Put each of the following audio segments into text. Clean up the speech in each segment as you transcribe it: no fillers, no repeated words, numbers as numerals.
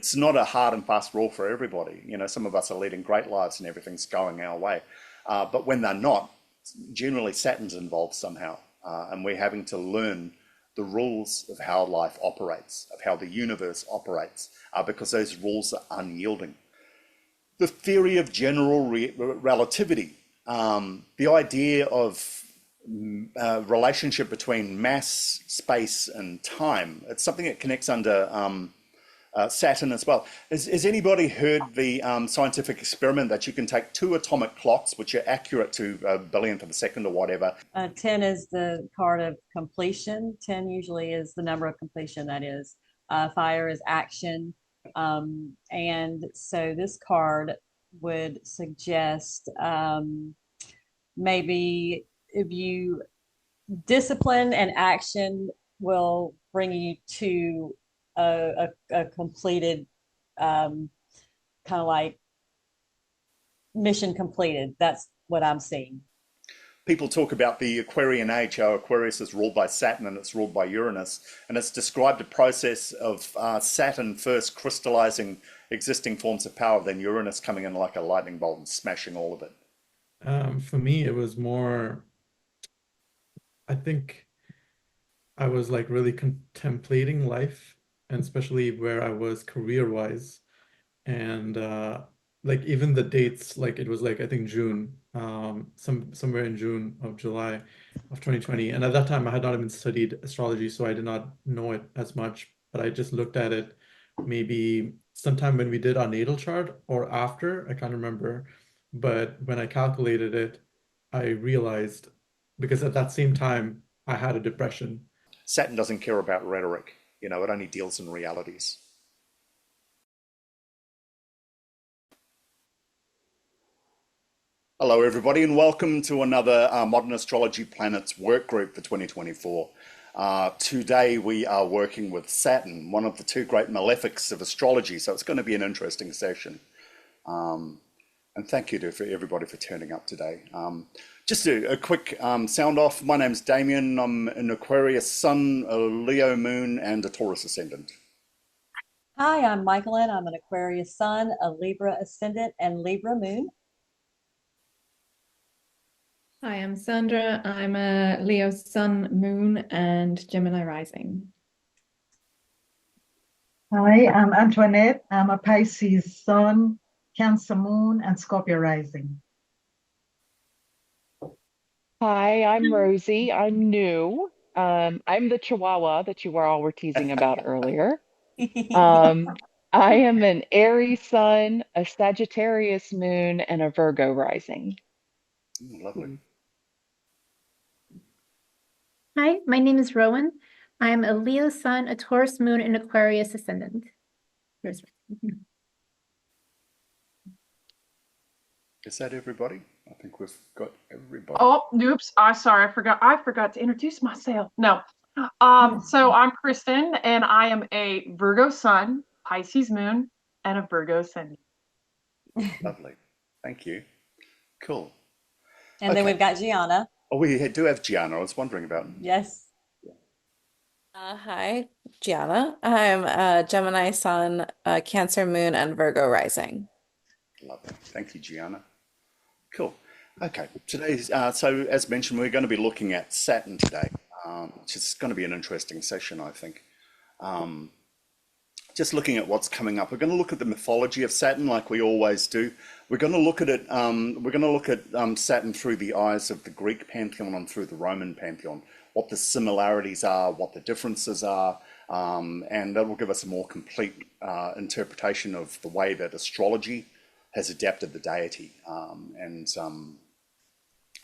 it's not a hard and fast rule for everybody. You know, some of us are leading great lives and everything's going our way. But when they're not, generally Saturn's involved somehow. And we're having to learn the rules of how life operates, of how the universe operates, because those rules are unyielding. The theory of general relativity, the idea of relationship between mass, space, and time. It's something that connects under Saturn as well. Has anybody heard the scientific experiment that you can take two atomic clocks, which are accurate to a billionth of a second or whatever? 10 is the card of completion. 10 usually is the number of completion, that is. Fire is action. And so this card would suggest maybe if you discipline and action will bring you to a completed kind of like mission completed. That's what I'm seeing. People talk about the Aquarian age, how Aquarius is ruled by Saturn and it's ruled by Uranus, and it's described a process of Saturn first crystallizing existing forms of power, then Uranus coming in like a lightning bolt and smashing all of it. For me, it was more, I think I was like really contemplating life, and especially where I was career-wise. And like even the dates, like it was like I think June, somewhere in June of July of 2020. And at that time I had not even studied astrology, so I did not know it as much, but I just looked at it maybe sometime when we did our natal chart or after, I can't remember. But when I calculated it, I realized because at that same time I had a depression. Saturn doesn't care about rhetoric, you know, it only deals in realities. Hello, everybody, and welcome to another Modern Astrology Planets work group for 2024. Today we are working with Saturn, one of the two great malefics of astrology, so it's going to be an interesting session. And thank you for everybody for turning up today. Just a quick sound off. My name's Damien. I'm an Aquarius Sun, a Leo Moon, and a Taurus Ascendant. Hi, I'm Michaelin. I'm an Aquarius Sun, a Libra Ascendant, and Libra Moon. Hi, I'm Sandra. I'm a Leo Sun, Moon, and Gemini Rising. Hi, I'm Antoinette. I'm a Pisces Sun, Cancer Moon, and Scorpio Rising. Hi, I'm Rosie. I'm new. I'm the Chihuahua that you all were teasing about earlier. I am an Aries Sun, a Sagittarius Moon, and a Virgo Rising. Lovely. Hi, my name is Rowan. I'm a Leo Sun, a Taurus Moon, and Aquarius Ascendant. Is that everybody? I think we've got everybody. Oh, oops. Sorry, I forgot to introduce myself. No. So I'm Kristen, and I am a Virgo Sun, Pisces Moon, and a Virgo Ascendant. Lovely. Thank you. Cool. And then we've got Gianna. Oh, we do have Gianna. I was wondering about. Yes. Hi, Gianna. I'm a Gemini Sun, Cancer Moon, and Virgo Rising. Lovely. Thank you, Gianna. Cool. Okay. Today's so as mentioned, we're going to be looking at Saturn today, which is going to be an interesting session, I think. Just looking at what's coming up, we're going to look at the mythology of Saturn, like we always do. We're going to look at it. We're going to look at Saturn through the eyes of the Greek pantheon and through the Roman pantheon. What the similarities are, what the differences are, and that will give us a more complete interpretation of the way that astrology has adapted the deity, and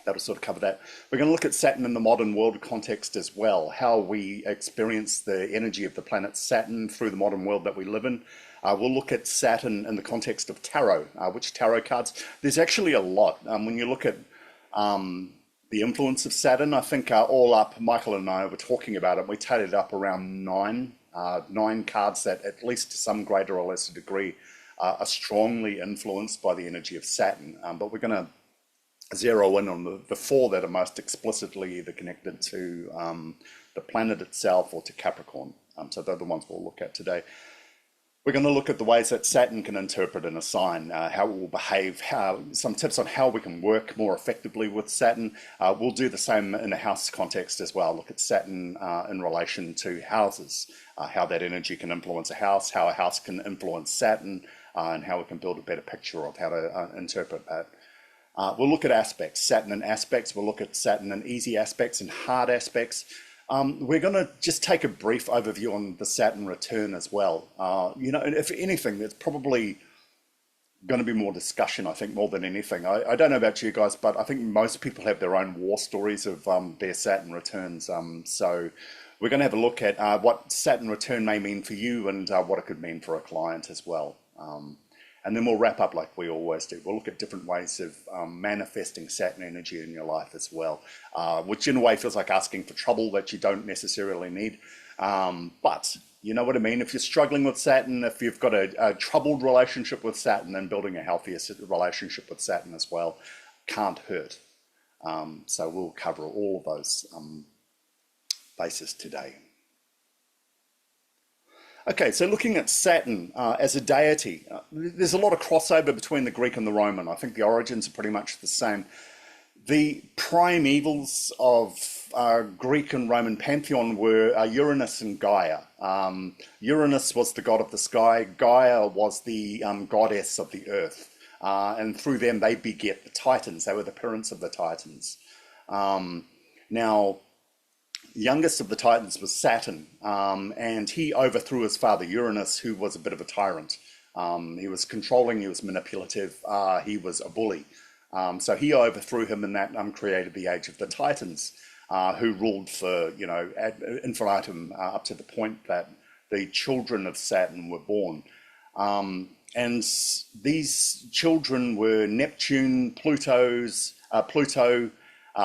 that'll sort of cover that. We're going to look at Saturn in the modern world context as well, how we experience the energy of the planet Saturn through the modern world that we live in. We'll look at Saturn in the context of tarot, which tarot cards. There's actually a lot. When you look at the influence of Saturn, I think all up, Michael and I were talking about it, we tallied up around nine cards that at least to some greater or lesser degree are strongly influenced by the energy of Saturn. But we're going to zero in on the four that are most explicitly either connected to the planet itself or to Capricorn. So they're the ones we'll look at today. We're going to look at the ways that Saturn can interpret in a sign, how it will behave, some tips on how we can work more effectively with Saturn. We'll do the same in a house context as well. Look at Saturn in relation to houses, how that energy can influence a house, how a house can influence Saturn, and how we can build a better picture of how to interpret that. We'll look at aspects, Saturn and aspects. We'll look at Saturn and easy aspects and hard aspects. We're going to just take a brief overview on the Saturn return as well. You know, if anything, there's probably going to be more discussion, I think, more than anything. I don't know about you guys, but I think most people have their own war stories of their Saturn returns. So we're going to have a look at what Saturn return may mean for you and what it could mean for a client as well. And then we'll wrap up like we always do. We'll look at different ways of manifesting Saturn energy in your life as well, which in a way feels like asking for trouble that you don't necessarily need. But you know what I mean? If you're struggling with Saturn, if you've got a troubled relationship with Saturn, then building a healthier relationship with Saturn as well can't hurt. So we'll cover all of those bases today. Okay, so looking at Saturn as a deity, there's a lot of crossover between the Greek and the Roman. I think the origins are pretty much the same. The primevals of Greek and Roman pantheon were Uranus and Gaia. Uranus was the god of the sky. Gaia was the goddess of the earth. And through them, they beget the Titans. They were the parents of the Titans. Now, youngest of the Titans was Saturn, and he overthrew his father Uranus, who was a bit of a tyrant. He was controlling, he was manipulative, he was a bully. So he overthrew him, and that created the age of the Titans, who ruled for, you know, ad infinitum, up to the point that the children of Saturn were born. And these children were Neptune, Pluto,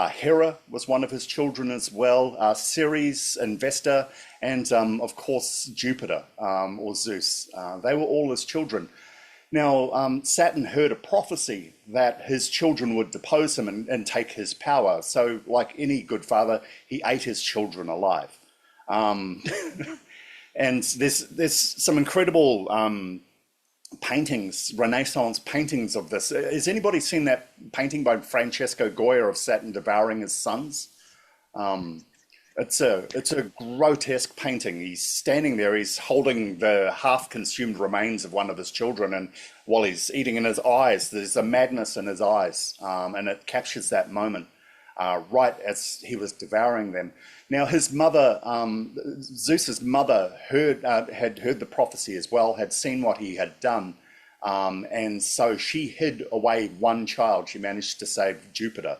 Hera was one of his children as well, Ceres and Vesta, and of course Jupiter or Zeus. They were all his children. Now, Saturn heard a prophecy that his children would depose him and take his power. So, like any good father, he ate his children alive. And there's some incredible paintings, Renaissance paintings of this. Has anybody seen that painting by Francesco Goya of Saturn devouring his sons? It's a grotesque painting. He's standing there, he's holding the half-consumed remains of one of his children, and while he's eating, in his eyes, there's a madness in his eyes, and it captures that moment right as he was devouring them. Now, his mother, Zeus's mother, had heard the prophecy as well, had seen what he had done, and so she hid away one child. She managed to save Jupiter.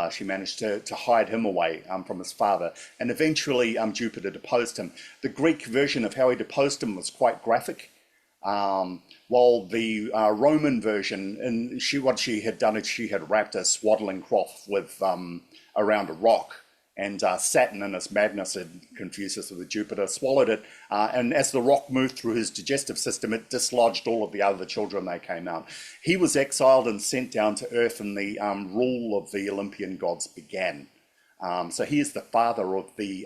She managed to hide him away from his father, and eventually Jupiter deposed him. The Greek version of how he deposed him was quite graphic, while the Roman version, and what she had done is she had wrapped a swaddling cloth with around a rock, and Saturn in his madness had confused us with Jupiter, swallowed it, and as the rock moved through his digestive system, it dislodged all of the other children. They came out. He was exiled and sent down to Earth, and the rule of the Olympian gods began. So he is the father of the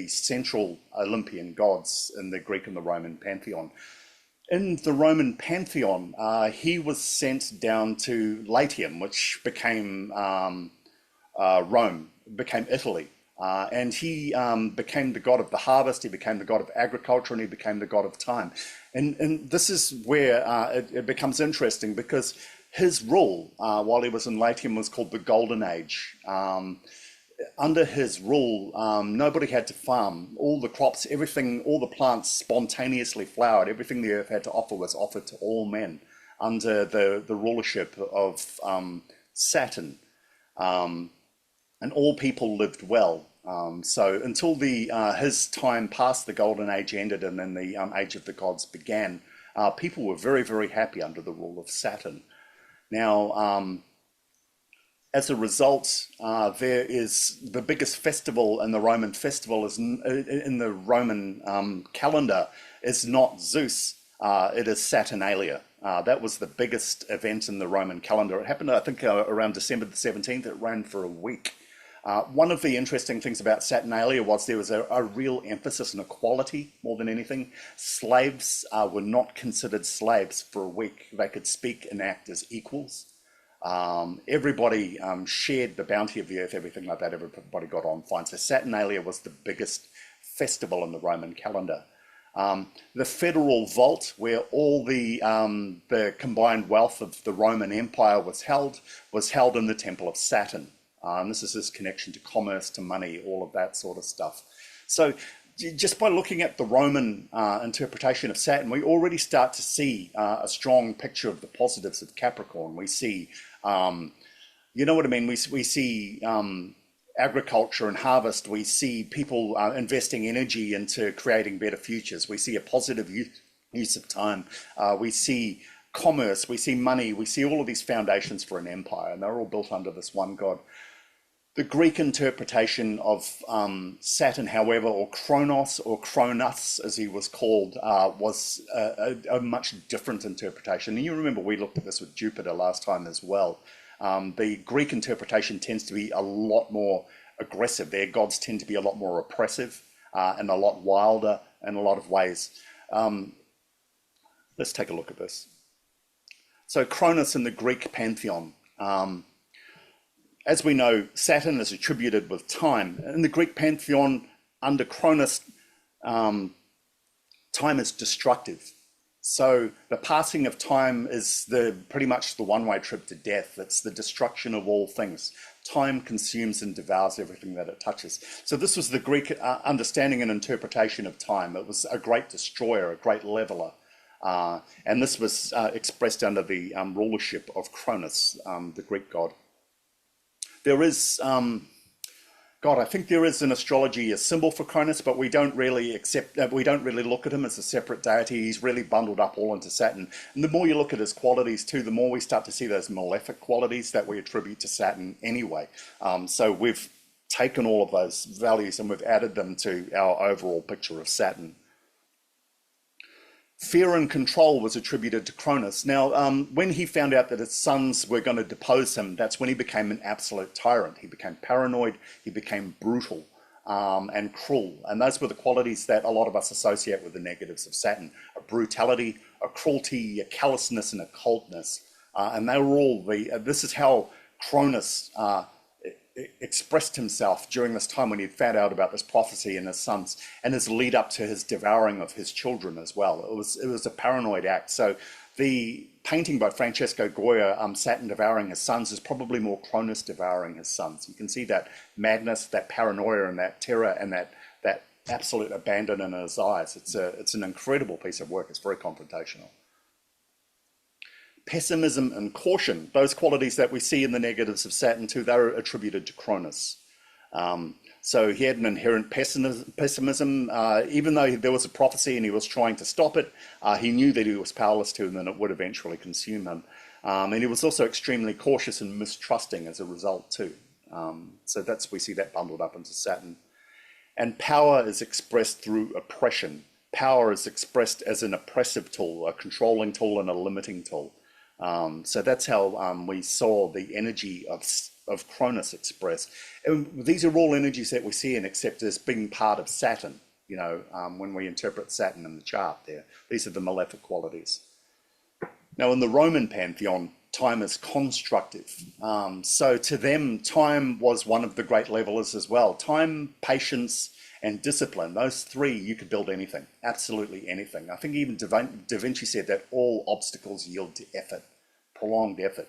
central Olympian gods in the Greek and the Roman pantheon. In the Roman pantheon, he was sent down to Latium, which became Rome, became Italy. And he became the god of the harvest, he became the god of agriculture, and he became the god of time. And this is where it becomes interesting, because his rule, while he was in Latium, was called the Golden Age. Under his rule, nobody had to farm. All the crops, everything, all the plants spontaneously flowered. Everything the earth had to offer was offered to all men under the rulership of Saturn. And all people lived well. So until his time passed, the Golden Age ended, and then the Age of the Gods began, people were very, very happy under the rule of Saturn. Now, as a result, there is the biggest festival in the Roman festival is in the Roman calendar is not Zeus, it is Saturnalia. That was the biggest event in the Roman calendar. It happened, I think, around December the 17th. It ran for a week. One of the interesting things about Saturnalia was there was a real emphasis on equality more than anything. Slaves were not considered slaves for a week. They could speak and act as equals. Everybody shared the bounty of the earth, everything like that. Everybody got on fine. So Saturnalia was the biggest festival in the Roman calendar. The federal vault, where all the combined wealth of the Roman Empire was held in the temple of Saturn. This is his connection to commerce, to money, all of that sort of stuff. So just by looking at the Roman interpretation of Saturn, we already start to see a strong picture of the positives of Capricorn. We see, you know what I mean? We see agriculture and harvest. We see people investing energy into creating better futures. We see a positive use of time. We see commerce, we see money, we see all of these foundations for an empire, and they're all built under this one god. The Greek interpretation of Saturn, however, or Kronos, or Cronus, as he was called, was a much different interpretation. And you remember we looked at this with Jupiter last time as well. The Greek interpretation tends to be a lot more aggressive. Their gods tend to be a lot more oppressive and a lot wilder in a lot of ways. Let's take a look at this. So Cronus in the Greek pantheon. As we know, Saturn is attributed with time. In the Greek pantheon, under Cronus, time is destructive. So the passing of time is pretty much the one-way trip to death. It's the destruction of all things. Time consumes and devours everything that it touches. So this was the Greek understanding and interpretation of time. It was a great destroyer, a great leveler. And this was expressed under the rulership of Cronus, the Greek god. There is, I think there is in astrology a symbol for Cronus, but we don't really look at him as a separate deity. He's really bundled up all into Saturn. And the more you look at his qualities too, the more we start to see those malefic qualities that we attribute to Saturn anyway. So we've taken all of those values and we've added them to our overall picture of Saturn. Fear and control was attributed to Cronus. Now, when he found out that his sons were going to depose him, that's when he became an absolute tyrant. He became paranoid, he became brutal and cruel. And those were the qualities that a lot of us associate with the negatives of Saturn. A brutality, a cruelty, a callousness, and a coldness. And they were all this is how Cronus expressed himself during this time when he found out about this prophecy in his sons and his lead up to his devouring of his children as well. It was a paranoid act. So the painting by Francesco Goya, Saturn devouring his sons, is probably more Cronus devouring his sons. You can see that madness, that paranoia, and that terror, and that absolute abandon in his eyes. It's an incredible piece of work. It's very confrontational. Pessimism and caution, those qualities that we see in the negatives of Saturn too, they're attributed to Cronus. So he had an inherent pessimism, even though there was a prophecy and he was trying to stop it, he knew that he was powerless to, and then it would eventually consume him. And he was also extremely cautious and mistrusting as a result too. So we see that bundled up into Saturn. And power is expressed through oppression. Power is expressed as an oppressive tool, a controlling tool, and a limiting tool. So that's how we saw the energy of Cronus expressed. And these are all energies that we see and accept as being part of Saturn, when we interpret Saturn in the chart there. These are the malefic qualities. Now, in the Roman pantheon, time is constructive. So to them, time was one of the great levelers as well. Time, patience, and discipline, those three, you could build anything, absolutely anything. I think even Da Vinci said that all obstacles yield to effort, prolonged effort.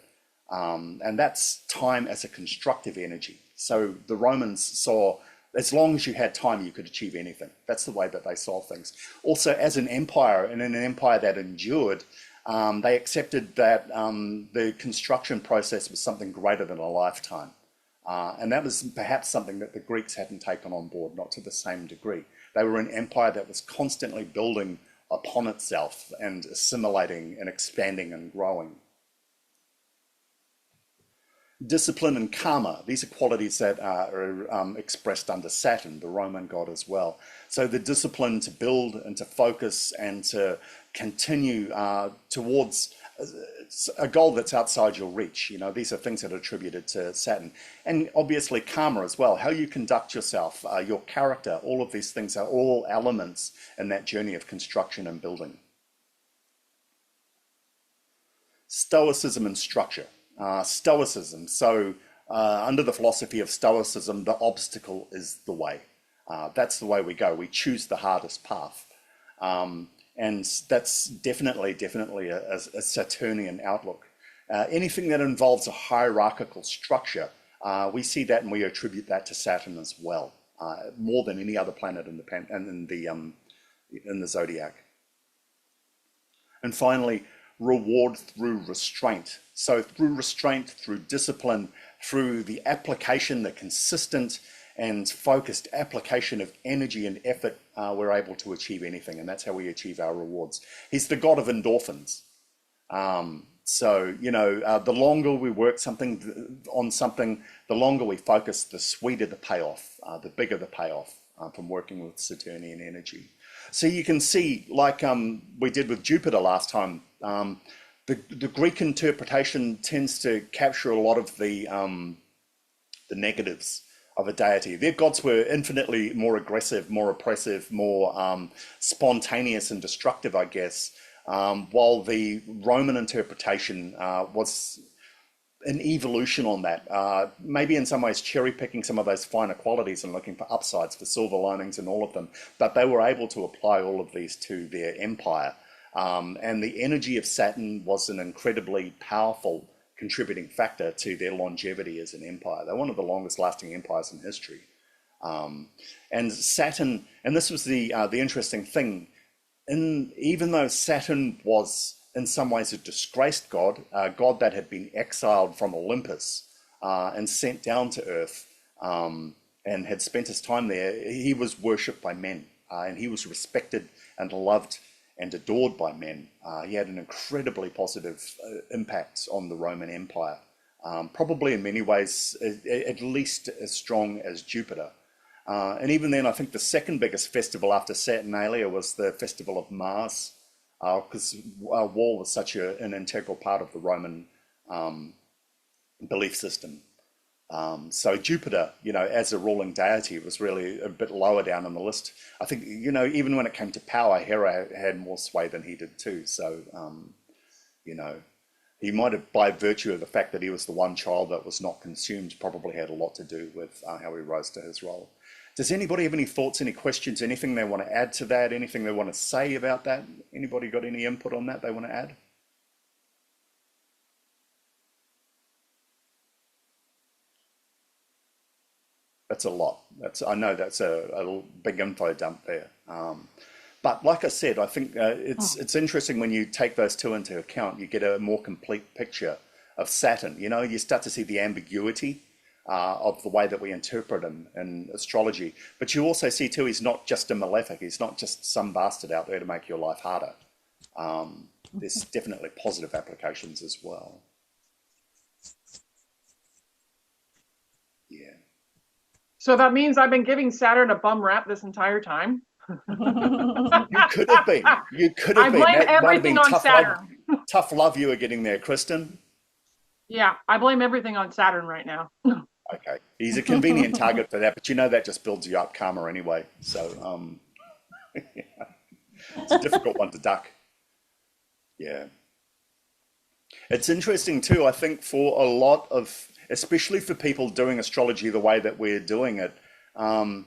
And that's time as a constructive energy. So the Romans saw, as long as you had time, you could achieve anything. That's the way that they saw things. Also, as an empire, and in an empire that endured, they accepted that the construction process was something greater than a lifetime. And that was perhaps something that the Greeks hadn't taken on board, not to the same degree. They were an empire that was constantly building upon itself and assimilating and expanding and growing. Discipline and karma, these are qualities that are expressed under Saturn, the Roman god as well. So the discipline to build and to focus and to continue towards a goal that's outside your reach. You know, these are things that are attributed to Saturn. And obviously karma as well, how you conduct yourself, your character, all of these things are all elements in that journey of construction and building. Stoicism and structure. Stoicism. So under the philosophy of Stoicism, the obstacle is the way. That's the way we go. We choose the hardest path. And that's definitely a Saturnian outlook. Anything that involves a hierarchical structure, we see that and we attribute that to Saturn as well, more than any other planet in the zodiac. And finally, reward through restraint. So through restraint, through discipline, through the application, the consistent and focused application of energy and effort, we're able to achieve anything, and that's how we achieve our rewards. He's the god of endorphins. So, you know, the longer we work on something, the longer we focus, the sweeter the payoff, the bigger the payoff from working with Saturnian energy. So you can see, like we did with Jupiter last time, the Greek interpretation tends to capture a lot of the negatives of a deity. Their gods were infinitely more aggressive, more oppressive, more spontaneous and destructive, I guess, while the Roman interpretation was an evolution on that, maybe in some ways cherry picking some of those finer qualities and looking for upsides, for silver linings in all of them, but they were able to apply all of these to their empire. And the energy of Saturn was an incredibly powerful contributing factor to their longevity as an empire. They're one of the longest lasting empires in history. And Saturn, and this was the interesting thing, even though Saturn was in some ways a disgraced god, a god that had been exiled from Olympus and sent down to Earth and had spent his time there, he was worshipped by men and he was respected and loved and adored by men. He had an incredibly positive impact on the Roman Empire, probably in many ways at least as strong as Jupiter. And even then, I think the second biggest festival after Saturnalia was the Festival of Mars, because war was such an integral part of the Roman belief system. So Jupiter, you know, as a ruling deity, was really a bit lower down on the list. I think, you know, even when it came to power, Hera had more sway than he did too. So, you know, he might have, by virtue of the fact that he was the one child that was not consumed, probably had a lot to do with how he rose to his role. Does anybody have any thoughts, any questions, anything they want to add to that, anything they want to say about that? Anybody got any input on that they want to add? That's a lot. I know that's a big info dump there. But like I said, I think it's interesting when you take those two into account, you get a more complete picture of Saturn. You know, you start to see the ambiguity of the way that we interpret him in astrology. But you also see too, he's not just a malefic. He's not just some bastard out there to make your life harder. There's definitely positive applications as well. Yeah. So that means I've been giving Saturn a bum rap this entire time. You could have been. You could have been. I blame everything on Saturn. Tough love you were getting there, Kristen. Yeah, I blame everything on Saturn right now. Okay, he's a convenient target for that, but you know that just builds you up karma anyway. So it's a difficult one to duck. Yeah. It's interesting too, I think, for a lot of, especially for people doing astrology the way that we're doing it, I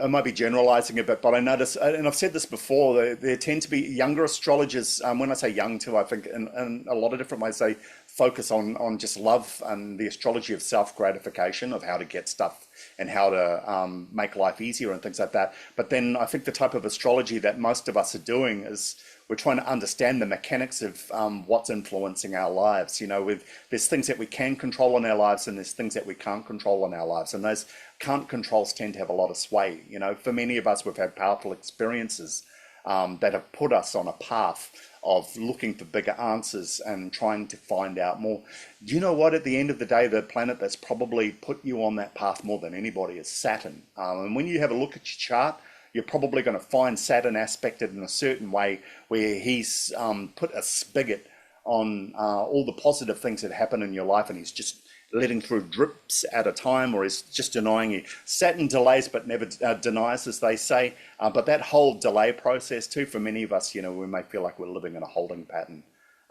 might be generalizing a bit, but I notice, and I've said this before, there tend to be younger astrologers, when I say young too, I think in a lot of different ways, they focus on just love and the astrology of self-gratification, of how to get stuff and how to make life easier and things like that. But then I think the type of astrology that most of us are doing is we're trying to understand the mechanics of what's influencing our lives. You know, there's things that we can control in our lives and there's things that we can't control in our lives. And those can't controls tend to have a lot of sway. You know, for many of us, we've had powerful experiences that have put us on a path of looking for bigger answers and trying to find out more. Do you know what? At the end of the day, the planet that's probably put you on that path more than anybody is Saturn. And when you have a look at your chart, you're probably going to find Saturn aspected in a certain way where he's put a spigot on all the positive things that happen in your life, and he's just letting through drips at a time, or he's just denying you. Saturn delays but never denies, as they say. But that whole delay process too, for many of us, we may feel like we're living in a holding pattern.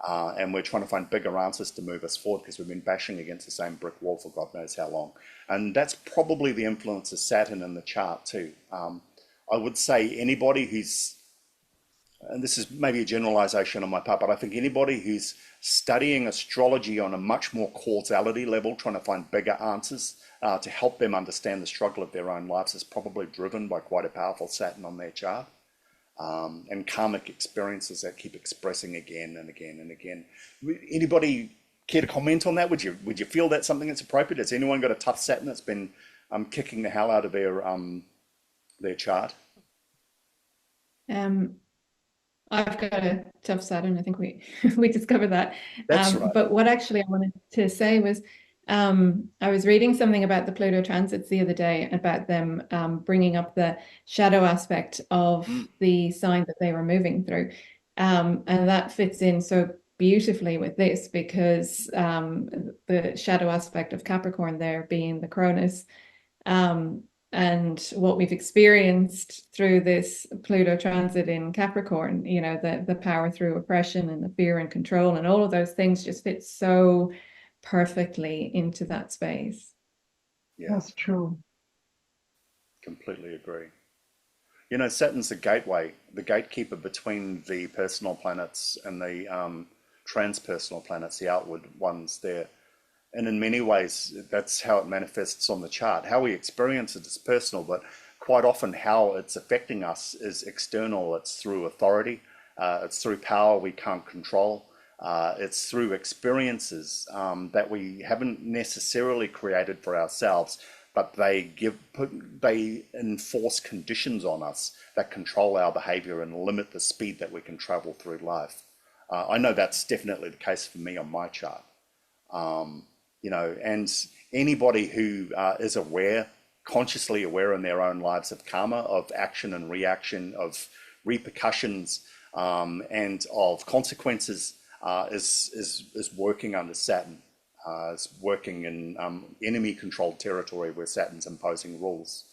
And we're trying to find bigger answers to move us forward because we've been bashing against the same brick wall for God knows how long. And that's probably the influence of Saturn in the chart too. I would say anybody who's, and this is maybe a generalization on my part, but I think anybody who's studying astrology on a much more causality level, trying to find bigger answers to help them understand the struggle of their own lives, is probably driven by quite a powerful Saturn on their chart. And karmic experiences that keep expressing again and again and again. Anybody care to comment on that? Would you feel that's something that's appropriate? Has anyone got a tough Saturn that's been kicking the hell out of their chart? I've got a tough Saturn. I think we we discovered that. That's right. But what actually I wanted to say was, I was reading something about the Pluto transits the other day about them bringing up the shadow aspect of the sign that they were moving through. And that fits in so beautifully with this because the shadow aspect of Capricorn there being the cronus. And what we've experienced through this Pluto transit in Capricorn, the power through oppression and the fear and control and all of those things just fit so perfectly into that space. Yeah, That's true. completely agree. Saturn's the gateway, the gatekeeper between the personal planets and the transpersonal planets, the outward ones there. And in many ways, that's how it manifests on the chart. How we experience it is personal, but quite often how it's affecting us is external. It's through authority. It's through power we can't control. It's through experiences that we haven't necessarily created for ourselves, but they enforce conditions on us that control our behavior and limit the speed that we can travel through life. I know that's definitely the case for me on my chart. And anybody who is aware, consciously aware in their own lives of karma, of action and reaction, of repercussions, and of consequences, is working under Saturn. Is working in enemy-controlled territory where Saturn's imposing rules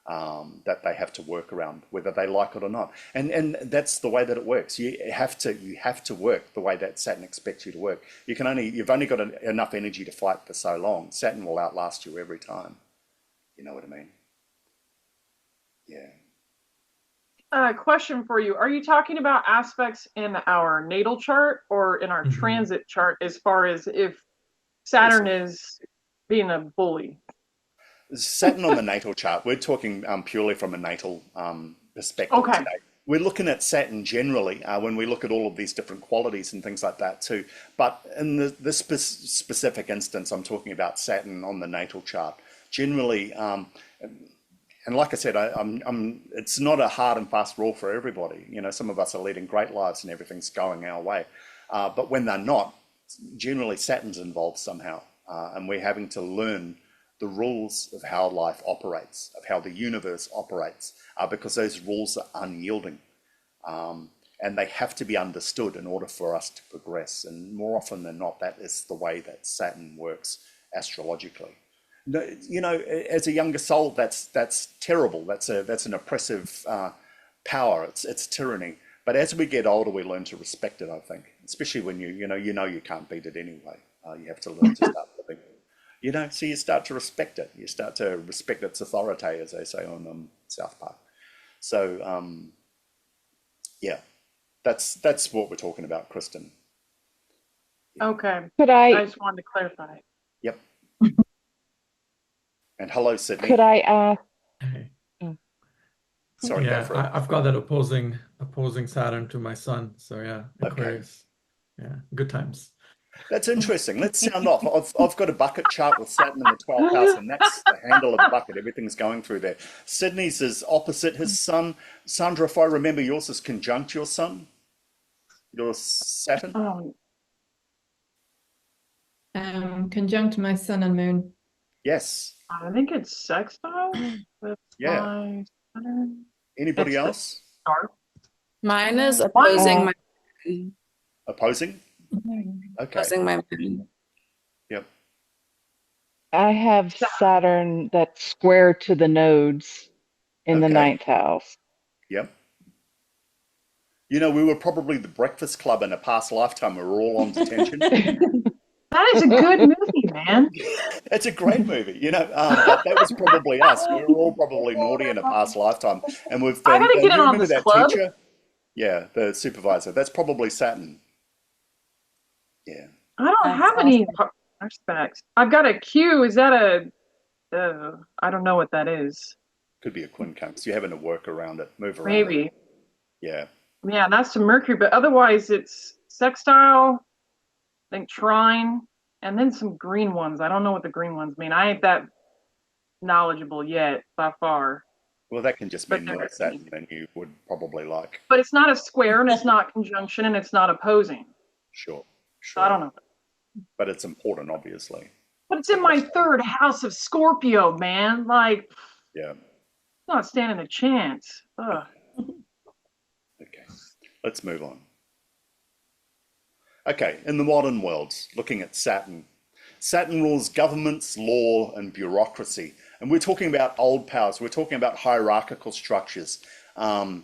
that they have to work around, whether they like it or not. And that's the way that it works. You have to work the way that Saturn expects you to work. You've only got enough energy to fight for so long. Saturn will outlast you every time. You know what I mean? Yeah. Question for you. Are you talking about aspects in our natal chart or in our transit chart as far as if Saturn is being a bully? Saturn on the natal chart, we're talking purely from a natal perspective today. We're looking at Saturn generally when we look at all of these different qualities and things like that too. But in this specific instance, I'm talking about Saturn on the natal chart. Generally, and like I said, it's not a hard and fast rule for everybody. Some of us are leading great lives and everything's going our way. But when they're not, generally Saturn's involved somehow. And we're having to learn the rules of how life operates, of how the universe operates, because those rules are unyielding. And they have to be understood in order for us to progress. And more often than not, that is the way that Saturn works astrologically. As a younger soul, that's terrible. That's an oppressive power. It's tyranny. But as we get older, we learn to respect it, I think. Especially when you can't beat it anyway. You have to learn to start living. So you start to respect it. You start to respect its authority, as they say on South Park. So, yeah, that's what we're talking about, Kristen. Okay. I just wanted to clarify. Yep. And hello, Sydney. Could I ask? Hey. Sorry, Yeah, go for it. I've got that opposing Saturn to my sun. So yeah, Okay. Aquarius. Yeah, good times. That's interesting. Let's sound off. I've got a bucket chart with Saturn in the 12th house, and that's the handle of the bucket. Everything's going through there. Sydney's is opposite his sun. Sandra, if I remember, yours is conjunct your sun. Your Saturn. Conjunct my sun and moon. Yes. I think it's sextile with my Saturn. Anybody That's the else? start. Mine is opposing my. Opposing? Okay. Losing my moon. Yep. I have Saturn that's square to the nodes in the Okay. ninth house. Yep. You know, we were probably the Breakfast Club in a past lifetime. We were all on detention. That is a good movie, man. It's a great movie, you know, but that was probably us. We were all probably naughty in a past lifetime. And we've I been, gotta get in you on remember this that club. teacher? Yeah, the supervisor. That's probably Saturn. Yeah. I don't That's have any awesome. aspects. I've got a Q. Is that I don't know what that is. Could be a quincunx. You're having to work around it, move around it. Maybe. Yeah. Yeah, that's to Mercury, but otherwise it's sextile, I think trine, and then some green ones. I don't know what the green ones mean. I ain't that knowledgeable yet by far. Well, that can just But mean more Saturn than you would probably like. But it's not a square and it's not conjunction and it's not opposing. Sure. So I don't know. But it's important, obviously. But it's in my third house of Scorpio, man. Like, Yeah. not standing a chance. Ugh. Okay. Let's move on. Okay, in the modern world, looking at Saturn. Saturn rules governments, law, and bureaucracy. And we're talking about old powers. We're talking about hierarchical structures. We're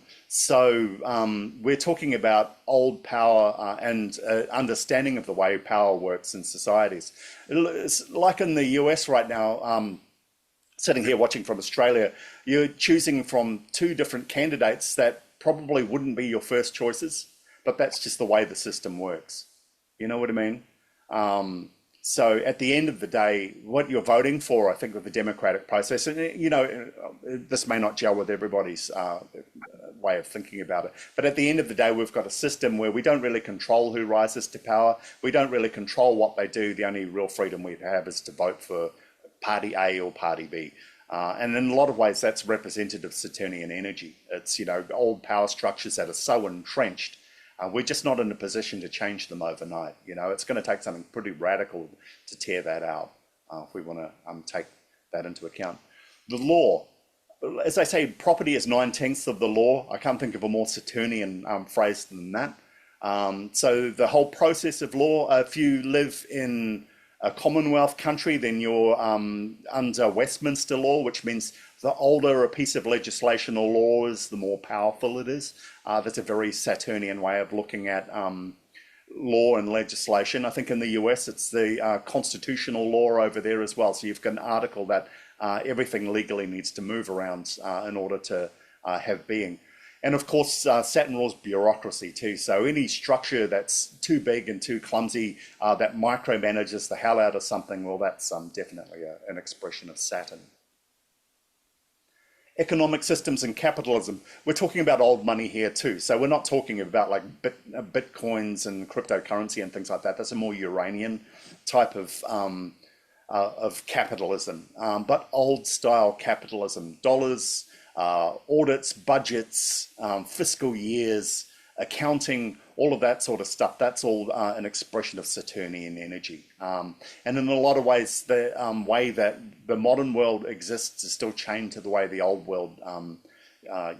talking about old power and understanding of the way power works in societies. It's like in the US right now, sitting here watching from Australia, you're choosing from two different candidates that probably wouldn't be your first choices, but that's just the way the system works. You know what I mean? So at the end of the day, what you're voting for, I think, with the democratic process, and you know, this may not gel with everybody's way of thinking about it, but at the end of the day, we've got a system where we don't really control who rises to power. We don't really control what they do. The only real freedom we have is to vote for Party A or Party B. And in a lot of ways, that's representative of Saturnian energy. It's, you know, old power structures that are so entrenched. We're just not in a position to change them overnight. You know, it's going to take something pretty radical to tear that out if we want to take that into account. The law, as I say, property is 9/10 of the law. I can't think of a more Saturnian phrase than that. So the whole process of law, if you live in a Commonwealth country, then you're under Westminster law, which means the older a piece of legislation or law is, the more powerful it is. That's a very Saturnian way of looking at law and legislation. I think in the US, it's the constitutional law over there as well. So you've got an article that everything legally needs to move around in order to have being. And of course, Saturn rules bureaucracy too. So any structure that's too big and too clumsy that micromanages the hell out of something, well, that's definitely an expression of Saturn. Economic systems and capitalism. We're talking about old money here too. So we're not talking about like bitcoins and cryptocurrency and things like that. That's a more Uranian type of capitalism, but old style capitalism. Dollars, audits, budgets, fiscal years, accounting, all of that sort of stuff. That's all an expression of Saturnian energy. And in a lot of ways, the way that the modern world exists is still chained to the way the old world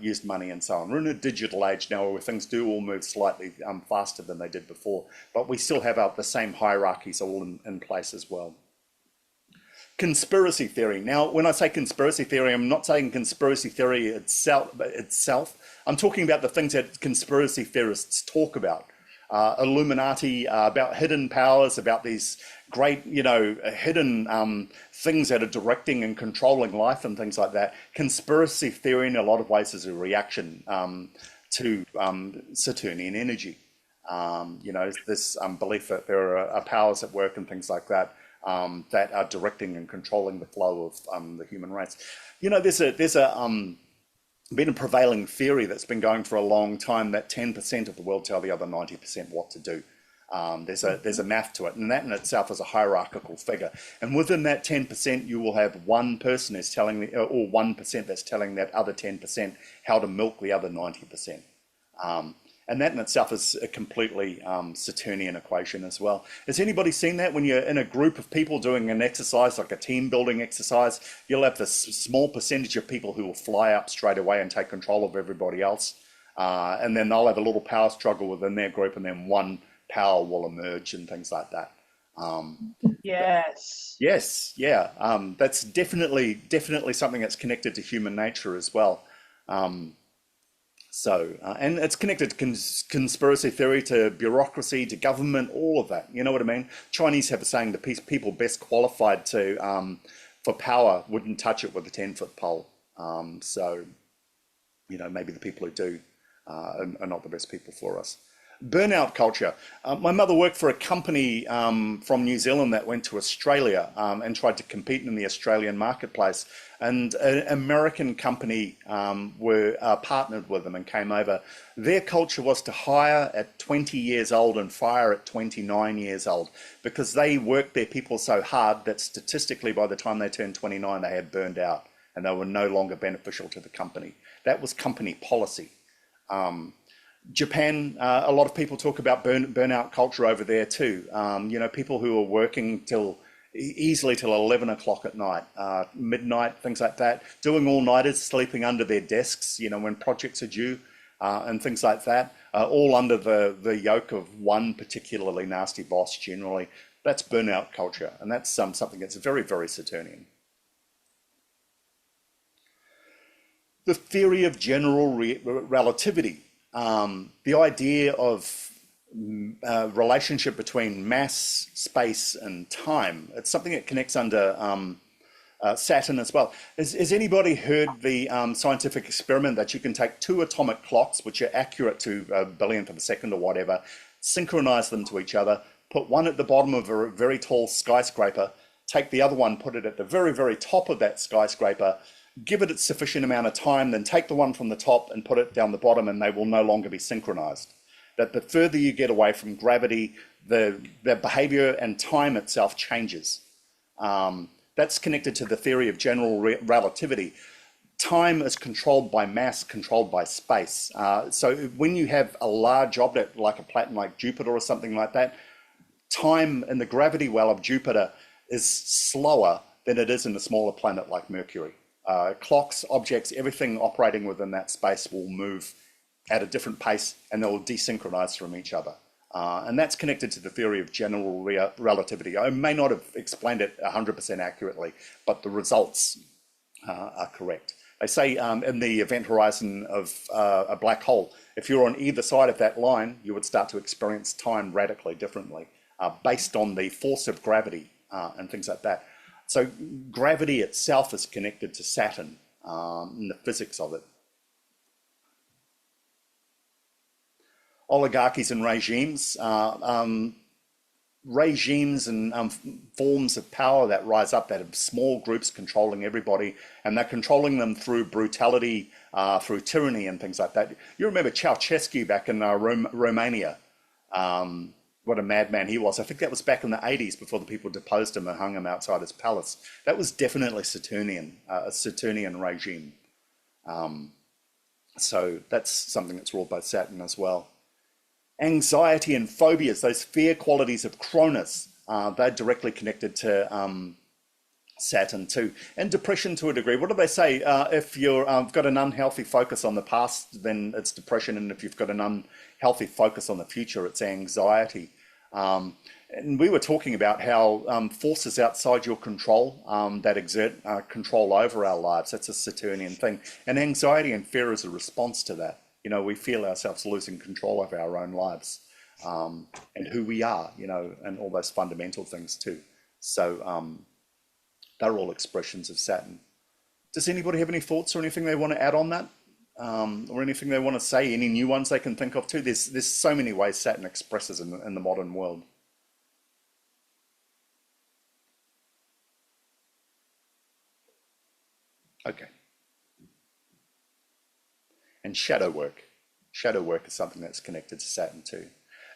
used money and so on. We're in a digital age now where things do all move slightly faster than they did before, but we still have the same hierarchies all in place as well. Conspiracy theory. Now, when I say conspiracy theory, I'm not saying conspiracy theory itself. I'm talking about the things that conspiracy theorists talk about. Illuminati, about hidden powers, about these great, you know, hidden things that are directing and controlling life and things like that. Conspiracy theory in a lot of ways is a reaction to Saturnian energy. You know, this belief that there are powers at work and things like that. That are directing and controlling the flow of the human race. You know, there's been a prevailing theory that's been going for a long time that 10% of the world tell the other 90% what to do. There's a math to it, and that in itself is a hierarchical figure. And within that 10%, you will have one person is telling or 1% that's telling that other 10% how to milk the other 90%. And that in itself is a completely Saturnian equation as well. Has anybody seen that when you're in a group of people doing an exercise, like a team building exercise, you'll have this small percentage of people who will fly up straight away and take control of everybody else. And then they'll have a little power struggle within their group, and then one power will emerge and things like that. Yes. Yes, yeah, that's definitely something that's connected to human nature as well. And it's connected to conspiracy theory, to bureaucracy, to government, all of that. You know what I mean? Chinese have a saying: the people best qualified to for power wouldn't touch it with a 10-foot pole. So, you know, maybe the people who do are not the best people for us. Burnout culture. My mother worked for a company from New Zealand that went to Australia and tried to compete in the Australian marketplace. And an American company were partnered with them and came over. Their culture was to hire at 20 years old and fire at 29 years old, because they worked their people so hard that statistically by the time they turned 29, they had burned out and they were no longer beneficial to the company. That was company policy. Japan, a lot of people talk about burnout culture over there too. You know, people who are working easily till 11 o'clock at night, midnight, things like that, doing all-nighters, sleeping under their desks, you know, when projects are due, and things like that, all under the yoke of one particularly nasty boss generally. That's burnout culture, and that's something that's very, very Saturnian. The theory of general relativity. The idea of relationship between mass, space, and time. It's something that connects under Saturn as well. Has anybody heard the scientific experiment that you can take two atomic clocks, which are accurate to a billionth of a second or whatever, synchronize them to each other, put one at the bottom of a very tall skyscraper, take the other one, put it at the very, very top of that skyscraper, give it its sufficient amount of time, then take the one from the top and put it down the bottom, and they will no longer be synchronized. That the further you get away from gravity, the behavior and time itself changes. That's connected to the theory of general relativity. Time is controlled by mass, controlled by space. So when you have a large object like a planet like Jupiter or something like that, time in the gravity well of Jupiter is slower than it is in a smaller planet like Mercury. Clocks, objects, everything operating within that space will move at a different pace, and they'll desynchronize from each other. And that's connected to the theory of general relativity. I may not have explained it 100% accurately, but the results are correct. They say in the event horizon of a black hole, if you're on either side of that line, you would start to experience time radically differently based on the force of gravity and things like that. So gravity itself is connected to Saturn and the physics of it. Oligarchies and regimes. Regimes and forms of power that rise up, that have small groups controlling everybody, and they're controlling them through brutality, through tyranny and things like that. You remember Ceausescu back in Romania. What a madman he was. I think that was back in the 80s before the people deposed him and hung him outside his palace. That was definitely Saturnian, a Saturnian regime. So that's something that's ruled by Saturn as well. Anxiety and phobias, those fear qualities of Cronus, they're directly connected to Saturn too. And depression to a degree. What do they say? If you've got an unhealthy focus on the past, then it's depression. And if you've got an unhealthy focus on the future, it's anxiety. And we were talking about how forces outside your control that exert control over our lives, that's a Saturnian thing. And anxiety and fear is a response to that. You know, we feel ourselves losing control of our own lives and who we are, you know, and all those fundamental things too. So they're all expressions of Saturn. Does anybody have any thoughts or anything they want to add on that? Or anything they want to say, any new ones they can think of too? There's so many ways Saturn expresses in the modern world. Okay. And shadow work. Shadow work is something that's connected to Saturn too.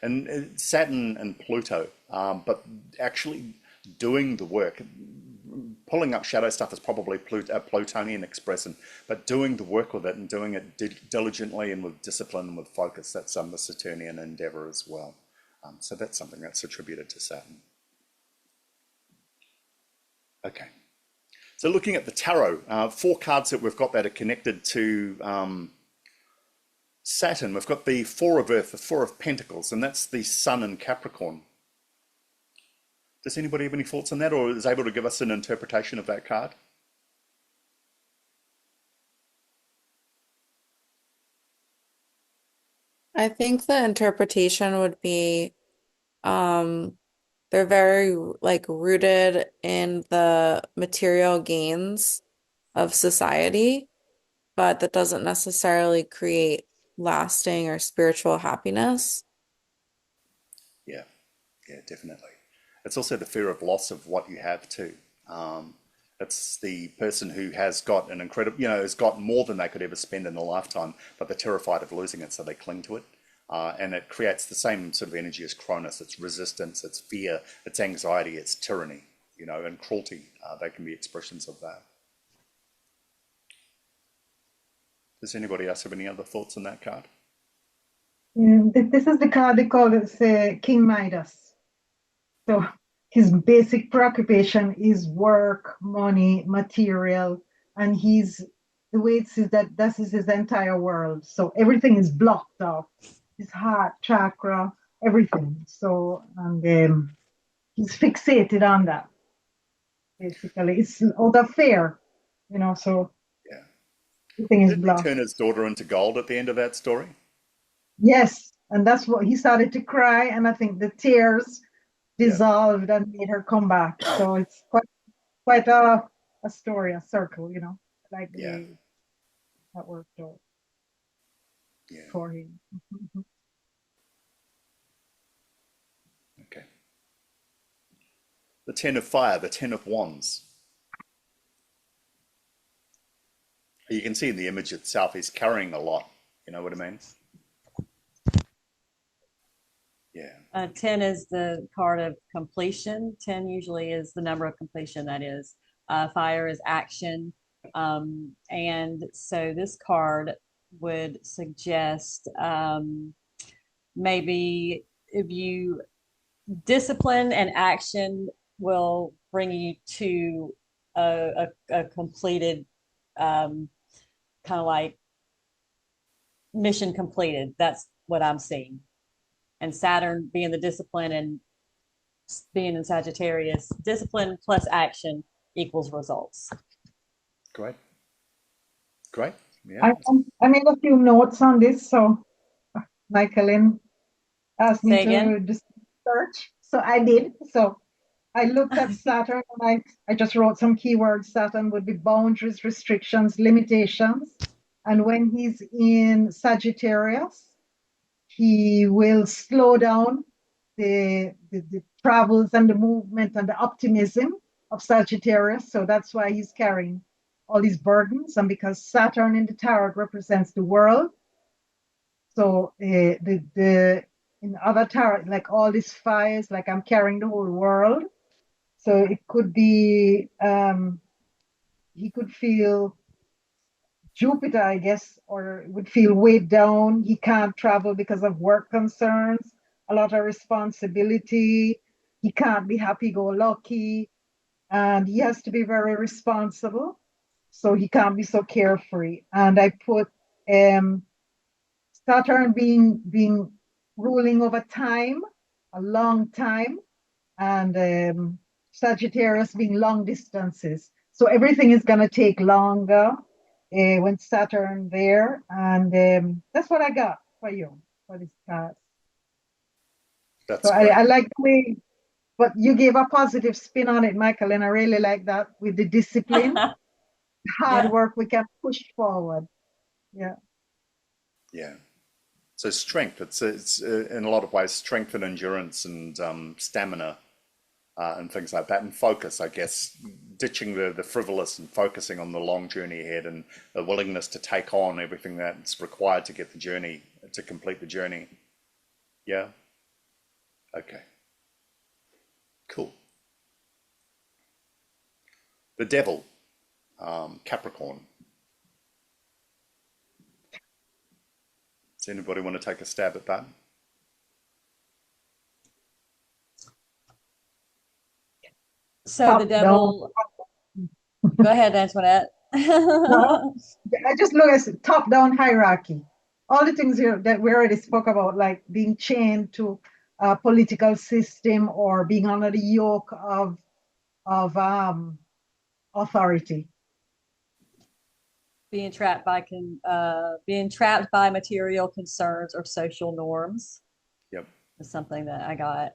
And Saturn and Pluto, but actually doing the work, pulling up shadow stuff is probably a Plutonian expression, but doing the work with it and doing it diligently and with discipline and with focus, that's the Saturnian endeavor as well. So that's something that's attributed to Saturn. Okay. So looking at the tarot, 4 cards that we've got that are connected to Saturn, we've got the Four of Earth, the Four of Pentacles, and that's the Sun in Capricorn. Does anybody have any thoughts on that, or is able to give us an interpretation of that card? I think the interpretation would be they're very like rooted in the material gains of society, but that doesn't necessarily create lasting or spiritual happiness. Yeah, yeah, definitely. It's also the fear of loss of what you have too. It's the person who has got an incredible, has got more than they could ever spend in a lifetime, but they're terrified of losing it, so they cling to it. And it creates the same sort of energy as Cronus. It's resistance, it's fear, it's anxiety, it's tyranny, and cruelty. They can be expressions of that. Does anybody else have any other thoughts on that card? This is the card they call it King Midas. So his basic preoccupation is work, money, material, and the way it says that this is his entire world. So everything is blocked off. His heart chakra, everything. So and he's fixated on that. Basically, it's out of fear, So Yeah. everything is Didn't he blocked. turn his daughter into gold at the end of that story? Yes, and that's what he started to cry, and I think the tears Yeah. dissolved and made her come back. So it's quite a story, a circle, like the Yeah. way that worked out Yeah. for him. Okay. The Ten of Fire, the Ten of Wands. You can see in the image itself, he's carrying a lot. You know what I mean? Yeah. 10 is the card of completion. 10 usually is the number of completion, that is. Fire is action. And so this card would suggest maybe if you discipline and action will bring you to a completed kind of like mission completed. That's what I'm seeing. And Saturn being the discipline and being in Sagittarius, discipline plus action equals results. Great. Great. Yeah. I made a few notes on this, so Michaelin asked me Say again? to do search, so I did. So I looked at Saturn and I just wrote some keywords. Saturn would be boundaries, restrictions, limitations. And when he's in Sagittarius, he will slow down the travels and the movement and the optimism of Sagittarius. So that's why he's carrying all these burdens. And because Saturn in the tarot represents the world, so in other tarot, like all these fires, like I'm carrying the whole world. So it could be he could feel Jupiter, I guess, or would feel weighed down. He can't travel because of work concerns, a lot of responsibility. He can't be happy-go-lucky, and he has to be very responsible. So he can't be so carefree. And I put Saturn being ruling over time, a long time, and Sagittarius being long distances. So everything is going to take longer when Saturn there. And that's what I got for you for this class. That's So great. I like the way, but you gave a positive spin on it, Michael, and I really like that with the discipline, hard Yeah. work, we can push forward. Yeah. Yeah. So strength, it's in a lot of ways strength and endurance and stamina and things like that, and focus, I guess, ditching the frivolous and focusing on the long journey ahead and the willingness to take on everything that's required to get the journey, to complete the journey. Yeah. Okay. Cool. The Devil, Capricorn. Does anybody want to take a stab at that? So Top the devil, go ahead, Antoinette. No, I just look at top-down hierarchy. all the things here that we already spoke about, like being chained to a political system or being under the yoke of authority. Being trapped by material concerns or social norms. Yep. Is something that I got.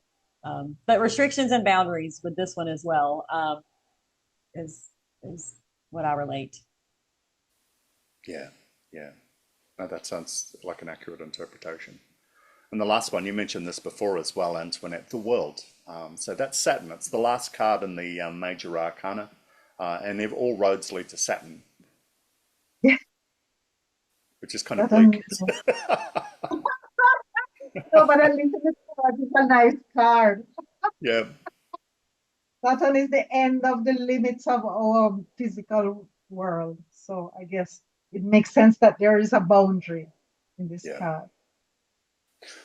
But restrictions and boundaries with this one as well, is what I relate. Yeah, yeah. No, that sounds like an accurate interpretation. And the last one, you mentioned this before as well, Antoinette, the world. So that's Saturn. It's the last card in the major arcana, and all roads lead to Saturn, Yeah. which is kind of Saturn, bleak. no, but at least it's a nice card. Yeah, Saturn is the end of the limits of our physical world. So I guess it makes sense that there is a boundary in this yeah. card.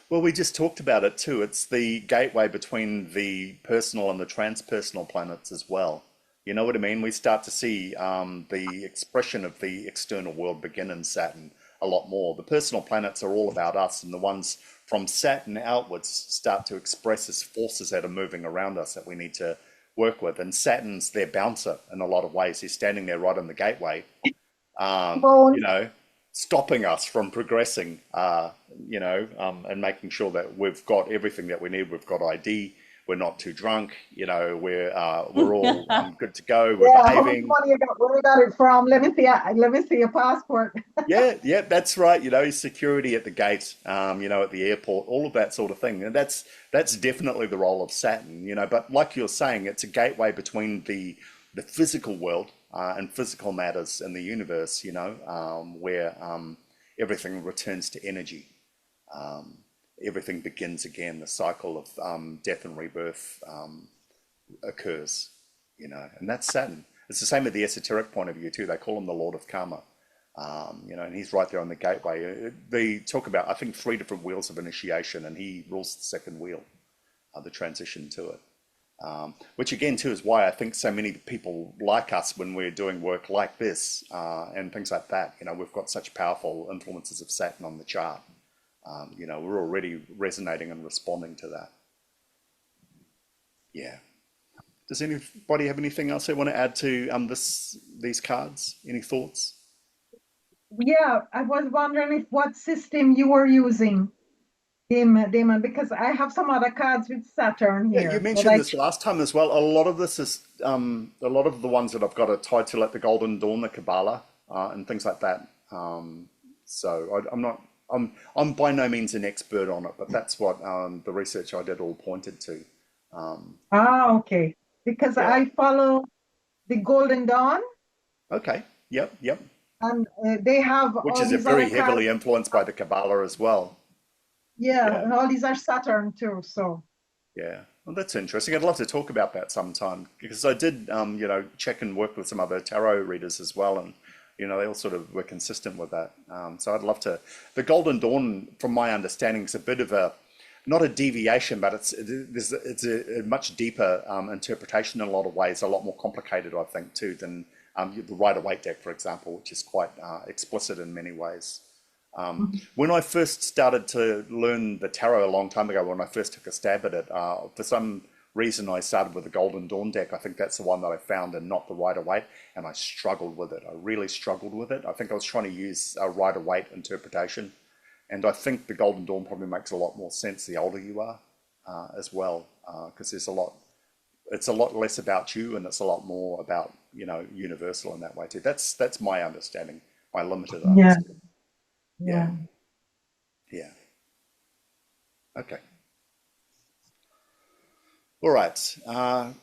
Well, we just talked about it too. It's the gateway between the personal and the transpersonal planets as well. You know what I mean? We start to see the expression of the external world begin in Saturn a lot more. The personal planets are all about us, and the ones from Saturn outwards start to express as forces that are moving around us that we need to work with. And Saturn's their bouncer in a lot of ways. He's standing there right on the gateway, you know, stopping us from progressing, you know, and making sure that we've got everything that we need. We've got ID. We're not too drunk. You know, we're all good to go. We're How much behaving. money you got? Where you got it from? Let me see your passport. Yeah, that's right. You know, security at the gate, you know, at the airport, all of that sort of thing. And that's definitely the role of Saturn, you know. But like you're saying, it's a gateway between the physical world and physical matters in the universe, you know, where everything returns to energy. Everything begins again. The cycle of death and rebirth occurs, you know, and that's Saturn. It's the same with the esoteric point of view too. They call him the Lord of Karma. You know, and he's right there on the gateway. They talk about, I think, 3 different wheels of initiation, and he rules the second wheel, the transition to it. Which again, too, is why I think so many people like us when we're doing work like this and things like that. You know, we've got such powerful influences of Saturn on the chart. You know, we're already resonating and responding to that. Yeah. Does anybody have anything else they want to add to these cards? Any thoughts? Yeah, I was wondering if what system you were using, Damon, because I have some other cards with Saturn Yeah, here. you mentioned this last time as well. A lot of this is a lot of the ones that I've got are tied to like the Golden Dawn, the Kabbalah, and things like that. So I'm by no means an expert on it, but that's what the research I did all pointed to. Okay. Because Yeah. I follow the Golden Dawn, Okay. Yep. and they have Which all is these very other cards. heavily influenced by the Kabbalah as well. Yeah, and all these are Saturn too. So Yeah, well, that's interesting. I'd love to talk about that sometime because I did, you know, check and work with some other tarot readers as well, and you know, they all sort of were consistent with that. So I'd love to. The Golden Dawn, from my understanding, is a bit of a not a deviation, but it's a much deeper interpretation in a lot of ways, a lot more complicated, I think, too, than the Rider-Waite deck, for example, which is quite explicit in many ways. When I first started to learn the tarot a long time ago, when I first took a stab at it, for some reason I started with the Golden Dawn deck. I think that's the one that I found and not the Rider-Waite, and I struggled with it. I really struggled with it. I think I was trying to use a Rider-Waite interpretation, and I think the Golden Dawn probably makes a lot more sense the older you are as well, because it's a lot less about you, and it's a lot more about, you know, universal in that way too. That's my understanding, my limited understanding. yeah. Yeah. Okay. All right.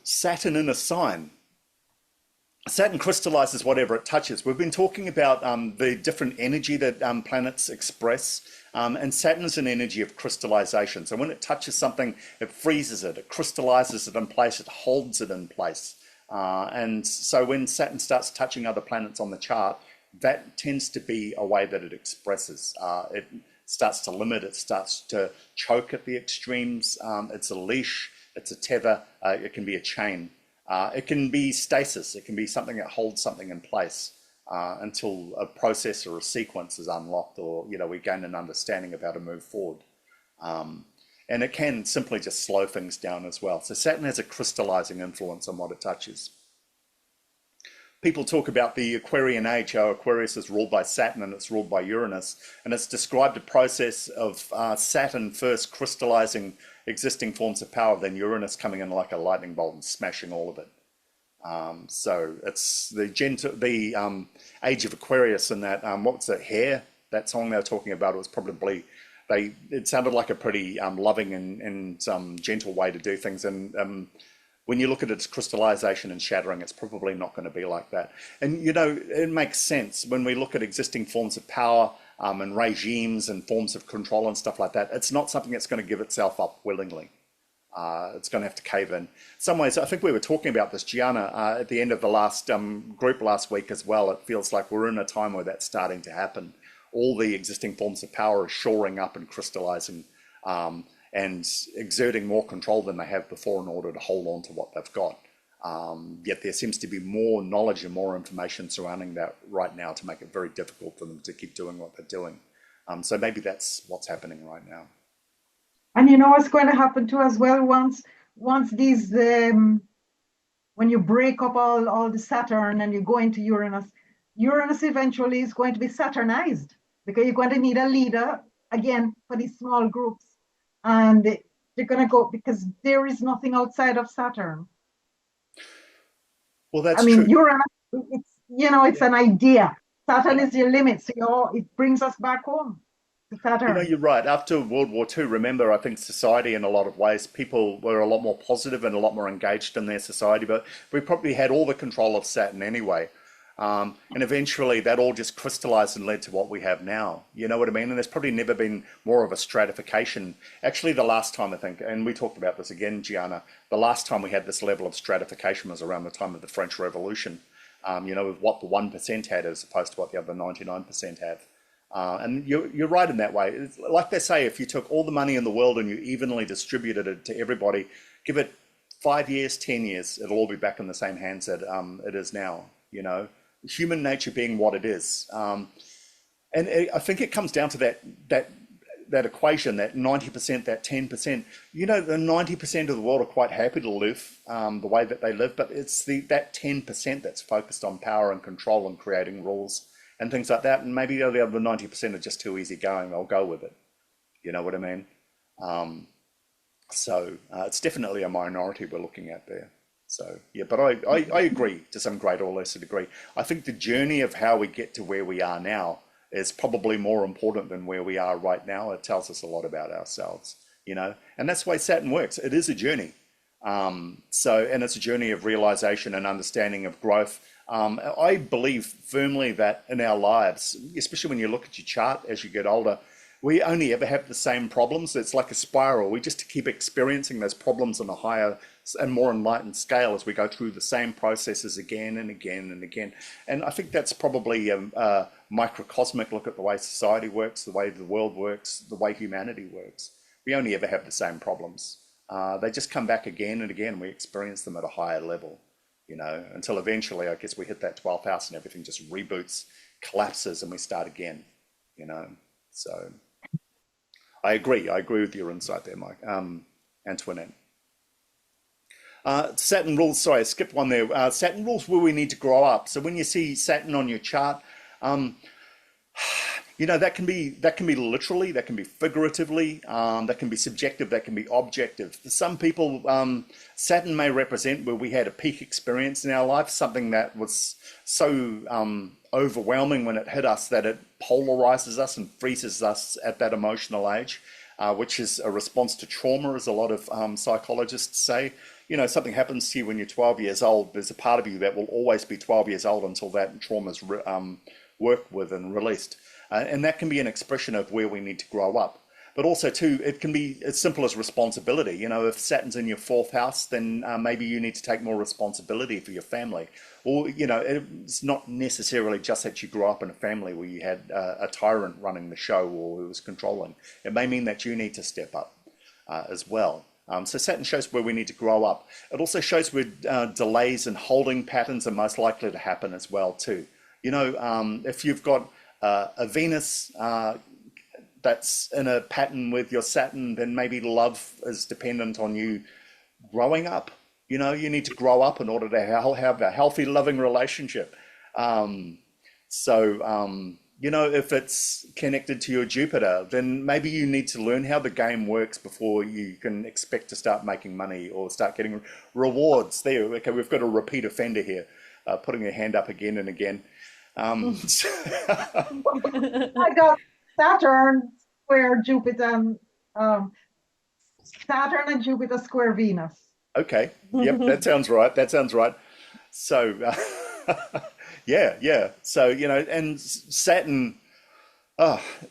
Saturn in a sign. Saturn crystallizes whatever it touches. We've been talking about the different energy that planets express, and Saturn is an energy of crystallization. So when it touches something, it freezes it, it crystallizes it in place, it holds it in place. And so when Saturn starts touching other planets on the chart, that tends to be a way that it expresses. It starts to limit, it starts to choke at the extremes. It's a leash, it's a tether, it can be a chain. It can be stasis, it can be something that holds something in place. until a process or a sequence is unlocked, or we gain an understanding of how to move forward. And it can simply just slow things down as well. So Saturn has a crystallizing influence on what it touches. People talk about the Aquarian age, how Aquarius is ruled by Saturn and it's ruled by Uranus, and it's described a process of Saturn first crystallizing existing forms of power, then Uranus coming in like a lightning bolt and smashing all of it. So it's the age of Aquarius, and that what's it, Hair? That song they were talking about, it was probably it sounded like a pretty loving and gentle way to do things, and when you look at its crystallization and shattering, it's probably not going to be like that. And it makes sense when we look at existing forms of power and regimes and forms of control and stuff like that. It's not something that's going to give itself up willingly. It's going to have to cave in. Some ways, I think we were talking about this, Gianna, at the end of the last group last week as well. It feels like we're in a time where that's starting to happen. All the existing forms of power are shoring up and crystallizing and exerting more control than they have before in order to hold on to what they've got. Yet there seems to be more knowledge and more information surrounding that right now to make it very difficult for them to keep doing what they're doing. So maybe that's what's happening right now. And you know what's going to happen too as well, once these when you break up all the Saturn and you go into Uranus eventually is going to be Saturnized, because you're going to need a leader again for these small groups, and they're going to go, because there is nothing outside of Saturn. Well, that's true. Uranus, it's an idea. Saturn is your limit, so it brings us back home. You're right. After World War II, remember, I think society in a lot of ways, people were a lot more positive and a lot more engaged in their society, but we probably had all the control of Saturn anyway. And eventually that all just crystallized and led to what we have now. You know what I mean? And there's probably never been more of a stratification. Actually, the last time, I think, and we talked about this again, Gianna, the last time we had this level of stratification was around the time of the French Revolution, with what the 1% had as opposed to what the other 99% have. And you're right in that way. It's like they say, if you took all the money in the world and you evenly distributed it to everybody, give it 5 years, 10 years, it'll all be back in the same hands that it is now, human nature being what it is. And I think it comes down to that equation, that 90%, that 10%. The 90% of the world are quite happy to live the way that they live, but it's that 10% that's focused on power and control and creating rules and things like that. And maybe the other 90% are just too easygoing. They'll go with it. You know what I mean? So it's definitely a minority we're looking at there. So, yeah, but I agree to some greater or lesser degree. I think the journey of how we get to where we are now is probably more important than where we are right now. It tells us a lot about ourselves, and that's the way Saturn works. It is a journey. And it's a journey of realization and understanding of growth. I believe firmly that in our lives, especially when you look at your chart as you get older, we only ever have the same problems. It's like a spiral. We just keep experiencing those problems on a higher and more enlightened scale as we go through the same processes again and again and again. And I think that's probably a microcosmic look at the way society works, the way the world works, the way humanity works. We only ever have the same problems. They just come back again and again. We experience them at a higher level, until eventually, I guess, we hit that 12th house and everything just reboots, collapses, and we start again, So I agree with your insight there, Mike. Antoinette. Saturn rules, sorry, I skipped one there. Saturn rules where we need to grow up. So when you see Saturn on your chart, that can be literally, that can be figuratively, that can be subjective, that can be objective. For some people, Saturn may represent where we had a peak experience in our life, something that was so overwhelming when it hit us that it polarizes us and freezes us at that emotional age, which is a response to trauma, as a lot of psychologists say. Something happens to you when you're 12 years old, there's a part of you that will always be 12 years old until that trauma's worked with and released. And that can be an expression of where we need to grow up. But also, too, it can be as simple as responsibility. If Saturn's in your 4th house, then maybe you need to take more responsibility for your family. Or, it's not necessarily just that you grew up in a family where you had a tyrant running the show or who was controlling. It may mean that you need to step up as well. So Saturn shows where we need to grow up. It also shows where delays and holding patterns are most likely to happen as well, too. If you've got a Venus that's in a pattern with your Saturn, then maybe love is dependent on you growing up. You need to grow up in order to have a healthy, loving relationship. If it's connected to your Jupiter, then maybe you need to learn how the game works before you can expect to start making money or start getting rewards. There, okay, we've got a repeat offender here, putting her hand up again and again. I got Saturn square Jupiter, Saturn and Jupiter square Venus. Okay, yep, that sounds right. That sounds right. So, yeah. So, and Saturn,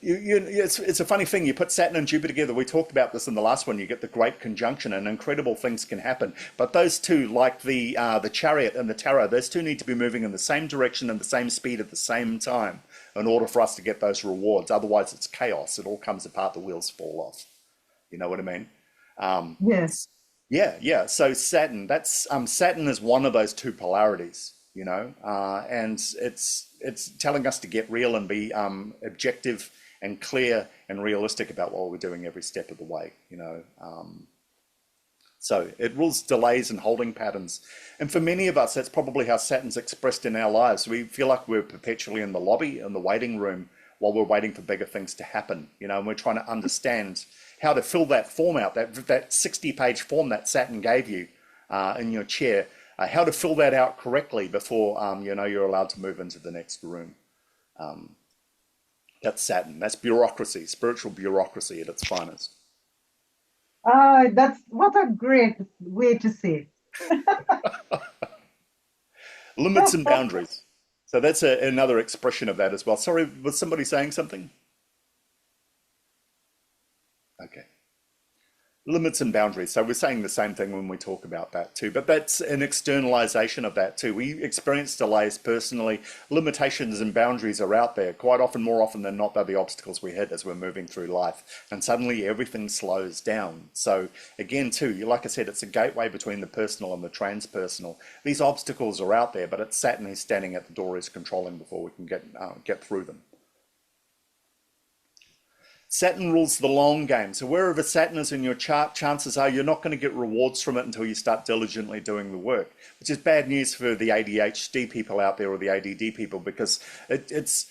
it's a funny thing. You put Saturn and Jupiter together. We talked about this in the last one. You get the great conjunction, and incredible things can happen. But those two, like the chariot and the tarot, those two need to be moving in the same direction and the same speed at the same time in order for us to get those rewards. Otherwise, it's chaos. It all comes apart. The wheels fall off. You know what I mean? Yes. Yeah. So Saturn, Saturn is one of those two polarities, and it's telling us to get real and be objective and clear and realistic about what we're doing every step of the way, So it rules delays and holding patterns. And for many of us, that's probably how Saturn's expressed in our lives. We feel like we're perpetually in the lobby, in the waiting room, while we're waiting for bigger things to happen, and we're trying to understand how to fill that form out, that 60-page form that Saturn gave you in your chair, how to fill that out correctly before you're allowed to move into the next room. That's Saturn. That's bureaucracy, spiritual bureaucracy at its finest. That's what a great way to say it. Limits and boundaries. So that's another expression of that as well. Sorry, was somebody saying something? Okay. Limits and boundaries. So we're saying the same thing when we talk about that too, but that's an externalization of that too. We experience delays personally. Limitations and boundaries are out there. Quite often, more often than not, they're the obstacles we hit as we're moving through life. And suddenly everything slows down. So again too, like I said, it's a gateway between the personal and the transpersonal. These obstacles are out there, but it's Saturn who's standing at the door, is controlling before we can get through them. Saturn rules the long game. So wherever Saturn is in your chart, chances are you're not going to get rewards from it until you start diligently doing the work, which is bad news for the ADHD people out there or the ADD people, because it's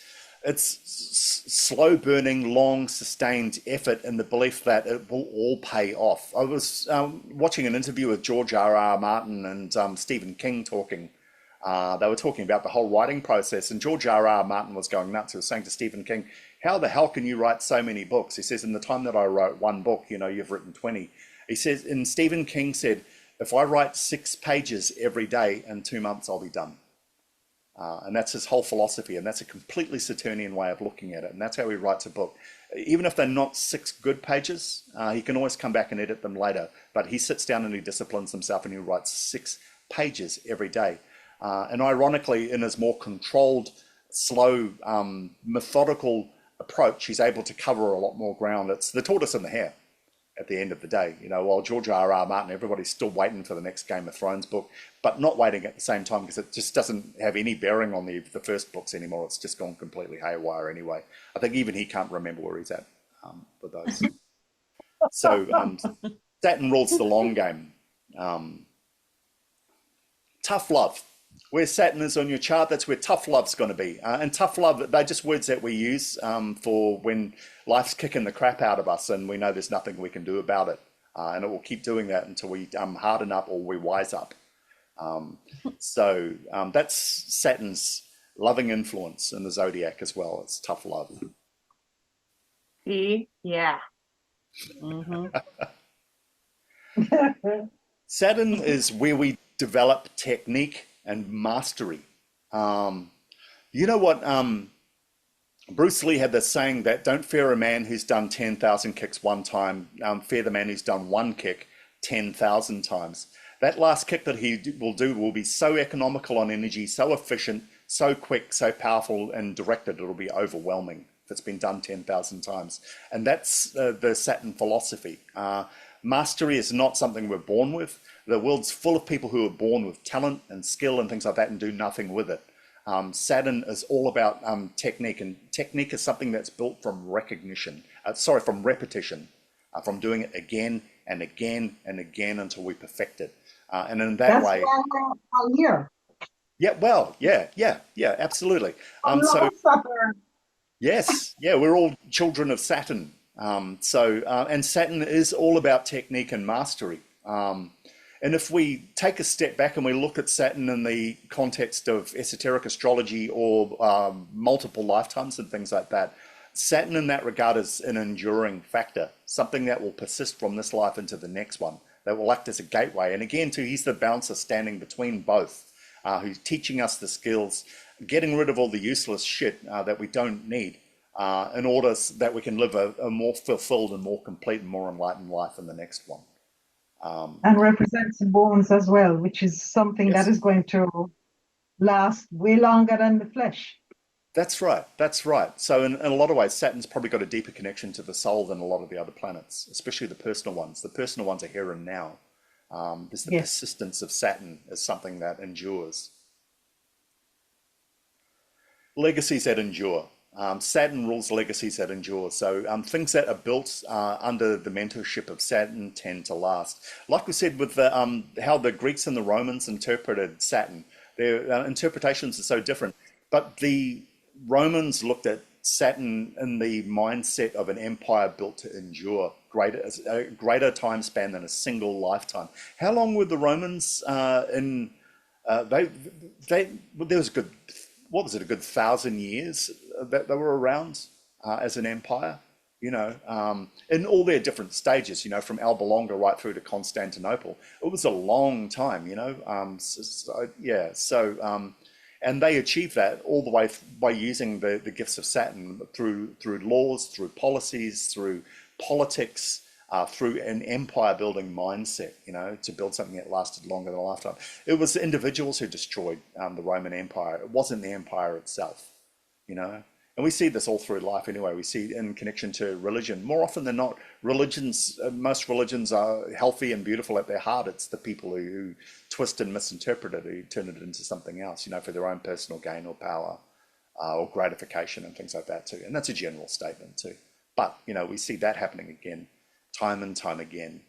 slow burning, long sustained effort in the belief that it will all pay off. I was watching an interview with George R.R. Martin and Stephen King talking. They were talking about the whole writing process, and George R.R. Martin was going nuts. He was saying to Stephen King, how the hell can you write so many books? He says, in the time that I wrote one book, you've written 20. He says, and Stephen King said, if I write 6 pages every day, in 2 months, I'll be done. And that's his whole philosophy. And that's a completely Saturnian way of looking at it. And that's how he writes a book. Even if they're not 6 good pages, he can always come back and edit them later. But he sits down and he disciplines himself and he writes 6 pages every day. And ironically, in his more controlled, slow, methodical approach, he's able to cover a lot more ground. It's the tortoise and the hare at the end of the day. While George R.R. Martin, everybody's still waiting for the next Game of Thrones book, but not waiting at the same time, because it just doesn't have any bearing on the first books anymore. It's just gone completely haywire anyway. I think even he can't remember where he's at with those. So Saturn rules the long game. Tough love. Where Saturn is on your chart, that's where tough love's going to be. And tough love, they're just words that we use for when life's kicking the crap out of us and we know there's nothing we can do about it. And it will keep doing that until we harden up or we wise up. So that's Saturn's loving influence in the zodiac as well. It's tough love. Yeah. Mm-hmm. Saturn is where we develop technique and mastery. You know what? Bruce Lee had this saying that don't fear a man who's done 10,000 kicks one time, fear the man who's done one kick 10,000 times. That last kick that he will do will be so economical on energy, so efficient, so quick, so powerful and directed, it'll be overwhelming if it's been done 10,000 times. And that's the Saturn philosophy. Mastery is not something we're born with. The world's full of people who are born with talent and skill and things like that and do nothing with it. Saturn is all about technique, and technique is something that's built from recognition, from repetition, from doing it again and again and again until we perfect it. And in that That's way, why I'm here. yeah, well, yeah, absolutely. I So love Saturn. yes, yeah, we're all children of Saturn. And Saturn is all about technique and mastery. And if we take a step back and we look at Saturn in the context of esoteric astrology or multiple lifetimes and things like that, Saturn in that regard is an enduring factor, something that will persist from this life into the next one, that will act as a gateway. And again, too, he's the bouncer standing between both, who's teaching us the skills, getting rid of all the useless shit that we don't need in order that we can live a more fulfilled and more complete and more enlightened life in the next one. And represents bones as well, which is something Yes. that is going to last way longer than the flesh. That's right. That's right. So in a lot of ways, Saturn's probably got a deeper connection to the soul than a lot of the other planets, especially the personal ones. The personal ones are here and now. There's the Yes. persistence of Saturn as something that endures. Legacies that endure. Saturn rules legacies that endure. So things that are built under the mentorship of Saturn tend to last. Like we said with the, how the Greeks and the Romans interpreted Saturn, their interpretations are so different. But the Romans looked at Saturn in the mindset of an empire built to endure, a greater time span than a single lifetime. How long were the Romans in? There was a good, what was it, a good 1,000 years that they were around as an empire, in all their different stages, from Alba Longa right through to Constantinople. It was a long time, and they achieved that all the way by using the gifts of Saturn through laws, through policies, through politics, through an empire building mindset, to build something that lasted longer than a lifetime. It was the individuals who destroyed the Roman Empire. It wasn't the empire itself, And we see this all through life anyway. We see in connection to religion. More often than not, most religions are healthy and beautiful at their heart. It's the people who twist and misinterpret it, who turn it into something else, for their own personal gain or power or gratification and things like that too. And that's a general statement too. But, we see that happening again, time and time again.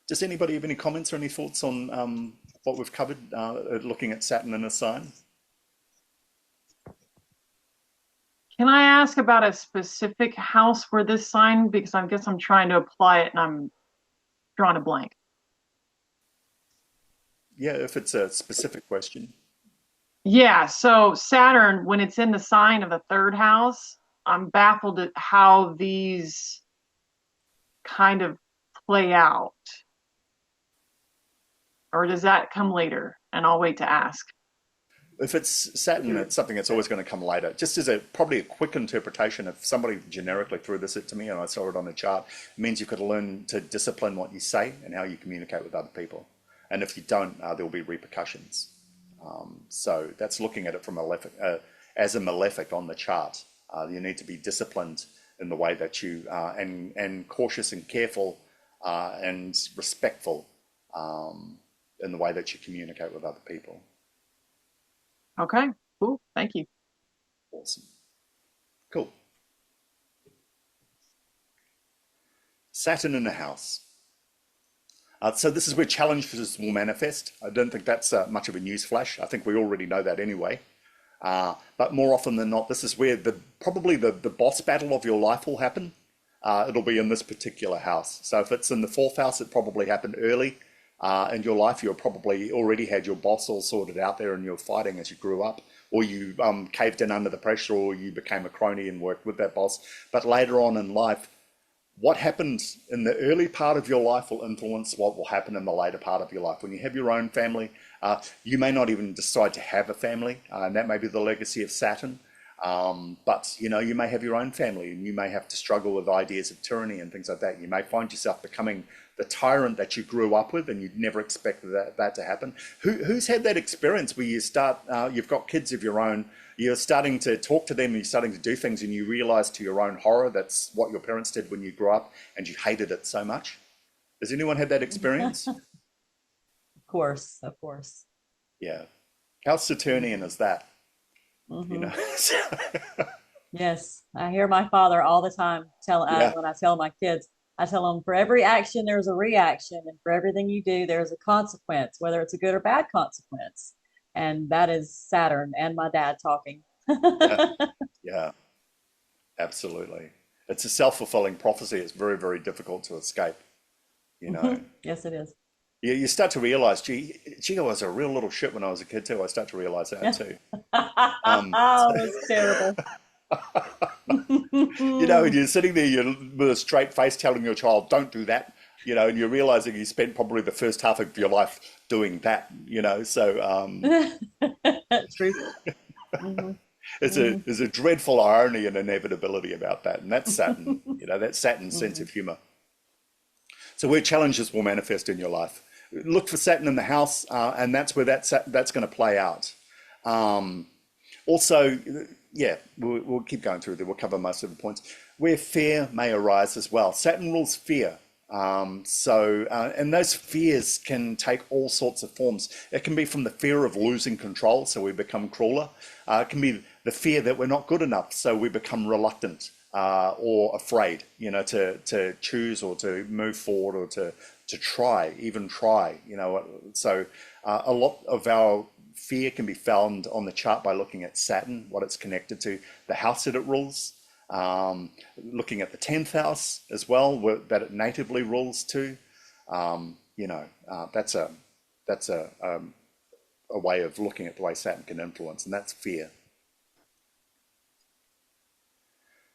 Does anybody have any comments or any thoughts on what we've covered, looking at Saturn in a sign? Can I ask about a specific house for this sign? Because I guess I'm trying to apply it and I'm drawing a blank. Yeah, if it's a specific question. Yeah, so Saturn, when it's in the sign of the third house, I'm baffled at how these kind of play out. Or does that come later? And I'll wait to ask. If it's Saturn, it's something that's always going to come later. Just as probably a quick interpretation, if somebody generically threw this to me and I saw it on a chart, it means you could learn to discipline what you say and how you communicate with other people. And if you don't, there will be repercussions. So that's looking at it from as a malefic on the chart. You need to be disciplined in the way that you and cautious and careful and respectful in the way that you communicate with other people. Okay, cool. Thank you. Awesome. Cool. Saturn in a house. So this is where challenges will manifest. I don't think that's much of a news flash. I think we already know that anyway. But more often than not, this is where probably the boss battle of your life will happen. It'll be in this particular house. So if it's in the fourth house, it probably happened early in your life. You've probably already had your boss all sorted out there and you're fighting as you grew up, or you caved in under the pressure, or you became a crony and worked with that boss. But later on in life, what happens in the early part of your life will influence what will happen in the later part of your life. When you have your own family, you may not even decide to have a family, and that may be the legacy of Saturn. But you may have your own family, and you may have to struggle with ideas of tyranny and things like that. You may find yourself becoming the tyrant that you grew up with, and you'd never expected that to happen. Who's had that experience where you've got kids of your own, you're starting to talk to them, you're starting to do things, and you realize to your own horror that's what your parents did when you grew up, and you hated it so much? Has anyone had that experience? Of course. Yeah. How Saturnian is that? you know. Yes, I hear my father all the time Yeah, when I tell my kids, I tell them for every action there's a reaction, and for everything you do there's a consequence, whether it's a good or bad consequence. And that is Saturn and my dad talking. yeah, yeah, absolutely. It's a self-fulfilling prophecy. It's very, very difficult to escape, you know. Yes, it is. You start to realize, gee, I was a real little shit when I was a kid too. I start to realize that too. Oh, it's terrible. You know, and you're sitting there with a straight face telling your child, don't do that, you know, and you're realizing you spent probably the first half of your life doing that, you know. So True. Hmm. there's a dreadful irony and inevitability about that. And that's Saturn, you know, that's Saturn's sense of humor. So where challenges will manifest in your life. Look for Saturn in the house, and that's where that's going to play out. Also, yeah, we'll keep going through there. We'll cover most of the points. Where fear may arise as well. Saturn rules fear. And those fears can take all sorts of forms. It can be from the fear of losing control, so we become crueler. It can be the fear that we're not good enough, so we become reluctant or afraid, you know, to choose or to move forward or to try, you know. So a lot of our fear can be found on the chart by looking at Saturn, what it's connected to, the house that it rules, looking at the 10th house as well, that it natively rules to. You know, that's a way of looking at the way Saturn can influence, and that's fear.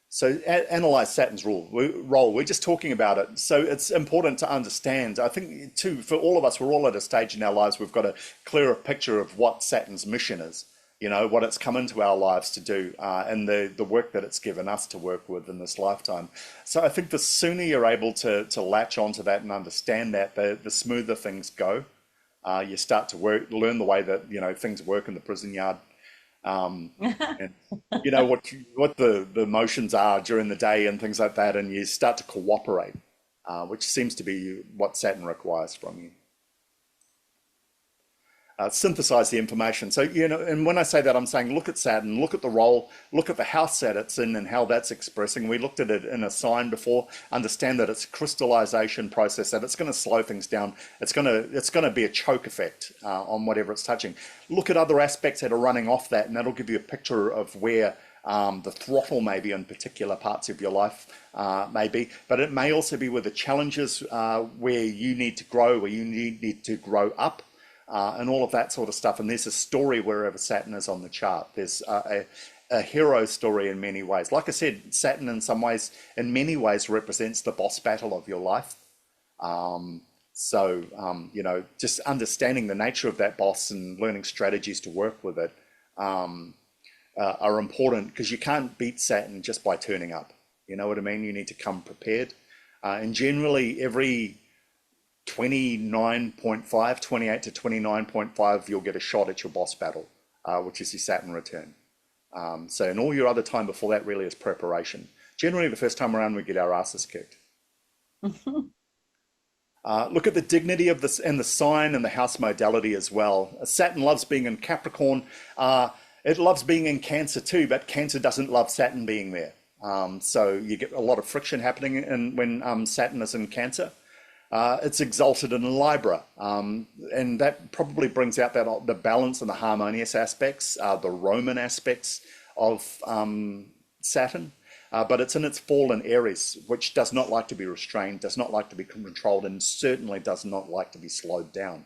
So analyze Saturn's role. We're just talking about it. So it's important to understand. I think too, for all of us, we're all at a stage in our lives, we've got a clearer picture of what Saturn's mission is, you know, what it's come into our lives to do, and the work that it's given us to work with in this lifetime. So I think the sooner you're able to latch onto that and understand that, the smoother things go. You start to learn the way that, you know, things work in the prison yard. And you know what the emotions are during the day and things like that, and you start to cooperate, which seems to be what Saturn requires from you. Synthesize the information. So, you know, and when I say that, I'm saying look at Saturn, look at the role, look at the house that it's in and how that's expressing. We looked at it in a sign before. Understand that it's a crystallization process, that it's going to slow things down. It's going to be a choke effect on whatever it's touching. Look at other aspects that are running off that, and that'll give you a picture of where the throttle may be in particular parts of your life, maybe, but it may also be where the challenges where you need to grow, where you need to grow up. And all of that sort of stuff. And there's a story wherever Saturn is on the chart. There's a hero story in many ways. Like I said, Saturn in some ways, in many ways, represents the boss battle of your life. You know, just understanding the nature of that boss and learning strategies to work with it are important, because you can't beat Saturn just by turning up. You know what I mean? You need to come prepared. And generally, every 28 to 29.5, you'll get a shot at your boss battle, which is your Saturn return. So in all your other time before that really is preparation. Generally, the first time around, we get our asses kicked. Look at the dignity of this and the sign and the house modality as well. Saturn loves being in Capricorn. It loves being in Cancer too, but Cancer doesn't love Saturn being there. So you get a lot of friction happening when Saturn is in Cancer. It's exalted in Libra, and that probably brings out the balance and the harmonious aspects, the Roman aspects of Saturn, but it's in its fall in Aries, which does not like to be restrained, does not like to be controlled, and certainly does not like to be slowed down.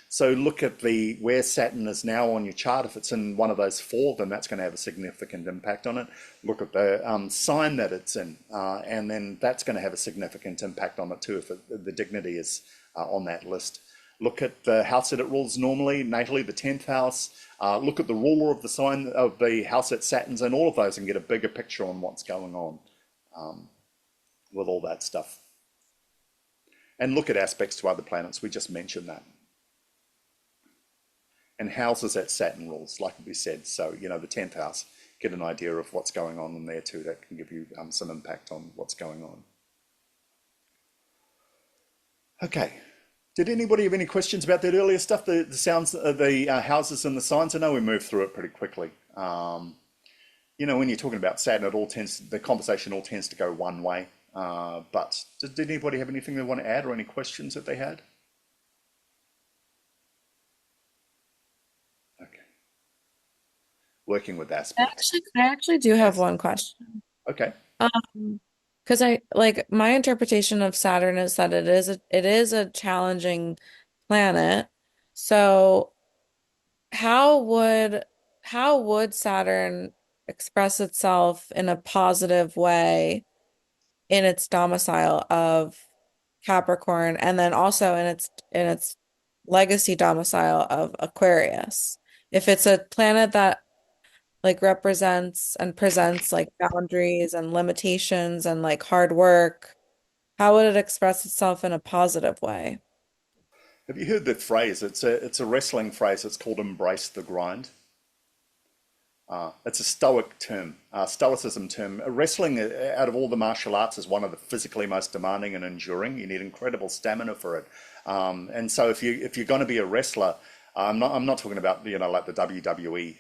So look at where Saturn is now on your chart. If it's in one of those four, then that's going to have a significant impact on it. Look at the sign that it's in, and then that's going to have a significant impact on it too, if the dignity is on that list. Look at the house that it rules normally, natally, the 10th house. Look at the ruler of the sign of the house that Saturn's in, all of those, and get a bigger picture on what's going on with all that stuff. And look at aspects to other planets. We just mentioned that. And houses that Saturn rules, like we said. So, you know, the 10th house, get an idea of what's going on in there too. That can give you some impact on what's going on. Okay. Did anybody have any questions about that earlier stuff? The sounds of the houses and the signs? I know we moved through it pretty quickly. You know, when you're talking about Saturn, the conversation all tends to go one way. But did anybody have anything they want to add or any questions that they had? Okay. Working with aspects. I actually do have Yes. one question. Okay. Because I like my interpretation of Saturn is that it is a challenging planet. So how would how would Saturn express itself in a positive way in its domicile of Capricorn and then also in its legacy domicile of Aquarius? If it's a planet that like represents and presents like boundaries and limitations and like hard work, how would it express itself in a positive way? Have you heard the phrase? It's a wrestling phrase. It's called "embrace the grind." It's a Stoic term, Stoicism term. Wrestling, out of all the martial arts, is one of the physically most demanding and enduring. You need incredible stamina for it, and so if you're going to be a wrestler, I'm not talking about like the WWE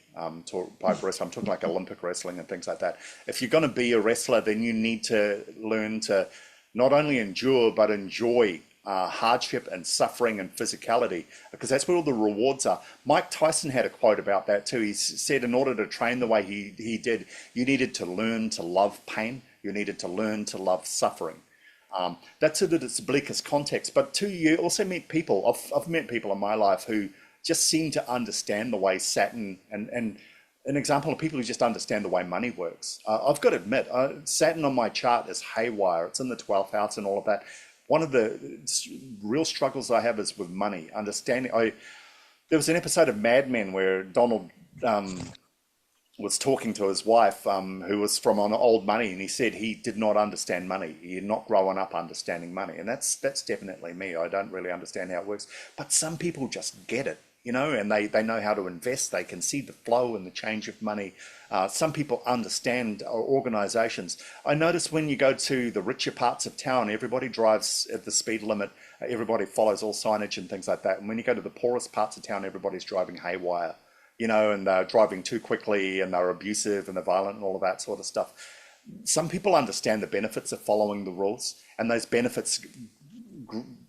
type wrestling. I'm talking like Olympic wrestling and things like that. If you're going to be a wrestler, then you need to learn to not only endure but enjoy hardship and suffering and physicality, because that's where all the rewards are. Mike Tyson had a quote about that too. He said in order to train the way he did, you needed to learn to love pain. You needed to learn to love suffering. That's it at its bleakest context. But too, you also meet people. I've met people in my life who just seem to understand the way Saturn and an example of people who just understand the way money works. I've got to admit, Saturn on my chart is haywire. It's in the 12th house and all of that. One of the real struggles I have is with money, understanding. There was an episode of Mad Men where Donald was talking to his wife, who was from on old money, and he said he did not understand money. He had not grown up understanding money, and that's definitely me. I don't really understand how it works, but some people just get it, and they know how to invest. They can see the flow and the change of money. Some people understand organizations. I notice when you go to the richer parts of town, everybody drives at the speed limit. Everybody follows all signage and things like that. And when you go to the poorest parts of town, everybody's driving haywire, and they're driving too quickly and they're abusive and they're violent and all of that sort of stuff. Some people understand the benefits of following the rules, and those benefits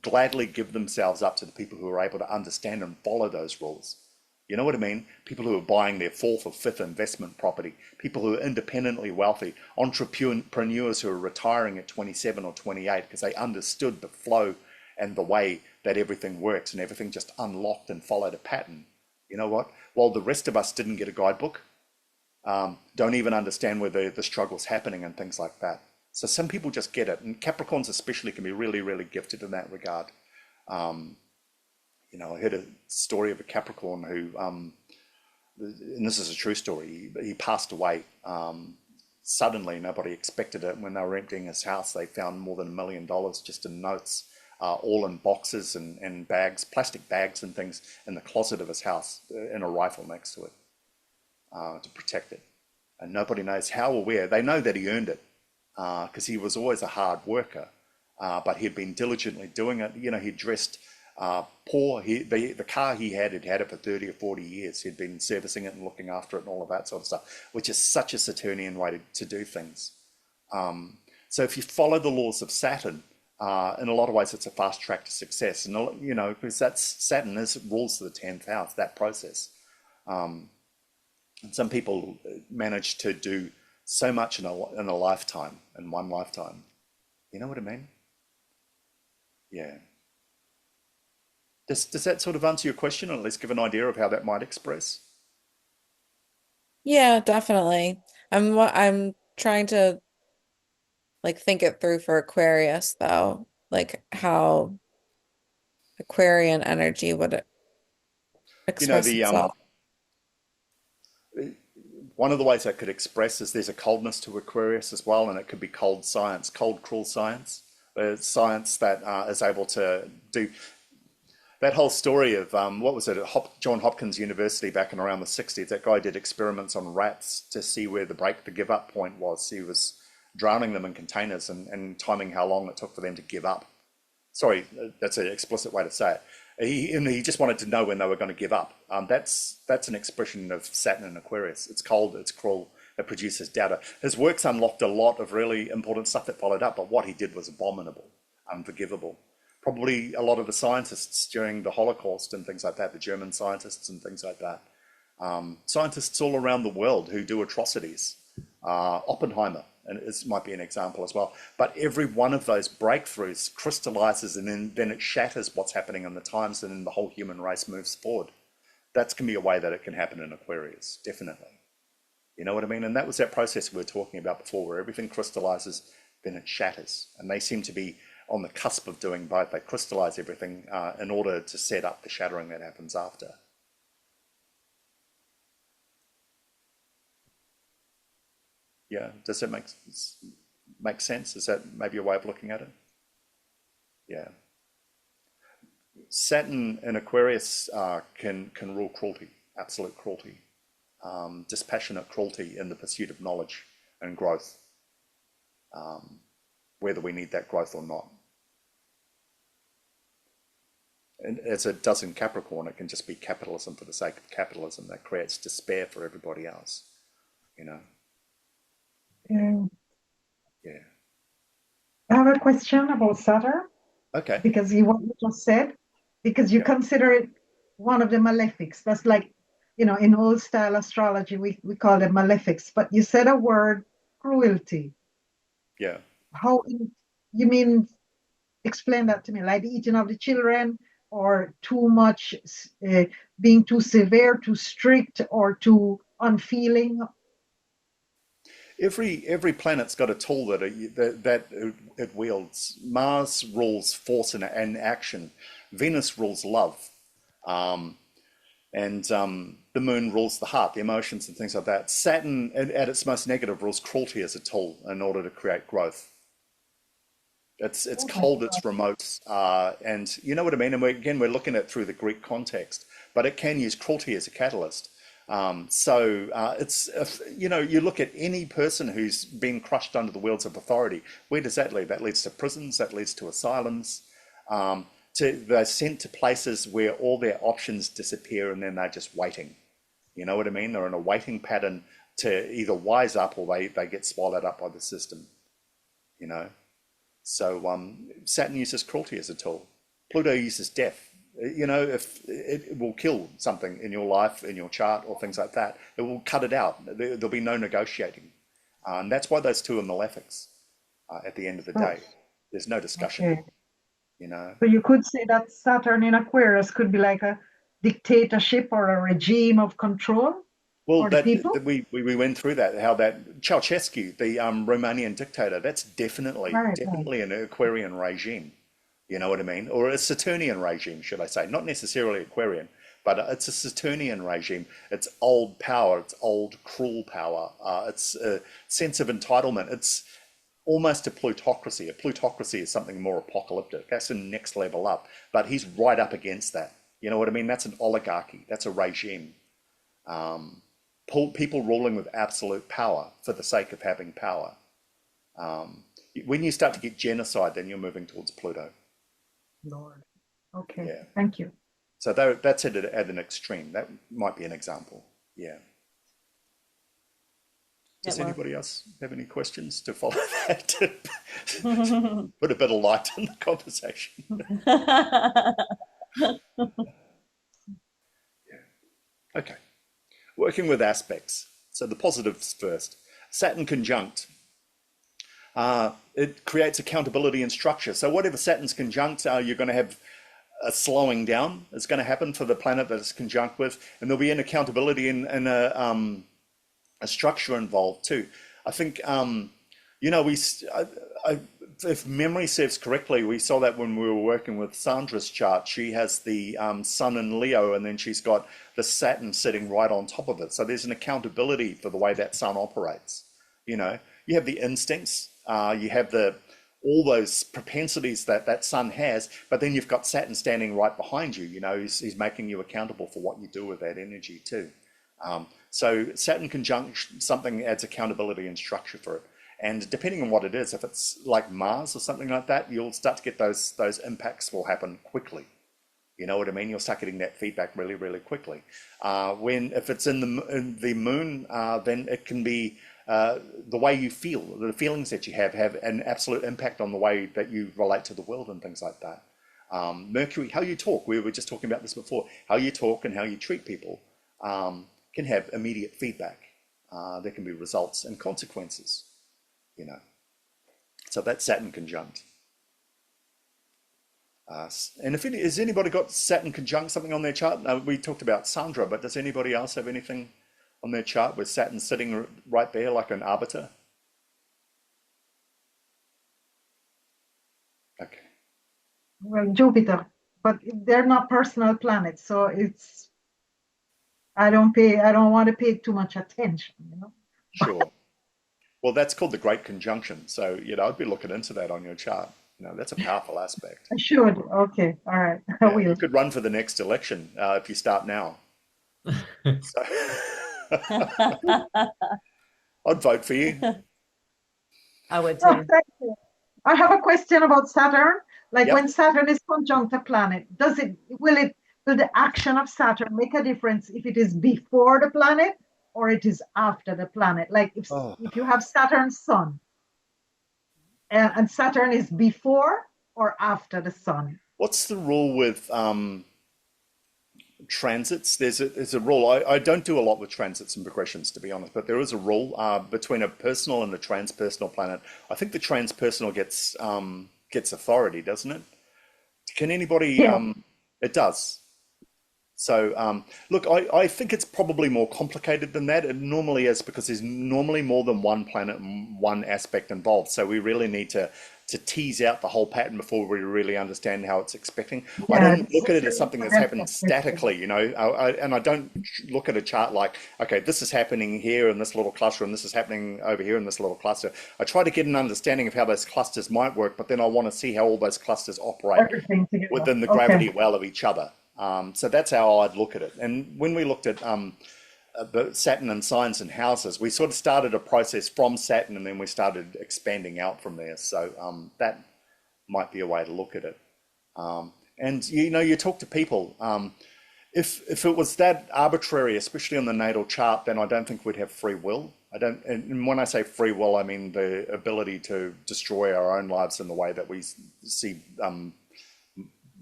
gladly give themselves up to the people who are able to understand and follow those rules. You know what I mean? People who are buying their fourth or fifth investment property, people who are independently wealthy, entrepreneurs who are retiring at 27 or 28 because they understood the flow and the way that everything works, and everything just unlocked and followed a pattern. You know what? While the rest of us didn't get a guidebook, don't even understand where the struggle's happening and things like that. So some people just get it, and Capricorns especially can be really, really gifted in that regard. I heard a story of a Capricorn who, and this is a true story, he passed away suddenly. Nobody expected it. When they were emptying his house, they found more than $1 million just in notes, all in boxes and bags, plastic bags and things in the closet of his house, and a rifle next to it to protect it. And nobody knows how or where. They know that he earned it because he was always a hard worker, but he'd been diligently doing it. He dressed poor. The car he had it for 30 or 40 years. He'd been servicing it and looking after it and all of that sort of stuff, which is such a Saturnian way to do things. So if you follow the laws of Saturn, in a lot of ways, it's a fast track to success. And, because Saturn rules the 10th house, that process. And some people manage to do so much in a lifetime, in one lifetime. You know what I mean? Yeah. Does that sort of answer your question, or at least give an idea of how that might express? Yeah, definitely. I'm trying to like think it through for Aquarius though, like how Aquarian energy would express The itself. one of the ways that could express is there's a coldness to Aquarius as well, and it could be cold science, cold, cruel science. Science that is able to do that whole story of what was it at John Hopkins University back in around the 60s. That guy did experiments on rats to see where the give up point was. He was drowning them in containers and timing how long it took for them to give up. Sorry, that's an explicit way to say it. He just wanted to know when they were going to give up. That's an expression of Saturn in Aquarius. It's cold, it's cruel, it produces doubter. His works unlocked a lot of really important stuff that followed up, but what he did was abominable, unforgivable. Probably a lot of the scientists during the Holocaust and things like that, the German scientists and things like that, scientists all around the world who do atrocities. Oppenheimer, and this might be an example as well. But every one of those breakthroughs crystallizes, and then it shatters what's happening in the times, and then the whole human race moves forward. That can be a way that it can happen in Aquarius, definitely. You know what I mean? And that was that process we were talking about before, where everything crystallizes, then it shatters. And they seem to be on the cusp of doing both. They crystallize everything in order to set up the shattering that happens after. Yeah, does that make sense? Is that maybe a way of looking at it? Yeah. Saturn in Aquarius can rule cruelty, absolute cruelty, dispassionate cruelty in the pursuit of knowledge and growth, whether we need that growth or not. And as it does in Capricorn, it can just be capitalism for the sake of capitalism that creates despair for everybody else, you know. Yeah. I have a question about Saturn. Okay. Because what you just said, because you consider it one of the malefics. That's like, in old style astrology, we call them malefics. But you said a word, cruelty. Yeah. You mean, explain that to me, like the eating of the children, or too much, being too severe, too strict, or too unfeeling? Every planet's got a tool that it wields. Mars rules force and action. Venus rules love. And the moon rules the heart, the emotions and things like that. Saturn, at its most negative, rules cruelty as a tool in order to create growth. It's cold, it's remote, and you know what I mean? And we're looking at it through the Greek context, but it can use cruelty as a catalyst. You look at any person who's been crushed under the wheels of authority, where does that lead? That leads to prisons, that leads to asylums. They're sent to places where all their options disappear, and then they're just waiting. You know what I mean? They're in a waiting pattern to either wise up or they get swallowed up by the system, you know? So Saturn uses cruelty as a tool. Pluto uses death. You know, if it will kill something in your life, in your chart, or things like that, it will cut it out. There'll be no negotiating. And that's why those two are malefics at the end of the day. There's no discussion, Okay. you know. So you could say that Saturn in Aquarius could be like a dictatorship or a regime of control Well, for the people? we went through that, how that Ceausescu, the Romanian dictator, that's definitely Right. an Aquarian regime. You know what I mean? Or a Saturnian regime, should I say? Not necessarily Aquarian, but it's a Saturnian regime. It's old power. It's old, cruel power. It's a sense of entitlement. It's almost a plutocracy. A plutocracy is something more apocalyptic. That's the next level up. But he's right up against that. You know what I mean? That's an oligarchy. That's a regime. People ruling with absolute power for the sake of having power. When you start to get genocide, then you're moving towards Pluto. Lord. Okay. Yeah. Thank you. So that's it at an extreme. That might be an example. Yeah. Does anybody else have any questions to follow that? To put a bit of light in the conversation. Yeah. Okay. Working with aspects. So the positives first. Saturn conjunct. It creates accountability and structure. So whatever Saturn's conjunct, you're going to have a slowing down. It's going to happen for the planet that it's conjunct with, and there'll be an accountability and a structure involved too. I think if memory serves correctly, we saw that when we were working with Sandra's chart. She has the Sun in Leo, and then she's got the Saturn sitting right on top of it. So there's an accountability for the way that Sun operates. You know, you have the instincts. You have all those propensities that Sun has, but then you've got Saturn standing right behind you. You know, he's making you accountable for what you do with that energy too. So Saturn conjunct something adds accountability and structure for it. And depending on what it is, if it's like Mars or something like that, you'll start to get those impacts will happen quickly. You know what I mean? You'll start getting that feedback really, really quickly. If it's in the moon, then it can be the way you feel, the feelings that you have an absolute impact on the way that you relate to the world and things like that. Mercury, how you talk, we were just talking about this before, how you talk and how you treat people can have immediate feedback. There can be results and consequences, you know. So that's Saturn conjunct. And has anybody got Saturn conjunct something on their chart? We talked about Sandra, but does anybody else have anything on their chart with Saturn sitting right there like an arbiter? Okay. Well, Jupiter, but they're not personal planets, so I don't want to pay too much attention, you know. Sure. Well, that's called the Great Conjunction. So, you know, I'd be looking into that on your chart. You know, that's a powerful aspect. I should. Okay. All right. I Yeah, will. you could run for the next election if you start now. So I'd vote for you. I would Oh, too. thank you. I have a question about Saturn. Like Yep. when Saturn is conjunct a planet, will the action of Saturn make a difference if it is before the planet or it is after the planet? Like if you have Saturn's sun and Saturn is before or after the sun? What's the rule with transits? There's a rule. I don't do a lot with transits and progressions, to be honest, but there is a rule between a personal and a transpersonal planet. I think the transpersonal gets authority, doesn't it? Can anybody? Yeah. It does. So look, I think it's probably more complicated than that. It normally is because there's normally more than one planet and one aspect involved. So we really need to tease out the whole pattern before we really understand how it's expecting. I Yeah, don't look at it as something that's happened statically, you know, and I don't look at a chart like, okay, this is happening here in this little cluster and this is happening over here in this little cluster. I try to get an understanding of how those clusters might work, but then I want to see how all those clusters operate everything together. within the Okay. gravity well of each other. So that's how I'd look at it. And when we looked at the Saturn and signs and houses, we sort of started a process from Saturn and then we started expanding out from there. So that might be a way to look at it. And you know, you talk to people. If it was that arbitrary, especially on the natal chart, then I don't think we'd have free will. And when I say free will, I mean the ability to destroy our own lives in the way that we see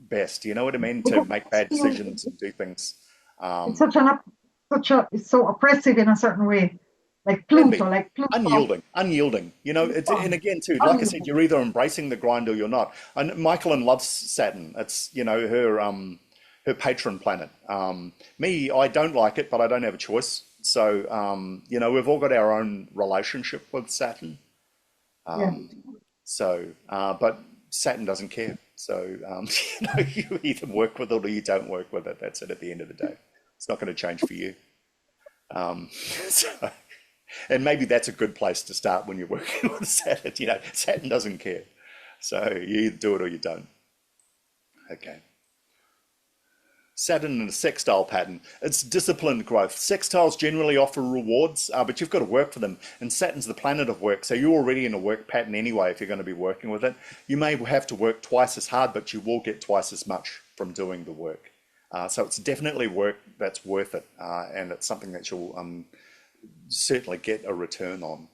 best. You know what I mean? To make bad decisions and do things. It's so oppressive in a certain way, like Pluto. Unyielding. You know, and again too, like I said, you're either embracing the grind or you're not. And Michaelin loves Saturn. It's, you know, her patron planet. Me, I don't like it, but I don't have a choice. So you know, we've all got our own relationship with Saturn. But Saturn doesn't care. So you know, you either work with it or you don't work with it. That's it at the end of the day. It's not going to change for you. And maybe that's a good place to start when you're working with Saturn. You know, Saturn doesn't care. So you either do it or you don't. Okay. Saturn in a sextile pattern. It's disciplined growth. Sextiles generally offer rewards, but you've got to work for them. And Saturn's the planet of work, so you're already in a work pattern anyway if you're going to be working with it. You may have to work twice as hard, but you will get twice as much from doing the work. So it's definitely work that's worth it, and it's something that you'll certainly get a return on.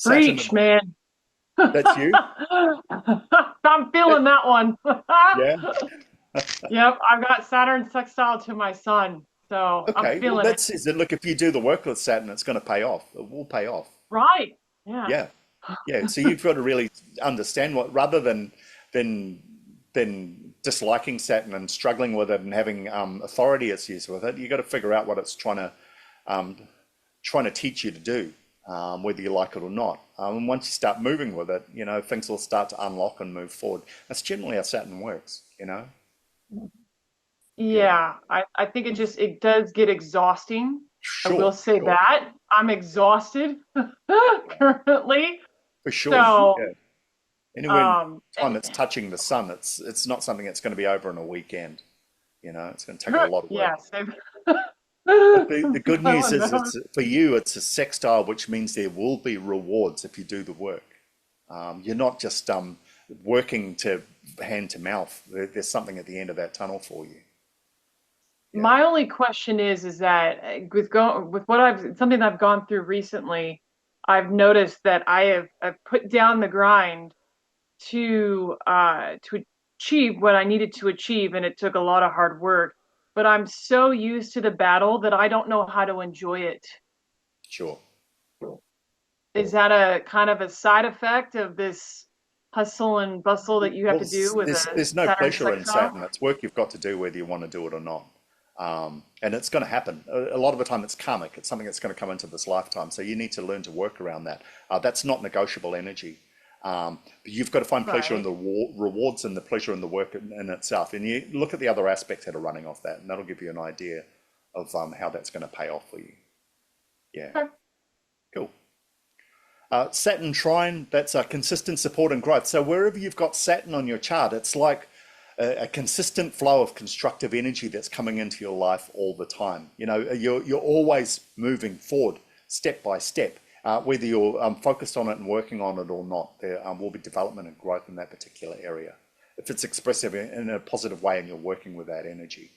Preach, man. That's you? I'm feeling that one. Yeah. Yep, I've got Saturn sextile to my sun, so Okay, I'm feeling well, that says that, look, if you do the work with Saturn, it's going to pay off. It will pay off. Right. Yeah. Yeah. So you've got to really understand what, rather than disliking Saturn and struggling with it and having authority issues with it, you've got to figure out what it's trying to teach you to do, whether you like it or not. And once you start moving with it, you know, things will start to unlock and move forward. That's generally how Saturn works, you know. Yeah, I think it does get exhausting. Sure, I will say that. I'm exhausted currently. For sure. So, yeah. Anyway, time it's touching the sun, it's not something that's going to be over in a weekend. You know, it's going to take a lot of work. Yes. But the good news is for you, it's a sextile, which means there will be rewards if you do the work. You're not just working to hand to mouth. There's something at the end of that tunnel for you. Yeah. My only question is that with something that I've gone through recently, I've noticed that I've put down the grind to achieve what I needed to achieve, and it took a lot of hard work. But I'm so used to the battle that I don't know how to enjoy it. Sure. Is that a kind of a side effect of this hustle and bustle that you have to do with there's no Saturn pleasure in sextile? Saturn. It's work you've got to do whether you want to do it or not. And it's going to happen. A lot of the time it's karmic. It's something that's going to come into this lifetime. So you need to learn to work around that. That's not negotiable energy. But you've got to find pleasure in the rewards and the pleasure in the work in itself. And you look at the other aspects that are running off that, and that'll give you an idea of how that's going to pay off for you. Yeah. Okay. Cool. Saturn trine, that's a consistent support and growth. So wherever you've got Saturn on your chart, it's like a consistent flow of constructive energy that's coming into your life all the time. You know, you're always moving forward, step by step. Whether you're focused on it and working on it or not, there will be development and growth in that particular area. If it's expressive in a positive way and you're working with that energy,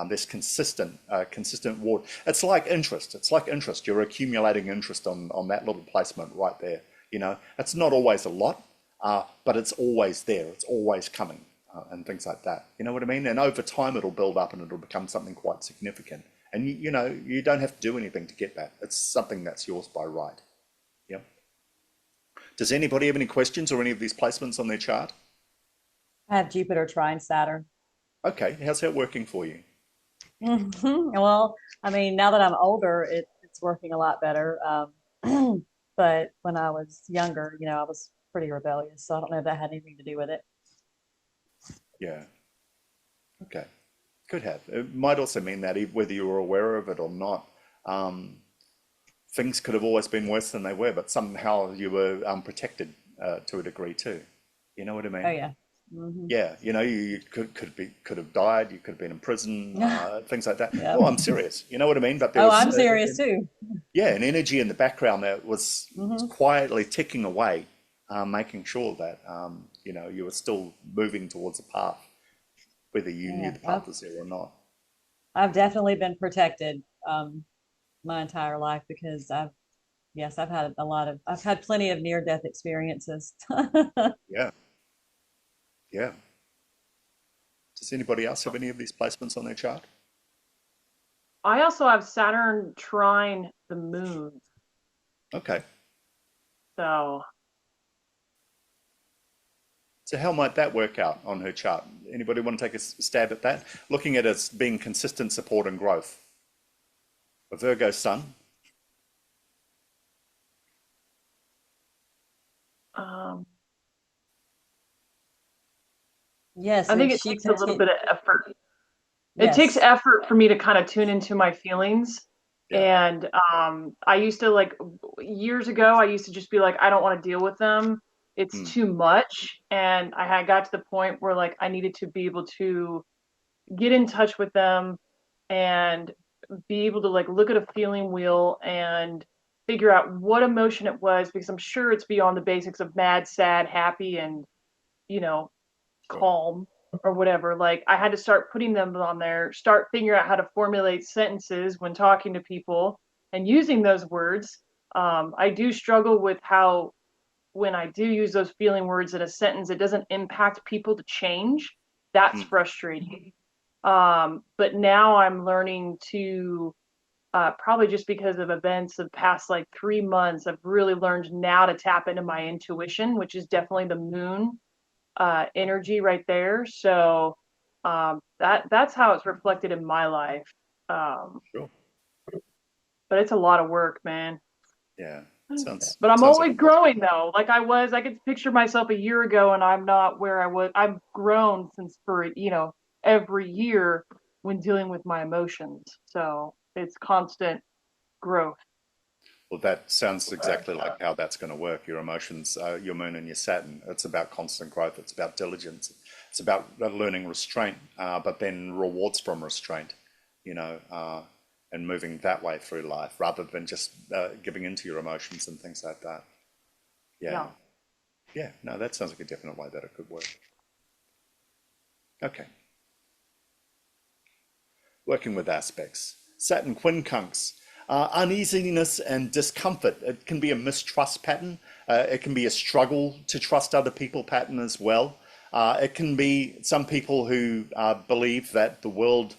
there's consistent reward. It's like interest. It's like interest. You're accumulating interest on that little placement right there. You know, it's not always a lot, but it's always there. It's always coming and things like that. You know what I mean? And over time, it'll build up and it'll become something quite significant. And you know, you don't have to do anything to get that. It's something that's yours by right. Yep. Does anybody have any questions or any of these placements on their chart? I have Jupiter trine Saturn. Okay, how's that working for you? Well, I mean, now that I'm older, it's working a lot better. But when I was younger, you know, I was pretty rebellious, so I don't know if that had anything to do with it. Yeah. Okay. Could have. It might also mean that whether you were aware of it or not, things could have always been worse than they were, but somehow you were protected to a degree too. You know what I mean? Oh yeah. Mm-hmm. Yeah, you know, you could have died, you could have been in prison, things like that. Yeah. Oh, I'm serious. You know what I mean? But there Oh, was, I'm serious too. yeah, an energy in the background that was quietly ticking away, making sure that you know, you were still moving towards a path, whether you knew the path was there or not. I've definitely been protected my entire life because I've had plenty of near-death experiences. Yeah. Yeah. Does anybody else have any of these placements on their chart? I also have Saturn trine the moon. Okay. So how might that work out on her chart? Anybody want to take a stab at that? Looking at it as being consistent support and growth. A Virgo sun. Yes, I think it takes a little bit of effort. It takes effort for me to kind of tune into my feelings. Yeah. And I used to, like, years ago, I used to just be like, I don't want to deal with them. It's too much. And I had got to the point where, like, I needed to be able to get in touch with them and be able to, like, look at a feeling wheel and figure out what emotion it was, because I'm sure it's beyond the basics of mad, sad, happy, and, you know, calm or whatever. Like, I had to start putting them on there, start figuring out how to formulate sentences when talking to people and using those words. I do struggle with how, when I do use those feeling words in a sentence, it doesn't impact people to change. That's frustrating. But now I'm learning to, probably just because of events of past like 3 months, I've really learned now to tap into my intuition, which is definitely the moon energy right there. So that's how it's reflected in my life. Sure. But it's a lot of work, man. Yeah. But I'm always growing though. Like I could picture myself a year ago and I'm not where I was. I've grown since, for, you know, every year when dealing with my emotions. So it's constant growth. Well, that sounds exactly like how that's going to work. Your emotions, your moon and your Saturn, it's about constant growth. It's about diligence. It's about learning restraint, but then rewards from restraint, you know, and moving that way through life rather than just giving into your emotions and things like that. Yeah. Yeah, no, that sounds like a definite way that it could work. Okay. Working with aspects. Saturn quincunx. Uneasiness and discomfort. It can be a mistrust pattern. It can be a struggle to trust other people pattern as well. It can be some people who believe that the world,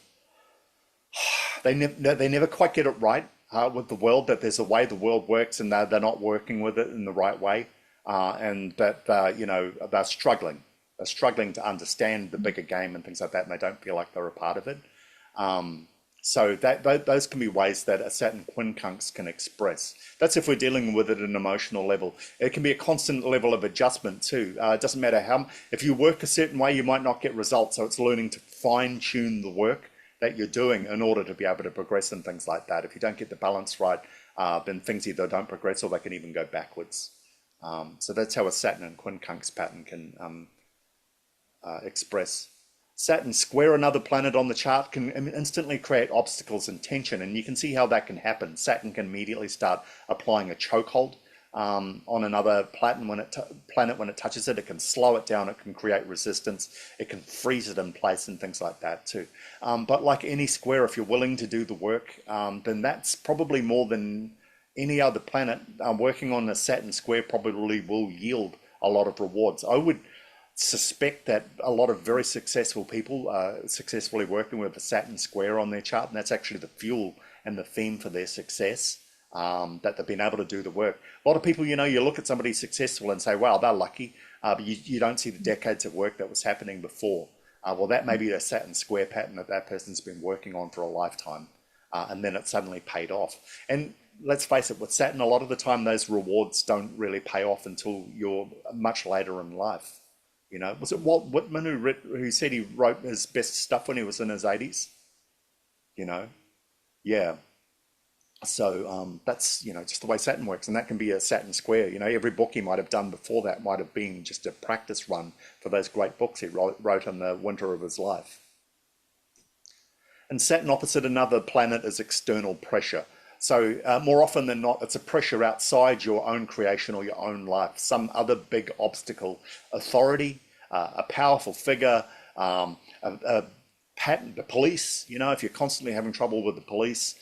they never quite get it right with the world, that there's a way the world works and they're not working with it in the right way. And that, they're struggling. They're struggling to understand the bigger game and things like that, and they don't feel like they're a part of it. So those can be ways that a Saturn quincunx can express. That's if we're dealing with it at an emotional level. It can be a constant level of adjustment too. It doesn't matter if you work a certain way, you might not get results. So it's learning to fine tune the work that you're doing in order to be able to progress and things like that. If you don't get the balance right, then things either don't progress or they can even go backwards. So that's how a Saturn and quincunx pattern can express. Saturn square another planet on the chart can instantly create obstacles and tension, and you can see how that can happen. Saturn can immediately start applying a chokehold on another planet when it touches it. It can slow it down. It can create resistance. It can freeze it in place and things like that too. But like any square, if you're willing to do the work, then that's probably more than any other planet. Working on a Saturn square probably will yield a lot of rewards. I would suspect that a lot of very successful people are successfully working with a Saturn square on their chart, and that's actually the fuel and the theme for their success, that they've been able to do the work. A lot of people, you look at somebody successful and say, wow, they're lucky, but you don't see the decades of work that was happening before. Well, that may be a Saturn square pattern that person's been working on for a lifetime, and then it suddenly paid off. And let's face it, with Saturn, a lot of the time those rewards don't really pay off until you're much later in life. Was it Walt Whitman who said he wrote his best stuff when he was in his 80s? Yeah. So that's, just the way Saturn works, and that can be a Saturn square. Every book he might have done before that might have been just a practice run for those great books he wrote in the winter of his life. And Saturn opposite another planet is external pressure. So more often than not, it's a pressure outside your own creation or your own life, some other big obstacle, authority, a powerful figure, a pattern, the police, if you're constantly having trouble with the police.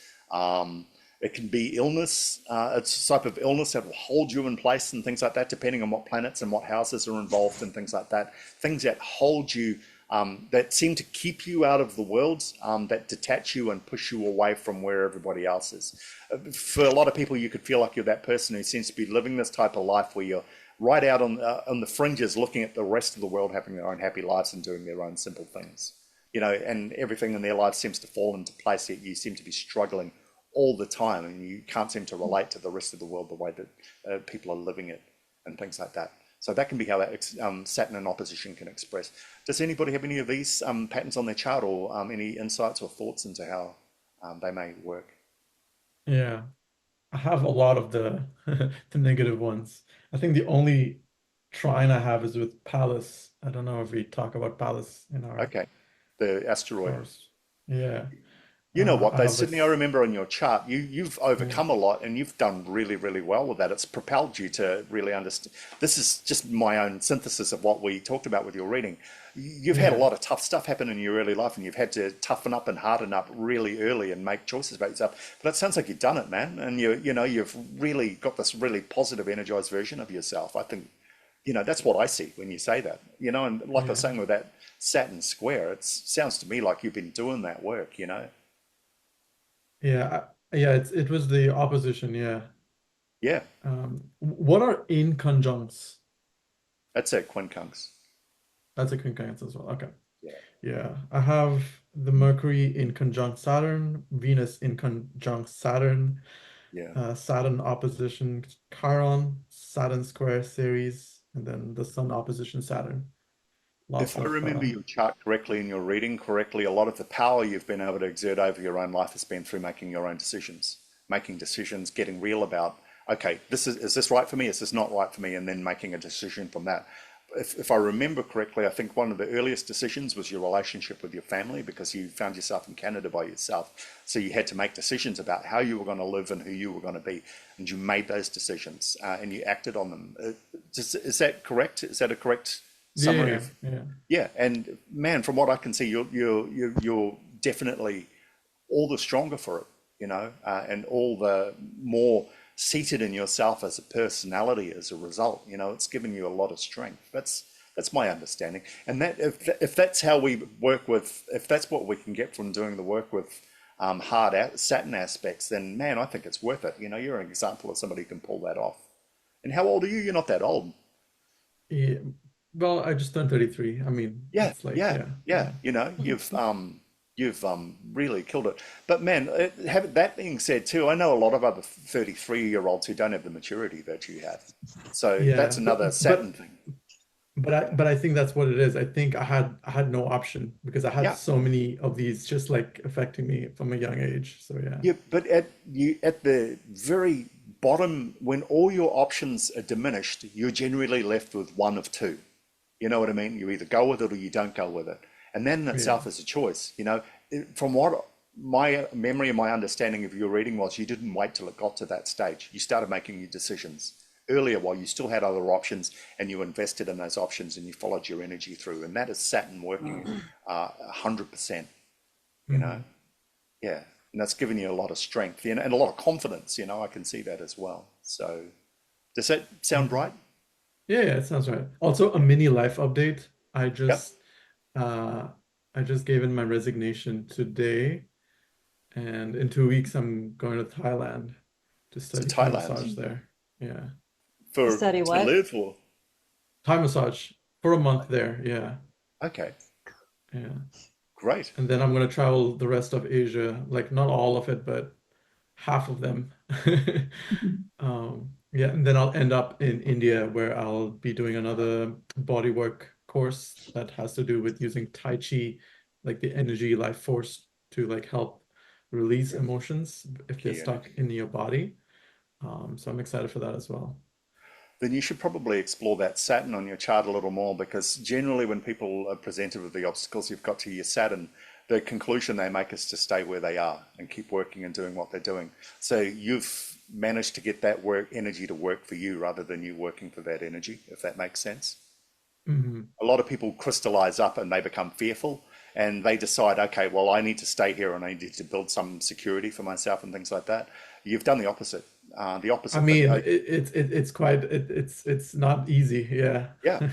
It can be illness. It's a type of illness that will hold you in place and things like that, depending on what planets and what houses are involved and things like that. Things that hold you, that seem to keep you out of the world, that detach you and push you away from where everybody else is. For a lot of people, you could feel like you're that person who seems to be living this type of life where you're right out on the fringes, looking at the rest of the world having their own happy lives and doing their own simple things. And everything in their lives seems to fall into place, yet you seem to be struggling all the time, and you can't seem to relate to the rest of the world the way that people are living it and things like that. So that can be how that Saturn in opposition can express. Does anybody have any of these patterns on their chart, or any insights or thoughts into how they may work? Yeah, I have a lot of the the negative ones. I think the only trine I have is with Pallas. I don't know if we talk about Pallas in our Okay, the asteroid. course. Yeah. You know what I though, have Sydney, I this. remember on your chart, you've Yeah. overcome a lot and you've done really, really well with that. It's propelled you to really understand. This is just my own synthesis of what we talked about with your reading. You've had a Yeah. lot of tough stuff happen in your early life, and you've had to toughen up and harden up really early and make choices about yourself. But it sounds like you've done it, man. And you've really got this really positive, energized version of yourself. I think, that's what I see when you say that. And like I was Yeah. saying with that Saturn square, it sounds to me like you've been doing that work. Yeah. Yeah, it was the opposition, yeah. Yeah, What are inconjuncts? that's it, quincunx. That's a concurrence as well. Okay. Yeah, Yeah. I have the Mercury in conjunct Saturn, Venus in conjunct Saturn, yeah. Saturn opposition Chiron, Saturn square Ceres, and then the Sun opposition Saturn. Lots If I of remember your chart correctly and your reading correctly, a lot of the power you've been able to exert over your own life has been through making your own decisions, getting real about, okay, is this right for me? Is this not right for me? And then making a decision from that. if I remember correctly, I think one of the earliest decisions was your relationship with your family, because you found yourself in Canada by yourself. So you had to make decisions about how you were going to live and who you were going to be. And you made those decisions and you acted on them. Is that correct? Is that a correct summary? Yeah. And man, from what I can see, you're definitely all the stronger for it, and all the more seated in yourself as a personality as a result. It's given you a lot of strength. That's my understanding. And that if that's how we work with, if that's what we can get from doing the work with hard Saturn aspects, then man, I think it's worth it. You're an example of somebody who can pull that off. And how old are you? You're not that old. Yeah. Well, I just turned 33. I mean, it's like, yeah. You've really killed it. But man, that being said too, I know a lot of other 33-year-olds who don't have the maturity that you have. So that's another Saturn thing. But I think that's what it is. I think I had no option, because I had so many of these just like affecting me from a young age. So yeah. But at the very bottom, when all your options are diminished, you're generally left with one of two. You know what I mean? You either go with it or you don't go with it. And that in itself is a choice. From what my memory and my understanding of your reading was, you didn't wait till it got to that stage. You started making your decisions earlier while you still had other options, and you invested in those options and you followed your energy through. And that is Saturn working 100%, Yeah. And that's given you a lot of strength and a lot of confidence, I can see that as well. So does that sound right? Yeah, it sounds right. Also, a mini life update. I just gave in my resignation today, and in 2 weeks I'm going to Thailand to study Thai massage there. Yeah. To study what? To live or? Thai massage for a month there. Yeah. Okay. Yeah. Great. And then I'm going to travel the rest of Asia, like not all of it, but half of them. Yeah, and then I'll end up in India, where I'll be doing another bodywork course that has to do with using Tai Chi, like the energy life force, to like help release emotions if they're stuck in your body. So I'm excited for that as well. Then you should probably explore that Saturn on your chart a little more, because generally when people are presented with the obstacles you've got to your Saturn, the conclusion they make is to stay where they are and keep working and doing what they're doing. So you've managed to get that energy to work for you rather than you working for that energy, if that makes sense. Mm-hmm. A lot of people crystallize up and they become fearful, and they decide, okay, well, I need to stay here and I need to build some security for myself and things like that. You've done the opposite. The opposite. I mean, it's not easy. Yeah. Yeah,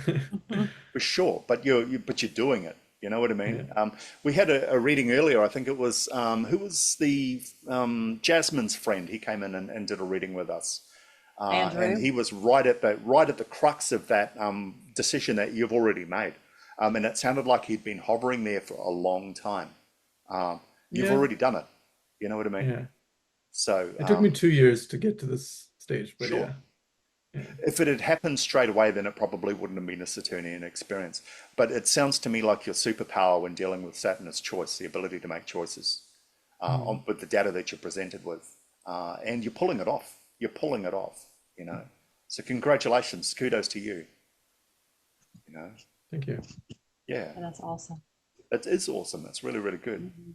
for sure. But you're doing it. You know what I mean? Yeah. We had a reading earlier. I think it was who was the Jasmine's friend? He came in and did a reading with us, and he was right at the crux of that decision that you've already made. And it sounded like he'd been hovering there for a long time. You've already done it. You know what I mean? Yeah. So it took me 2 years to get to this stage, but sure. If it had happened straight away, then it probably wouldn't have been a Saturnian experience. But it sounds to me like your superpower when dealing with Saturn is choice, the ability to make choices with the data that you're presented with. And you're pulling it off. You're pulling it off, So congratulations, kudos to you. Thank you. Yeah. That's awesome. It is awesome. That's really, really good. Mm-hmm.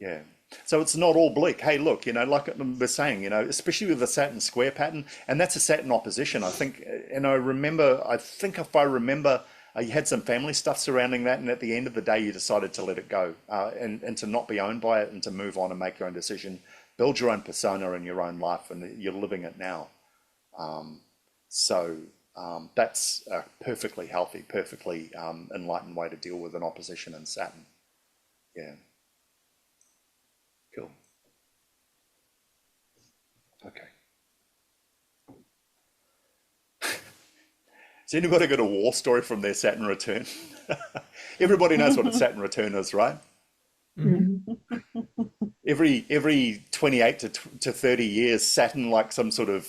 Yeah. So it's not all bleak. Hey, look, like we're saying, especially with the Saturn square pattern, and that's a Saturn opposition, I think. And I think if I remember, you had some family stuff surrounding that, and at the end of the day, you decided to let it go and to not be owned by it and to move on and make your own decision, build your own persona in your own life, and you're living it now. So that's a perfectly healthy, perfectly enlightened way to deal with an opposition in Saturn. Yeah. Cool. Okay. Has anybody got a war story from their Saturn return? Everybody knows what a Saturn return is, right? Mm-hmm. Every 28 to 30 years, Saturn, like some sort of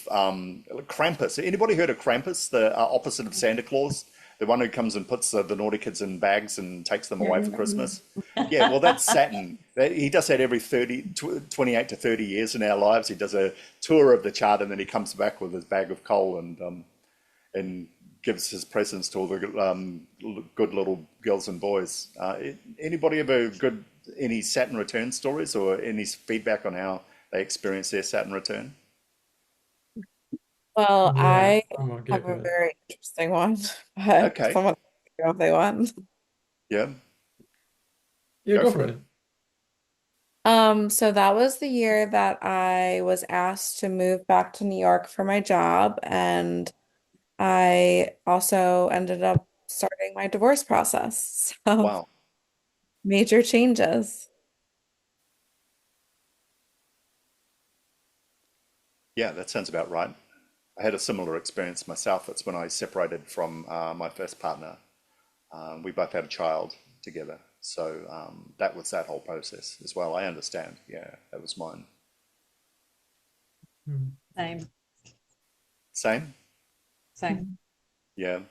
Krampus. Anybody heard of Krampus, the opposite of Santa Claus? The one who comes and puts the naughty kids in bags and takes them away for Christmas. Yeah, well, that's Saturn. He does that every 28 to 30 years in our lives. He does a tour of the chart and then he comes back with his bag of coal and gives his presents to all the good little girls and boys. Anybody ever any Saturn return stories or any feedback on how they experience their Saturn return? Well, Yeah. I Yeah, have go a ahead. very interesting one, but Okay, someone can go if they want. yeah, Yeah, go go for for it. it. So that was the year that I was asked to move back to New York for my job, and I also ended up starting my divorce process. So Wow. major changes. Yeah, that sounds about right. I had a similar experience myself. It's when I separated from my first partner. We both had a child together. So that was that whole process as well. I understand. Yeah, that was mine. Hmm. Same, Same? same. Yeah,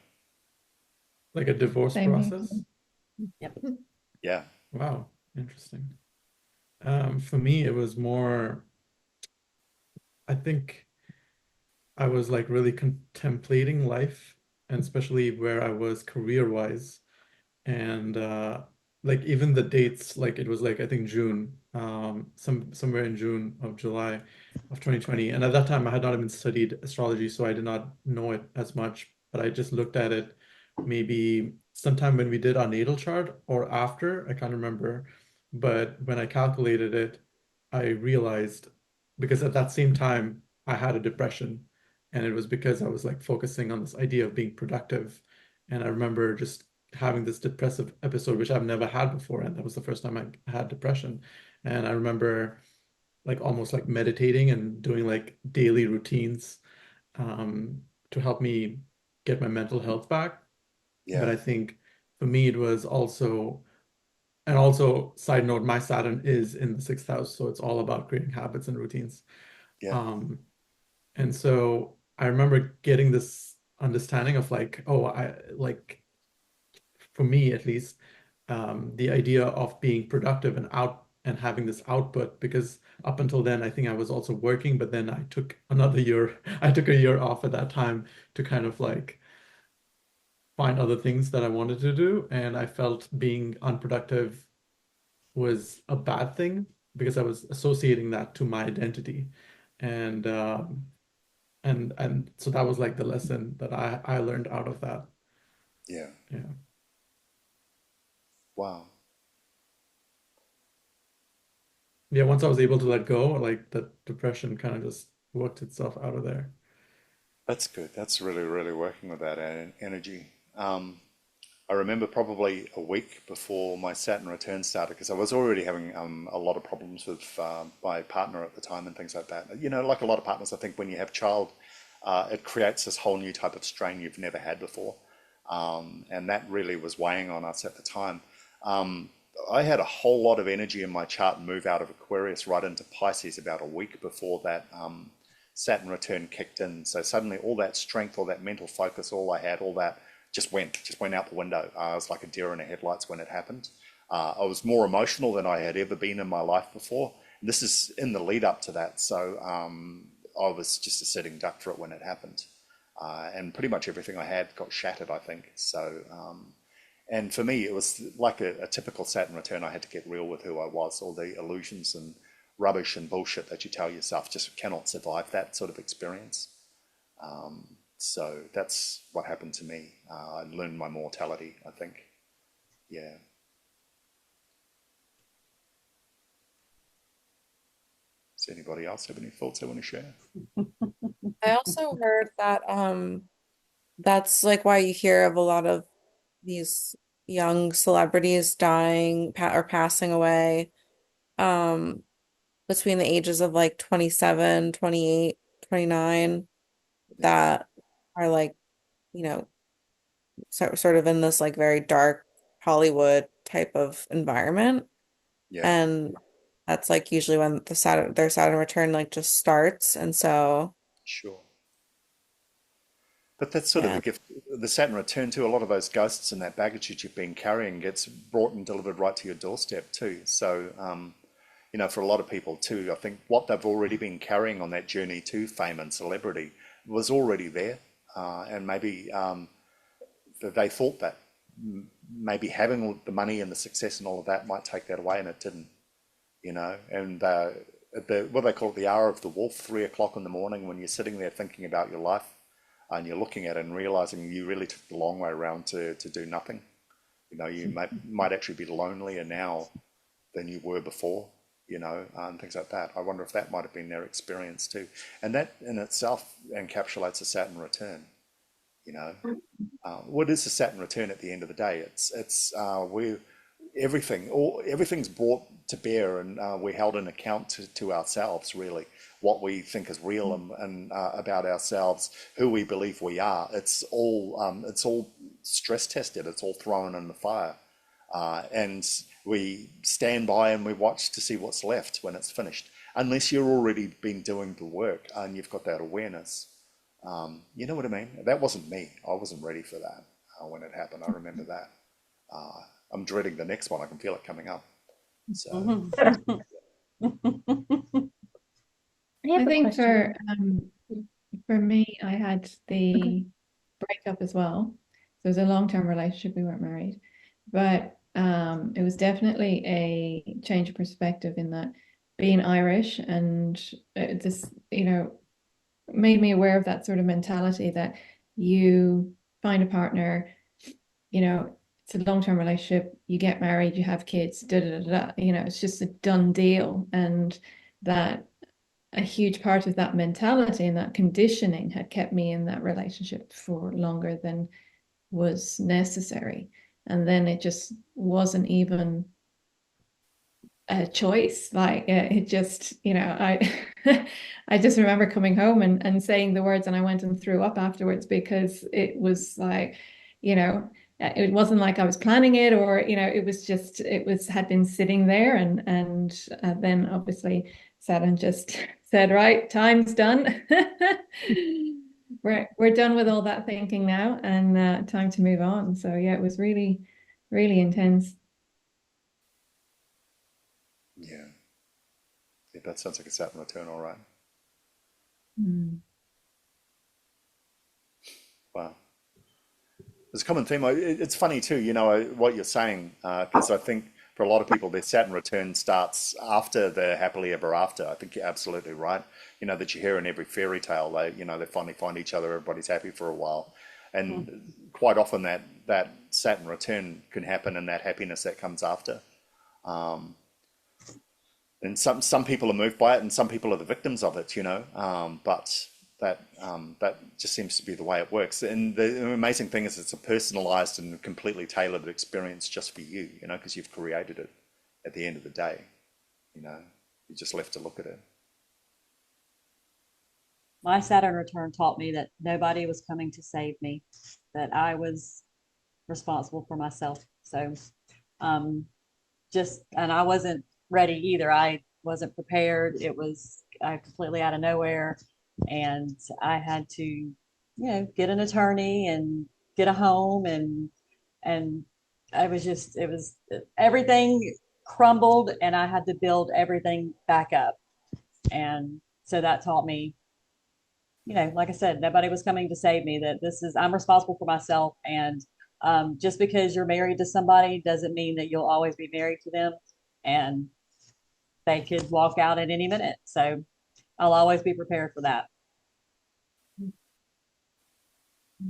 Like a divorce Same here. process? Yep. yeah, Wow, interesting. For me, it was more, I think I was like really contemplating life, and especially where I was career-wise. And like even the dates, like it was like I think June, somewhere in June of July of 2020. And at that time I had not even studied astrology, so I did not know it as much, but I just looked at it maybe sometime when we did our natal chart or after, I can't remember. But when I calculated it, I realized because at that same time I had a depression, and it was because I was like focusing on this idea of being productive. And I remember just having this depressive episode, which I've never had before. And that was the first time I had depression. And I remember like almost like meditating and doing like daily routines um, to help me get my mental health back. But yeah, I think for me, it was also, and also, side note, my Saturn is in the sixth house. So it's all about creating habits and routines. yeah, Um, and so I remember getting this understanding of like, oh, I like for me at least, the idea of being productive and out and having this output, because up until then, I think I was also working, but then I took another year, I took a year off at that time to kind of like find other things that I wanted to do. And I felt being unproductive was a bad thing because I was associating that to my identity. And and so that was like the lesson that I learned out of that. yeah. Yeah. Wow. Yeah, once I was able to let go, like the depression kind of just worked itself out of there. That's good. That's really, really working with that energy. Um, I remember probably a week before my Saturn return started because I was already having a lot of problems with my partner at the time and things like that. You know, like a lot of partners, I think when you have child, it creates this whole new type of strain you've never had before. And that really was weighing on us at the time. Um, I had a whole lot of energy in my chart move out of Aquarius right into Pisces about a week before that Saturn return kicked in. So suddenly all that strength, all that mental focus, all I had, all that just went out the window. I was like a deer in the headlights when it happened. I was more emotional than I had ever been in my life before. This is in the lead up to that. So I was just a sitting duck for it when it happened. And pretty much everything I had got shattered, I think. So, and for me, it was like a typical Saturn return. I had to get real with who I was. All the illusions and rubbish and bullshit that you tell yourself just cannot survive that sort of experience. So that's what happened to me. I learned my mortality, I think. Yeah. Does anybody else have any thoughts they want to share? I also heard that that's like why you hear of a lot of these young celebrities dying pa or passing away um between the ages of like 27, 28, 29 Yeah. that are like, you know, sort of in this like very dark Hollywood type of environment. Yeah. And that's like usually when their Saturn return like just starts. And so Sure. But that's sort of the yeah. gift, the Saturn return too. A lot of those ghosts and that baggage that you've been carrying gets brought and delivered right to your doorstep too. So, you know, for a lot of people too, I think what they've already been carrying on that journey to fame and celebrity was already there. And maybe they thought that maybe having the money and the success and all of that might take that away, and it didn't, you know. And what they call it, the hour of the wolf, 3 o'clock in the morning, when you're sitting there thinking about your life and you're looking at it and realizing you really took the long way around to do nothing. You know, you might actually be lonelier now than you were before, you know, and things like that. I wonder if that might have been their experience too. And that in itself encapsulates a Saturn return, you know. What is a Saturn return at the end of the day? It's everything's brought to bear, and we're held in account to ourselves, really, what we think is real and about ourselves, who we believe we are. It's all stress tested. It's all thrown in the fire, and we stand by and we watch to see what's left when it's finished. Unless you're already been doing the work and you've got that awareness. You know what I mean? That wasn't me. I wasn't ready for that when it happened. I remember that. I'm dreading the next one. I can feel it coming up. So, I think for me, I had the breakup as well. So it was a long-term relationship. We weren't married, but it was definitely a change of perspective in that being Irish, and this, you know, made me aware of that sort of mentality that you find a partner, you know, it's a long-term relationship, you get married, you have kids, you know, it's just a done deal. And that a huge part of that mentality and that conditioning had kept me in that relationship for longer than was necessary. And then it just wasn't even a choice. Like it just, you know, I just remember coming home and saying the words, and I went and threw up afterwards, because it was like, you know, it wasn't like I was planning it, or, you know, it was just, had been sitting there, and then obviously Saturn just said, right, time's done. We're done with all that thinking now, and time to move on. So yeah, it was really, really intense. yeah, that sounds like a Saturn return, all right. Wow. There's a common theme. It's funny too, you know, what you're saying, because I think for a lot of people, their Saturn return starts after the happily ever after. I think you're absolutely right. You know, that you hear in every fairy tale, they finally find each other, everybody's happy for a while. And quite often that Saturn return can happen, and that happiness that comes after. And some people are moved by it, and some people are the victims of it, you know. But that just seems to be the way it works. And the amazing thing is, it's a personalized and completely tailored experience just for you, you know, because you've created it at the end of the day. You know, you just left to look at it. My Saturn return taught me that nobody was coming to save me, that I was responsible for myself. So and I wasn't ready either. I wasn't prepared. It was completely out of nowhere. And I had to, you know, get an attorney and get a home, and it was everything crumbled, and I had to build everything back up. And so that taught me, you know, like I said, nobody was coming to save me, that I'm responsible for myself. And just because you're married to somebody doesn't mean that you'll always be married to them, and they could walk out at any minute. So I'll always be prepared for that.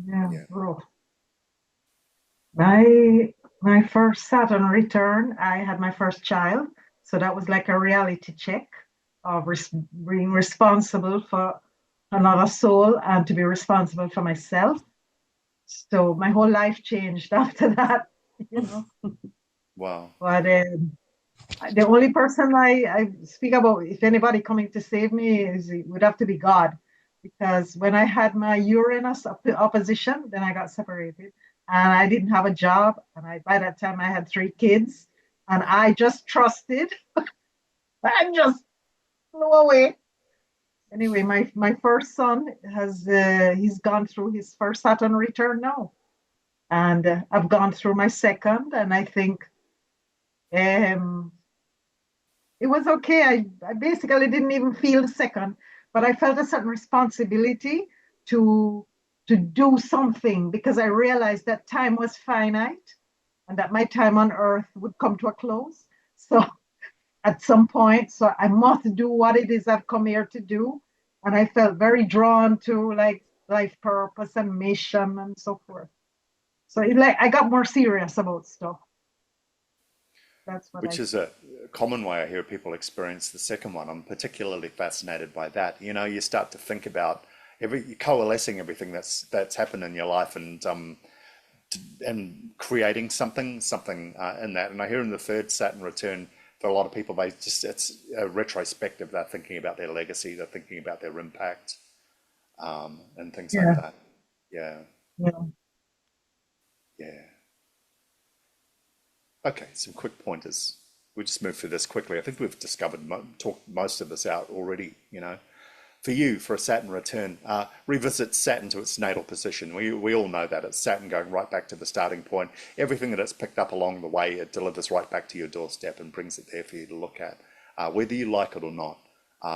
Yeah, rough. My first Saturn return, I had my first child, so that was like a reality check of being responsible for another soul and to be responsible for myself. So my whole life changed after that, you know. Wow. But the only person I speak about, if anybody coming to save me, it would have to be God. Because when I had my Uranus opposition, then I got separated, and I didn't have a job. And by that time, I had 3 kids, and I just trusted and just flew away. Anyway, my first son he's gone through his first Saturn return now. And I've gone through my second, and I think it was okay. I basically didn't even feel the second, but I felt a certain responsibility to to do something, because I realized that time was finite and that my time on earth would come to a close. So at some point, so I must do what it is I've come here to do. And I felt very drawn to like life purpose and mission and so forth. So I got more serious about stuff. That's what Which is a common way I hear people experience the second one. I'm particularly fascinated by that. You know, you start to think about coalescing everything that's happened in your life and creating something in that. And I hear in the third Saturn return, for a lot of people, it's a retrospective. They're thinking about their legacy, they're thinking about their impact, and things like that. Yeah. Okay, some quick pointers. We'll just move through this quickly. I think we've talked most of this out already, you know. For you, for a Saturn return, revisit Saturn to its natal position. We all know that. It's Saturn going right back to the starting point. Everything that it's picked up along the way, it delivers right back to your doorstep and brings it there for you to look at. Whether you like it or not,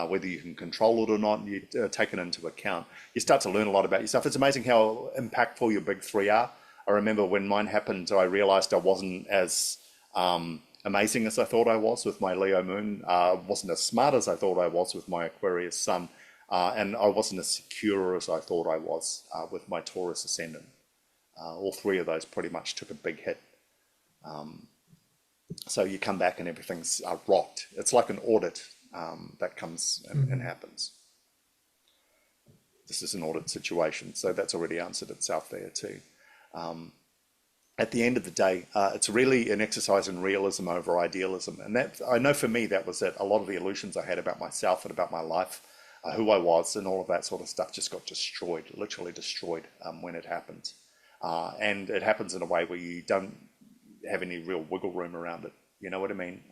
whether you can control it or not, you take it into account. You start to learn a lot about yourself. It's amazing how impactful your big three are. I remember when mine happened, I realized I wasn't as amazing as I thought I was with my Leo moon, wasn't as smart as I thought I was with my Aquarius sun, and I wasn't as secure as I thought I was with my Taurus ascendant. All three of those pretty much took a big hit. So you come back and everything's rocked. It's like an audit that comes and happens. This is an audit situation, so that's already answered itself there too. At the end of the day, it's really an exercise in realism over idealism. And that, I know for me, that was it. A lot of the illusions I had about myself and about my life, who I was and all of that sort of stuff just got destroyed, literally destroyed when it happened. And it happens in a way where you don't have any real wiggle room around it. You know what I mean?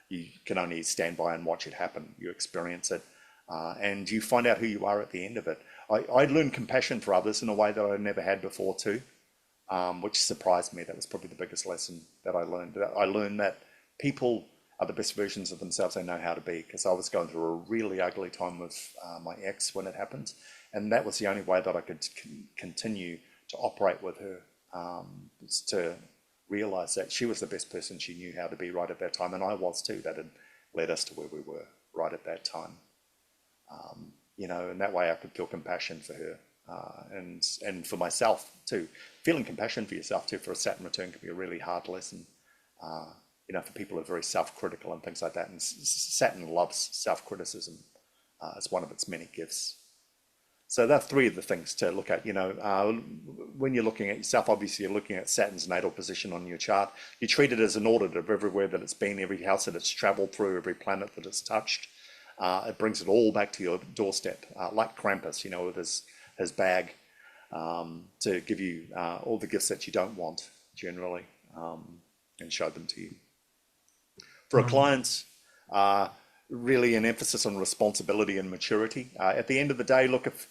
You can only stand by and watch it happen. You experience it and you find out who you are at the end of it. I learned compassion for others in a way that I never had before too. Which surprised me. That was probably the biggest lesson that I learned. I learned that people are the best versions of themselves they know how to be, because I was going through a really ugly time with my ex when it happened, and that was the only way that I could continue to operate with her, was to realize that she was the best person she knew how to be right at that time, and I was too. That had led us to where we were right at that time. You know, and that way I could feel compassion for her. And for myself too. Feeling compassion for yourself too for a Saturn return can be a really hard lesson. You know, for people who are very self-critical and things like that. And Saturn loves self-criticism as one of its many gifts. So there are three of the things to look at. You know, when you're looking at yourself, obviously you're looking at Saturn's natal position on your chart. You treat it as an audit of everywhere that it's been, every house that it's traveled through, every planet that it's touched. It brings it all back to your doorstep, like Krampus, you know, with his bag, to give you all the gifts that you don't want generally, and show them to you. For our clients, really an emphasis on responsibility and maturity. At the end of the day, look, if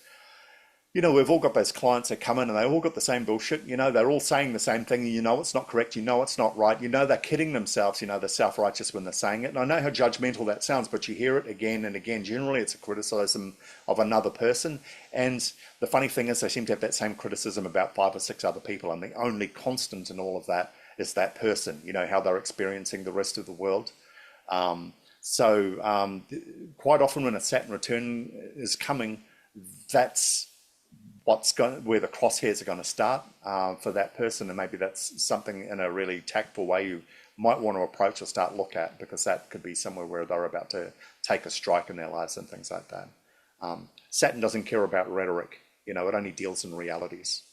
you know, we've all got those clients that come in and they all got the same bullshit. You know, they're all saying the same thing. You know, it's not correct. You know, it's not right. You know, they're kidding themselves. You know, they're self-righteous when they're saying it. And I know how judgmental that sounds, but you hear it again and again. Generally, it's a criticism of another person. And the funny thing is they seem to have that same criticism about 5 or 6 other people. And the only constant in all of that is that person, you know, how they're experiencing the rest of the world. So quite often when a Saturn return is coming, that's where the crosshairs are going to start for that person, and maybe that's something in a really tactful way you might want to approach or start look at, because that could be somewhere where they're about to take a strike in their lives and things like that. Saturn doesn't care about rhetoric, you know, it only deals in realities.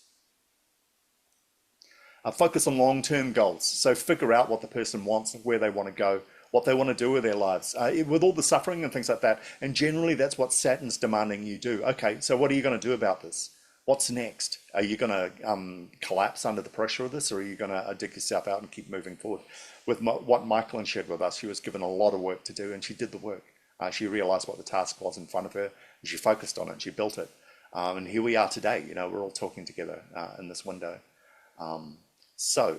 Focus on long-term goals. So figure out what the person wants, where they want to go, what they want to do with their lives, with all the suffering and things like that. And generally that's what Saturn's demanding you do. Okay, so what are you going to do about this? What's next? Are you going to collapse under the pressure of this, or are you going to dig yourself out and keep moving forward? With what Michaelin shared with us, she was given a lot of work to do, and she did the work. She realized what the task was in front of her, and she focused on it, and she built it. And here we are today, you know, we're all talking together in this window. So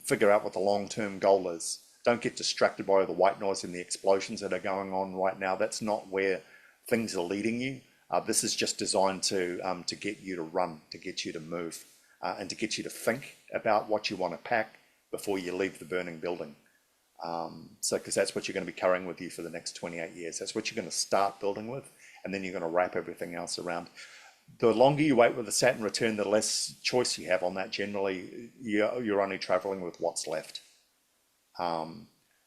figure out what the long-term goal is. Don't get distracted by all the white noise and the explosions that are going on right now. That's not where things are leading you. This is just designed to get you to run, to get you to move, and to get you to think about what you want to pack before you leave the burning building. So, because that's what you're going to be carrying with you for the next 28 years. That's what you're going to start building with, and then you're going to wrap everything else around. The longer you wait with the Saturn return, the less choice you have on that. Generally, you're only traveling with what's left.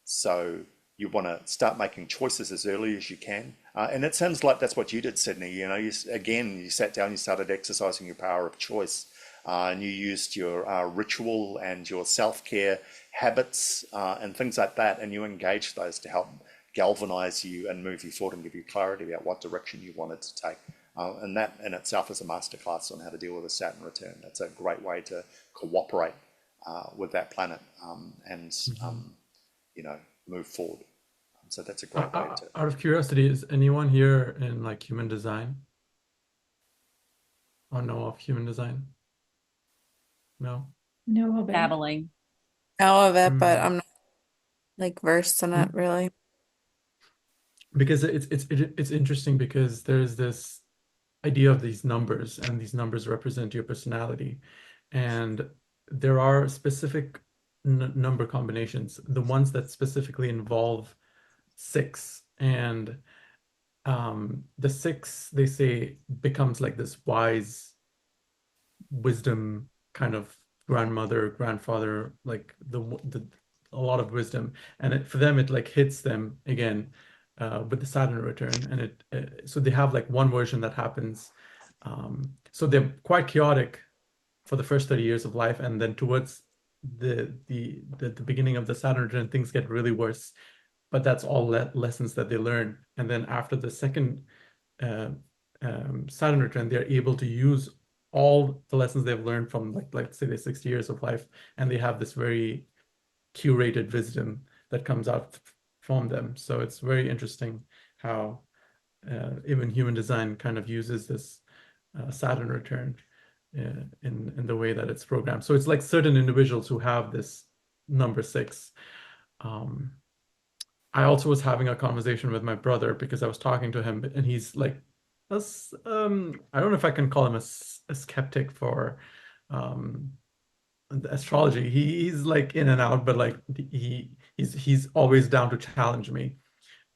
So you want to start making choices as early as you can. And it sounds like that's what you did, Sydney. You know, you sat down, you started exercising your power of choice, and you used your ritual and your self-care habits and things like that, and you engaged those to help galvanize you and move you forward and give you clarity about what direction you wanted to take. And that in itself is a masterclass on how to deal with a Saturn return. That's a great way to cooperate with that planet and you know, move forward. So that's a great way to. Out of curiosity, is anyone here in like human design? Or know of human design? No? No, Robin. Dabbling. Know of it, but I'm not like versed in it really. Because it's interesting because there's this idea of these numbers, and these numbers represent your personality, and there are specific number combinations, the ones that specifically involve 6, and the 6, they say, becomes like this wise wisdom kind of grandmother, grandfather, like a lot of wisdom, and for them it like hits them again with the Saturn return, and so they have like one version that happens. So they're quite chaotic for the first 30 years of life, and then towards the beginning of the Saturn return, things get really worse. But that's all lessons that they learn, and then after the second Saturn return, they're able to use all the lessons they've learned from like say the 60 years of life, and they have this very curated wisdom that comes out from them. So it's very interesting how even human design kind of uses this Saturn return in the way that it's programmed. So it's like certain individuals who have this number 6. I also was having a conversation with my brother because I was talking to him, and he's like, I don't know if I can call him a skeptic for the astrology. He's like in and out, but like he's always down to challenge me.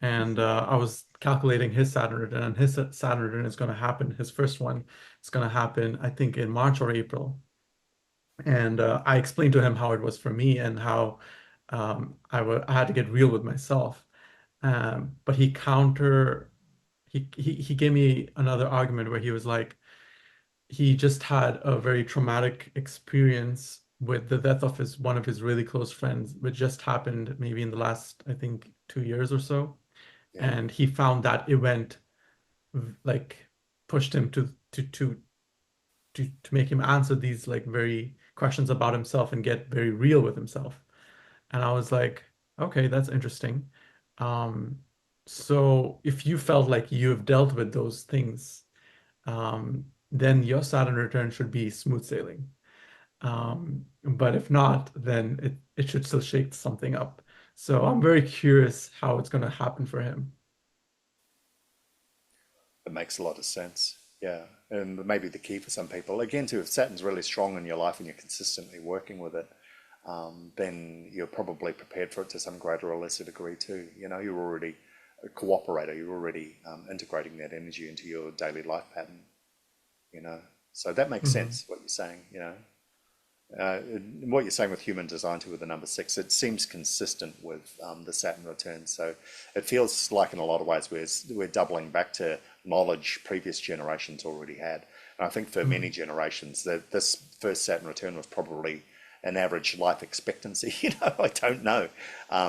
And I was calculating his Saturn return, and his Saturn return is going to happen. His first one is going to happen, I think, in March or April. And I explained to him how it was for me and how I had to get real with myself. But he gave me another argument where he was like, he just had a very traumatic experience with the death of one of his really close friends, which just happened maybe in the last, I think, 2 years or so. Yeah. And he found that event like pushed him to make him answer these like very questions about himself and get very real with himself. And I was like, okay, that's interesting. So if you felt like you've dealt with those things, then your Saturn return should be smooth sailing. But if not, then it should still shake something up. So I'm very curious how it's going to happen for him. It makes a lot of sense. Yeah. And maybe the key for some people, again, too, if Saturn's really strong in your life and you're consistently working with it, then you're probably prepared for it to some greater or lesser degree too. You know, you're already a cooperator, you're already integrating that energy into your daily life pattern, you know. So that makes sense, what you're saying, you know. What you're saying with human design too, with the number 6, it seems consistent with the Saturn return. So it feels like in a lot of ways we're doubling back to knowledge previous generations already had. And I think for many generations, this first Saturn return was probably an average life expectancy. You know, I don't know,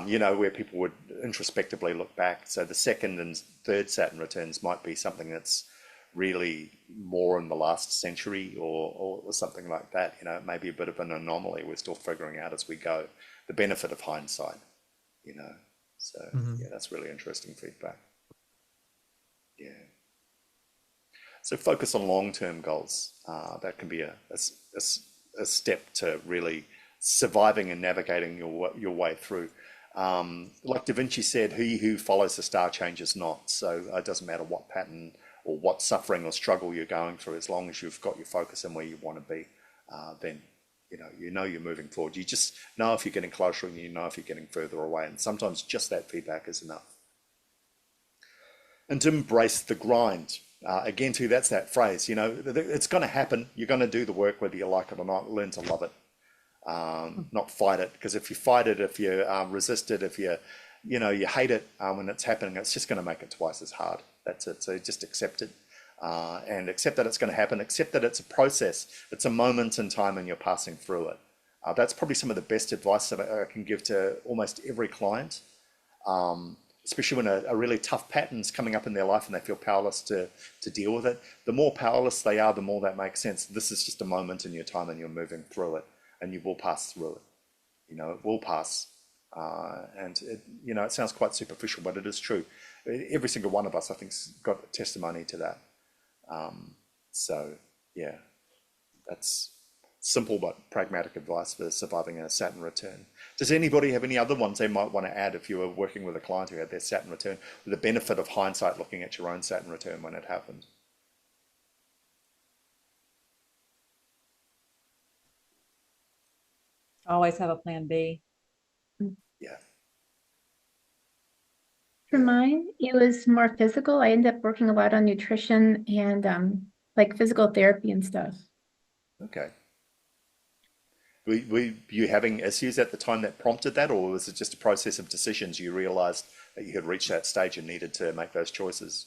you know, where people would introspectively look back. So the second and third Saturn returns might be something that's really more in the last century or something like that. You know, it may be a bit of an anomaly. We're still figuring out as we go, the benefit of hindsight, you know. So yeah, that's really interesting feedback. Yeah. So focus on long-term goals. That can be a step to really surviving and navigating your way through. Like Da Vinci said, he who follows the star changes not. So it doesn't matter what pattern or what suffering or struggle you're going through, as long as you've got your focus in where you want to be, then you know you're moving forward. You just know if you're getting closer, and you know if you're getting further away. And sometimes just that feedback is enough. And to embrace the grind. Again, too, that's that phrase. It's going to happen. You're going to do the work whether you like it or not. Learn to love it, not fight it. Because if you fight it, if you resist it, if you hate it when it's happening, it's just going to make it twice as hard. That's it. So just accept it, and accept that it's going to happen. Accept that it's a process. It's a moment in time, and you're passing through it. That's probably some of the best advice that I can give to almost every client. Especially when a really tough pattern's coming up in their life and they feel powerless to deal with it. The more powerless they are, the more that makes sense. This is just a moment in your time, and you're moving through it, and you will pass through it. It will pass. And it sounds quite superficial, but it is true. Every single one of us, I think, has got testimony to that. So yeah, that's simple but pragmatic advice for surviving a Saturn return. Does anybody have any other ones they might want to add if you were working with a client who had their Saturn return, with the benefit of hindsight looking at your own Saturn return when it happened? Always have a plan B. Yeah. For mine, it was more physical. I ended up working a lot on nutrition and like physical therapy and stuff. Okay. Were you having issues at the time that prompted that, or was it just a process of decisions? You realized that you had reached that stage and needed to make those choices?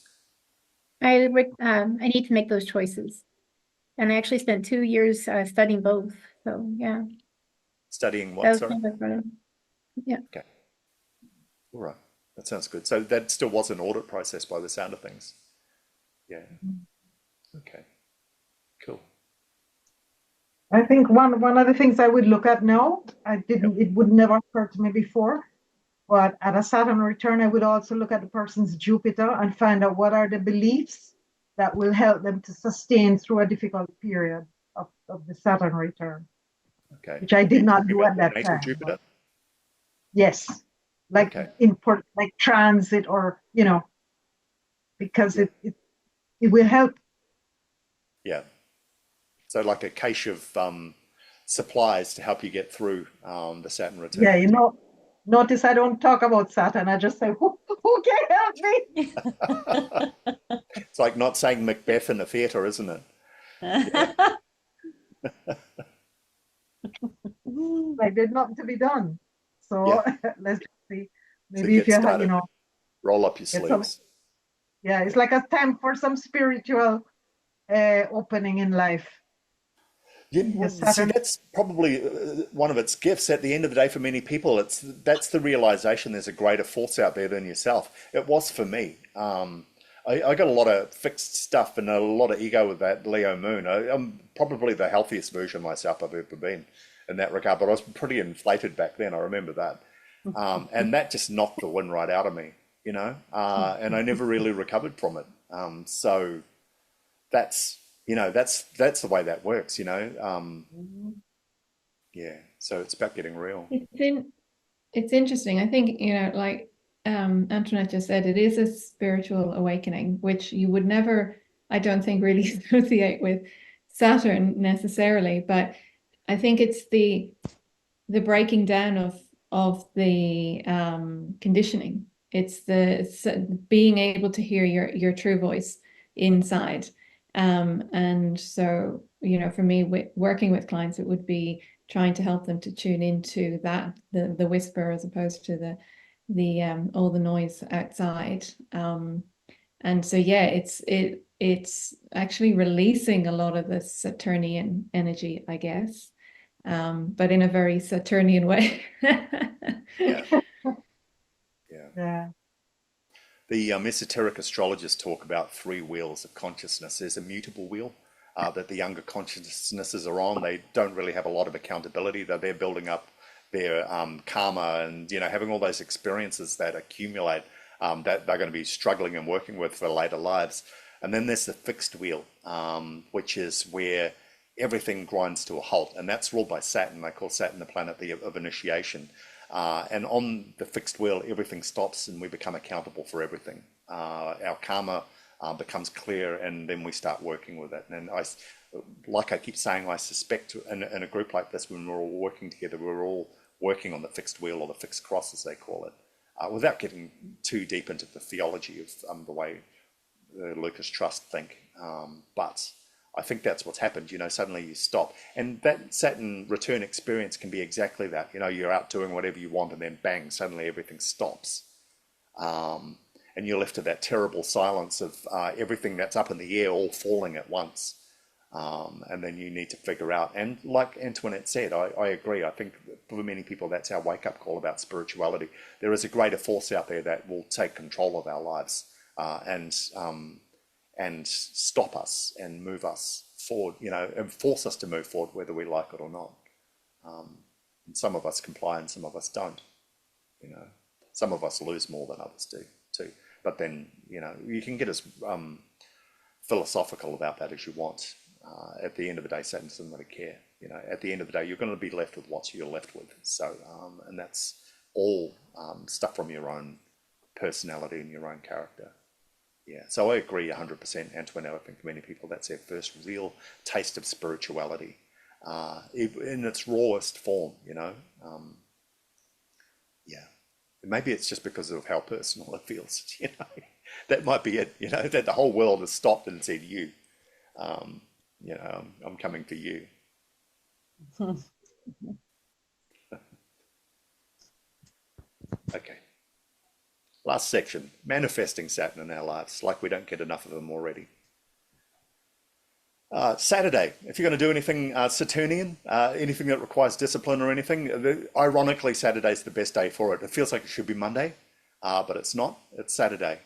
I need to make those choices, and I actually spent 2 years studying both. So yeah, Studying that what, was sorry? kind of part of- yeah. Okay. All right. That sounds good. So that still was an audit process by the sound of things. Yeah. Okay. Cool. I think one of the things I would look at now, it would never occur to me before, but at a Saturn return, I would also look at the person's Jupiter and find out what are the beliefs that will help them to sustain through a difficult period of the Saturn return, Okay. which I Are did you not talking do about at the that natal time. Jupiter? Yes, like Okay. like transit, or because Yeah. it will help. Yeah. So like a cache of supplies to help you get through the Saturn return. Yeah, notice I don't talk about Saturn. I just say, who can help me? It's like not saying Macbeth in the theatre, isn't it? Like there's nothing to be done. So Yeah. let's see. So Maybe if get you started. Roll up your get some, sleeves. yeah, it's like a time for some spiritual opening in life. Yeah, The see, Saturn, that's probably one of its gifts. At the end of the day, for many people, that's the realization there's a greater force out there than yourself. It was for me. I got a lot of fixed stuff and a lot of ego with that Leo moon. I'm probably the healthiest version of myself I've ever been in that regard, but I was pretty inflated back then. I remember that. And that just knocked the wind right out of me, and I never really recovered from it. So that's the way that works. Yeah. So it's about getting real. It's interesting. I think, like Antoinette just said, it is a spiritual awakening, which you would never, I don't think, really associate with Saturn necessarily. But I think it's the breaking down of the conditioning. It's being able to hear your true voice inside. And so, for me, working with clients, it would be trying to help them to tune into that, the whisper, as opposed to the all the noise outside. And so yeah, it's actually releasing a lot of the Saturnian energy, I guess, but in a very Saturnian way. Yeah. Yeah. yeah. The esoteric astrologers talk about 3 wheels of consciousness. There's a mutable wheel that the younger consciousnesses are on. They don't really have a lot of accountability, though they're building up their karma and having all those experiences that accumulate that they're going to be struggling and working with for later lives. And then there's the fixed wheel, which is where everything grinds to a halt, and that's ruled by Saturn. They call Saturn the planet of initiation. And on the fixed wheel, everything stops and we become accountable for everything. Our karma becomes clear, and then we start working with it. And like I keep saying, I suspect in a group like this, when we're all working together, we're all working on the fixed wheel, or the fixed cross, as they call it, without getting too deep into the theology of the way the Lucas Trust think. But I think that's what's happened. Suddenly you stop, and that Saturn return experience can be exactly that. You're out doing whatever you want, and then bang, suddenly everything stops. And you're left to that terrible silence of everything that's up in the air all falling at once. And then you need to figure out, and like Antoinette said, I agree. I think for many people, that's our wake-up call about spirituality. There is a greater force out there that will take control of our lives and stop us and move us forward, and force us to move forward, whether we like it or not. And some of us comply and some of us don't. Some of us lose more than others do too. But then, you can get as philosophical about that as you want. At the end of the day, Saturn doesn't really care. At the end of the day, you're going to be left with what you're left with. So, and that's all stuff from your own personality and your own character. Yeah. So I agree 100%, Antoinette. I think for many people, that's their first real taste of spirituality in its rawest form. Yeah. Maybe it's just because of how personal it feels. That might be it. That the whole world has stopped and said, I'm coming for you. Okay. Last section, manifesting Saturn in our lives, like we don't get enough of them already. Saturday, if you're going to do anything Saturnian, anything that requires discipline or anything, ironically, Saturday's the best day for it. It feels like it should be Monday, but it's not. It's Saturday.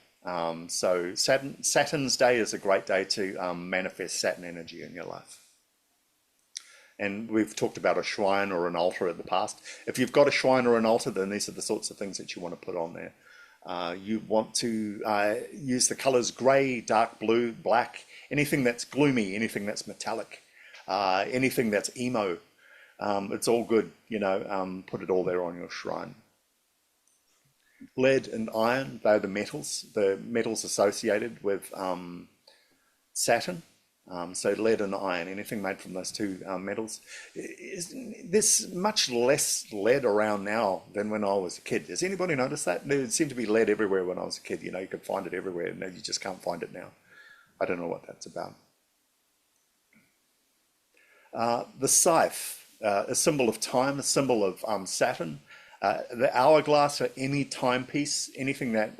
So Saturn's day is a great day to manifest Saturn energy in your life. And we've talked about a shrine or an altar in the past. If you've got a shrine or an altar, then these are the sorts of things that you want to put on there. You want to use the colors gray, dark blue, black, anything that's gloomy, anything that's metallic, anything that's emo. It's all good, put it all there on your shrine. Lead and iron, they're the metals associated with Saturn. So lead and iron, anything made from those two metals. There's much less lead around now than when I was a kid. Has anybody noticed that? There seemed to be lead everywhere when I was a kid. You could find it everywhere, and you just can't find it now. I don't know what that's about. The scythe, a symbol of time, a symbol of Saturn. The hourglass, or any timepiece, anything that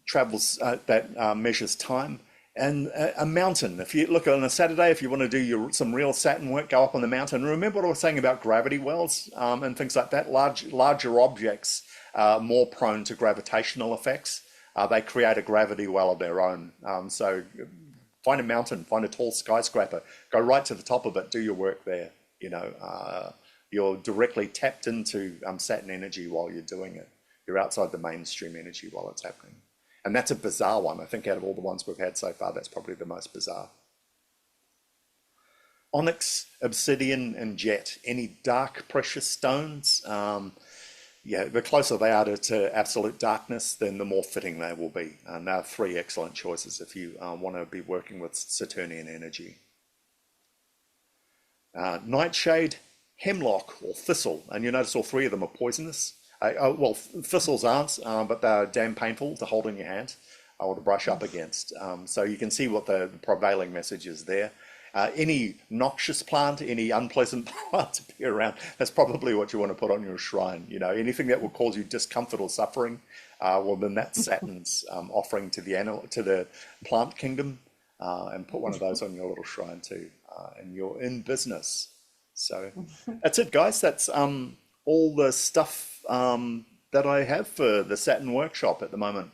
travels, that measures time. And a mountain. If you look on a Saturday, if you want to do some real Saturn work, go up on the mountain. Remember what I was saying about gravity wells and things like that? Larger objects are more prone to gravitational effects. They create a gravity well of their own. So find a mountain, find a tall skyscraper, go right to the top of it, do your work there. You're directly tapped into Saturn energy while you're doing it. You're outside the mainstream energy while it's happening. And that's a bizarre one. I think out of all the ones we've had so far, that's probably the most bizarre. Onyx, obsidian, and jet. Any dark precious stones. The closer they are to absolute darkness, then the more fitting they will be. And there are three excellent choices if you want to be working with Saturnian energy. Nightshade, hemlock, or thistle. And you notice all three of them are poisonous. Well, thistles aren't, but they're damn painful to hold in your hand or to brush up against. So you can see what the prevailing message is there. Any noxious plant, any unpleasant plant to be around, that's probably what you want to put on your shrine. Anything that will cause you discomfort or suffering, well, then that's Saturn's offering to the plant kingdom, and put one of those on your little shrine too, and you're in business. So that's it, guys. That's all the stuff that I have for the Saturn workshop at the moment.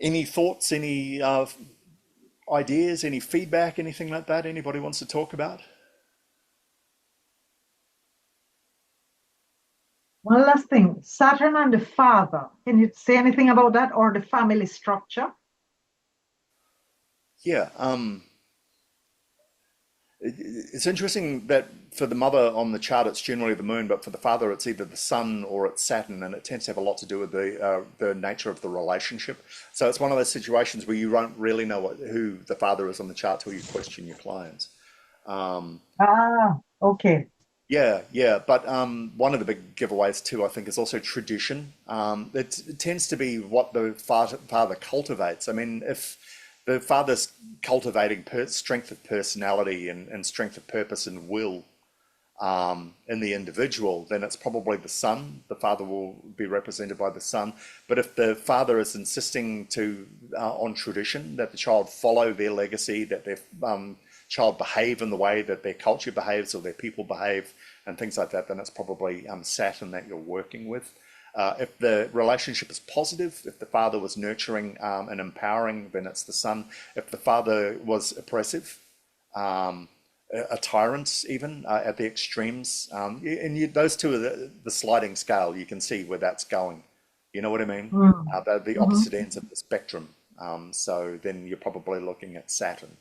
Any thoughts, any ideas, any feedback, anything like that anybody wants to talk about? One last thing, Saturn and the father. Can you say anything about that, or the family structure? Yeah. It's interesting that for the mother on the chart, it's generally the moon, but for the father, it's either the sun or it's Saturn, and it tends to have a lot to do with the nature of the relationship. So it's one of those situations where you don't really know who the father is on the chart till you question your clients. Okay. Yeah. But one of the big giveaways too, I think, is also tradition. It tends to be what the father cultivates. I mean, if the father's cultivating strength of personality and strength of purpose and will in the individual, then it's probably the son. The father will be represented by the son. But if the father is insisting on tradition, that the child follow their legacy, that their child behave in the way that their culture behaves or their people behave and things like that, then it's probably Saturn that you're working with. If the relationship is positive, if the father was nurturing and empowering, then it's the son. If the father was oppressive, a tyrant even at the extremes, those two are the sliding scale. You can see where that's going. You know what I mean? They're the opposite ends of the spectrum. So then you're probably looking at Saturn.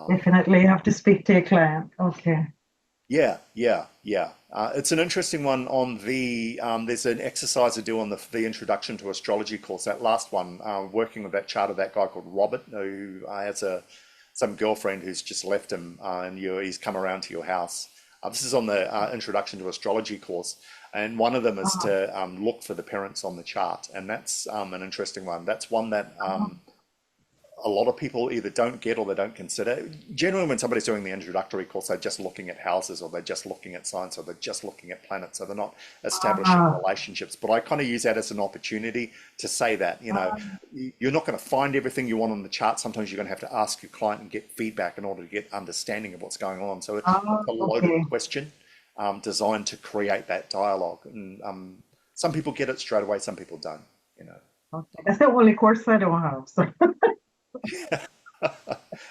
Definitely have to speak to a client. Okay. Yeah. It's an interesting one on there's an exercise to do on the Introduction to Astrology course, that last one, working with that chart of that guy called Robert, who has some girlfriend who's just left him, and he's come around to your house. This is on the Introduction to Astrology course, and one of them is to look for the parents on the chart, and that's an interesting one. That's one that a lot of people either don't get or they don't consider. Generally, when somebody's doing the introductory course, they're just looking at houses, or they're just looking at signs, or they're just looking at planets, so they're not establishing relationships. But I kind of use that as an opportunity to say that, you're not going to find everything you want on the chart. Sometimes you're going to have to ask your client and get feedback in order to get understanding of what's going on. So it's a loaded question designed to create that dialogue. And some people get it straight away, some people don't, Okay. That's the only course I don't have. So.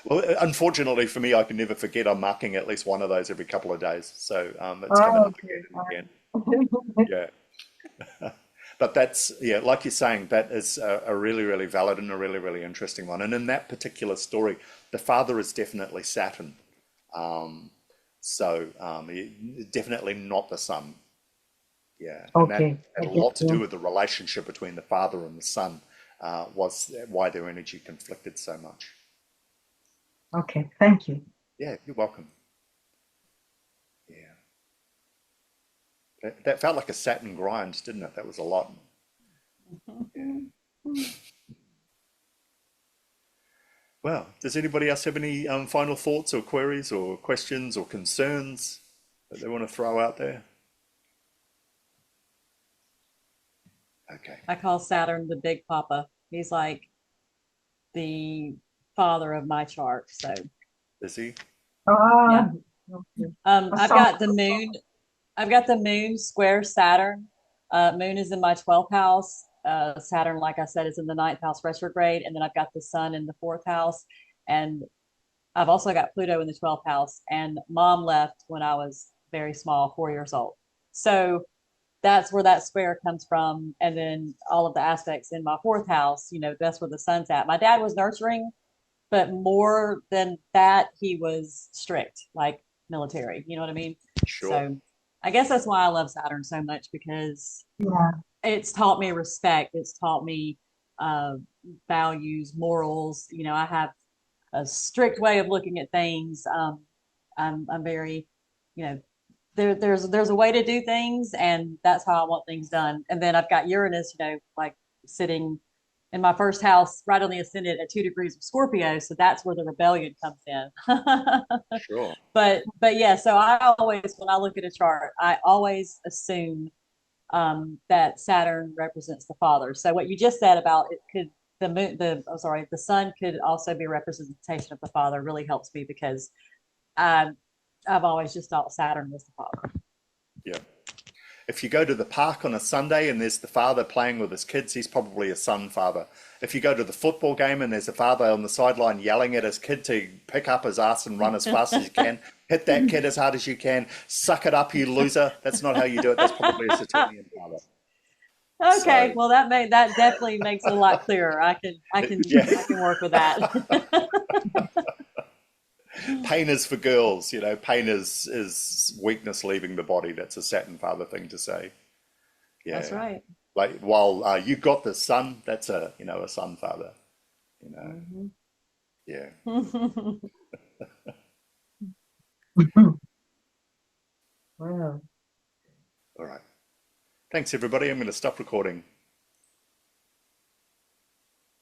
Well, unfortunately for me, I can never forget. I'm marking at least one of those every couple of days, so it's coming up again and again. Yeah, but that's like you're saying, that is a really, really valid and a really, really interesting one. And in that particular story, the father is definitely Saturn, so definitely not the son. Yeah, and that had a lot to do with the relationship between the father and the son. Was why their energy conflicted so much. Okay, thank you. Yeah, you're welcome. Yeah. That felt like a Saturn grind, didn't it? That was a lot. Yeah. Well, does anybody else have any final thoughts or queries or questions or concerns that they want to throw out there? Okay. I call Saturn the Big Papa. He's like the father of my chart. So is he? Yeah. I've got the moon. I've got the moon square Saturn. Moon is in my 12th house. Saturn, like I said, is in the 9th house retrograde, and then I've got the sun in the 4th house, and I've also got Pluto in the 12th house. And mom left when I was very small, 4 years old. So that's where that square comes from. And then all of the aspects in my 4th house, that's where the sun's at. My dad was nurturing, but more than that, he was strict, like military. You know what I mean? Sure. So I guess that's why I love Saturn so much, because it's taught me respect. It's taught me values, morals. I have a strict way of looking at things. I'm very, there's a way to do things, and that's how I want things done. And then I've got Uranus, like sitting in my first house, right on the ascendant at 2 degrees of Scorpio. So that's where the rebellion comes in. Sure. But yeah, so I always, when I look at a chart, I always assume that Saturn represents the father. So what you just said about it could, the sun could also be a representation of the father, really helps me, because I've always just thought Saturn was the father. Yeah. If you go to the park on a Sunday and there's the father playing with his kids, he's probably a son father. If you go to the football game and there's a father on the sideline yelling at his kid to pick up his ass and run as fast as you can, hit that kid as hard as you can, suck it up, you loser. That's not how you do it. That's probably a Saturnian father. Okay, well that definitely makes it a lot clearer. I can work with that. Pain is for girls, you know. Pain is weakness leaving the body. That's a Saturn father thing to say. Yeah. That's right. Like, while you got the sun, that's a, you know, a sun father, you know. Mhm. Yeah. Wow. All right. Thanks, everybody. I'm going to stop recording.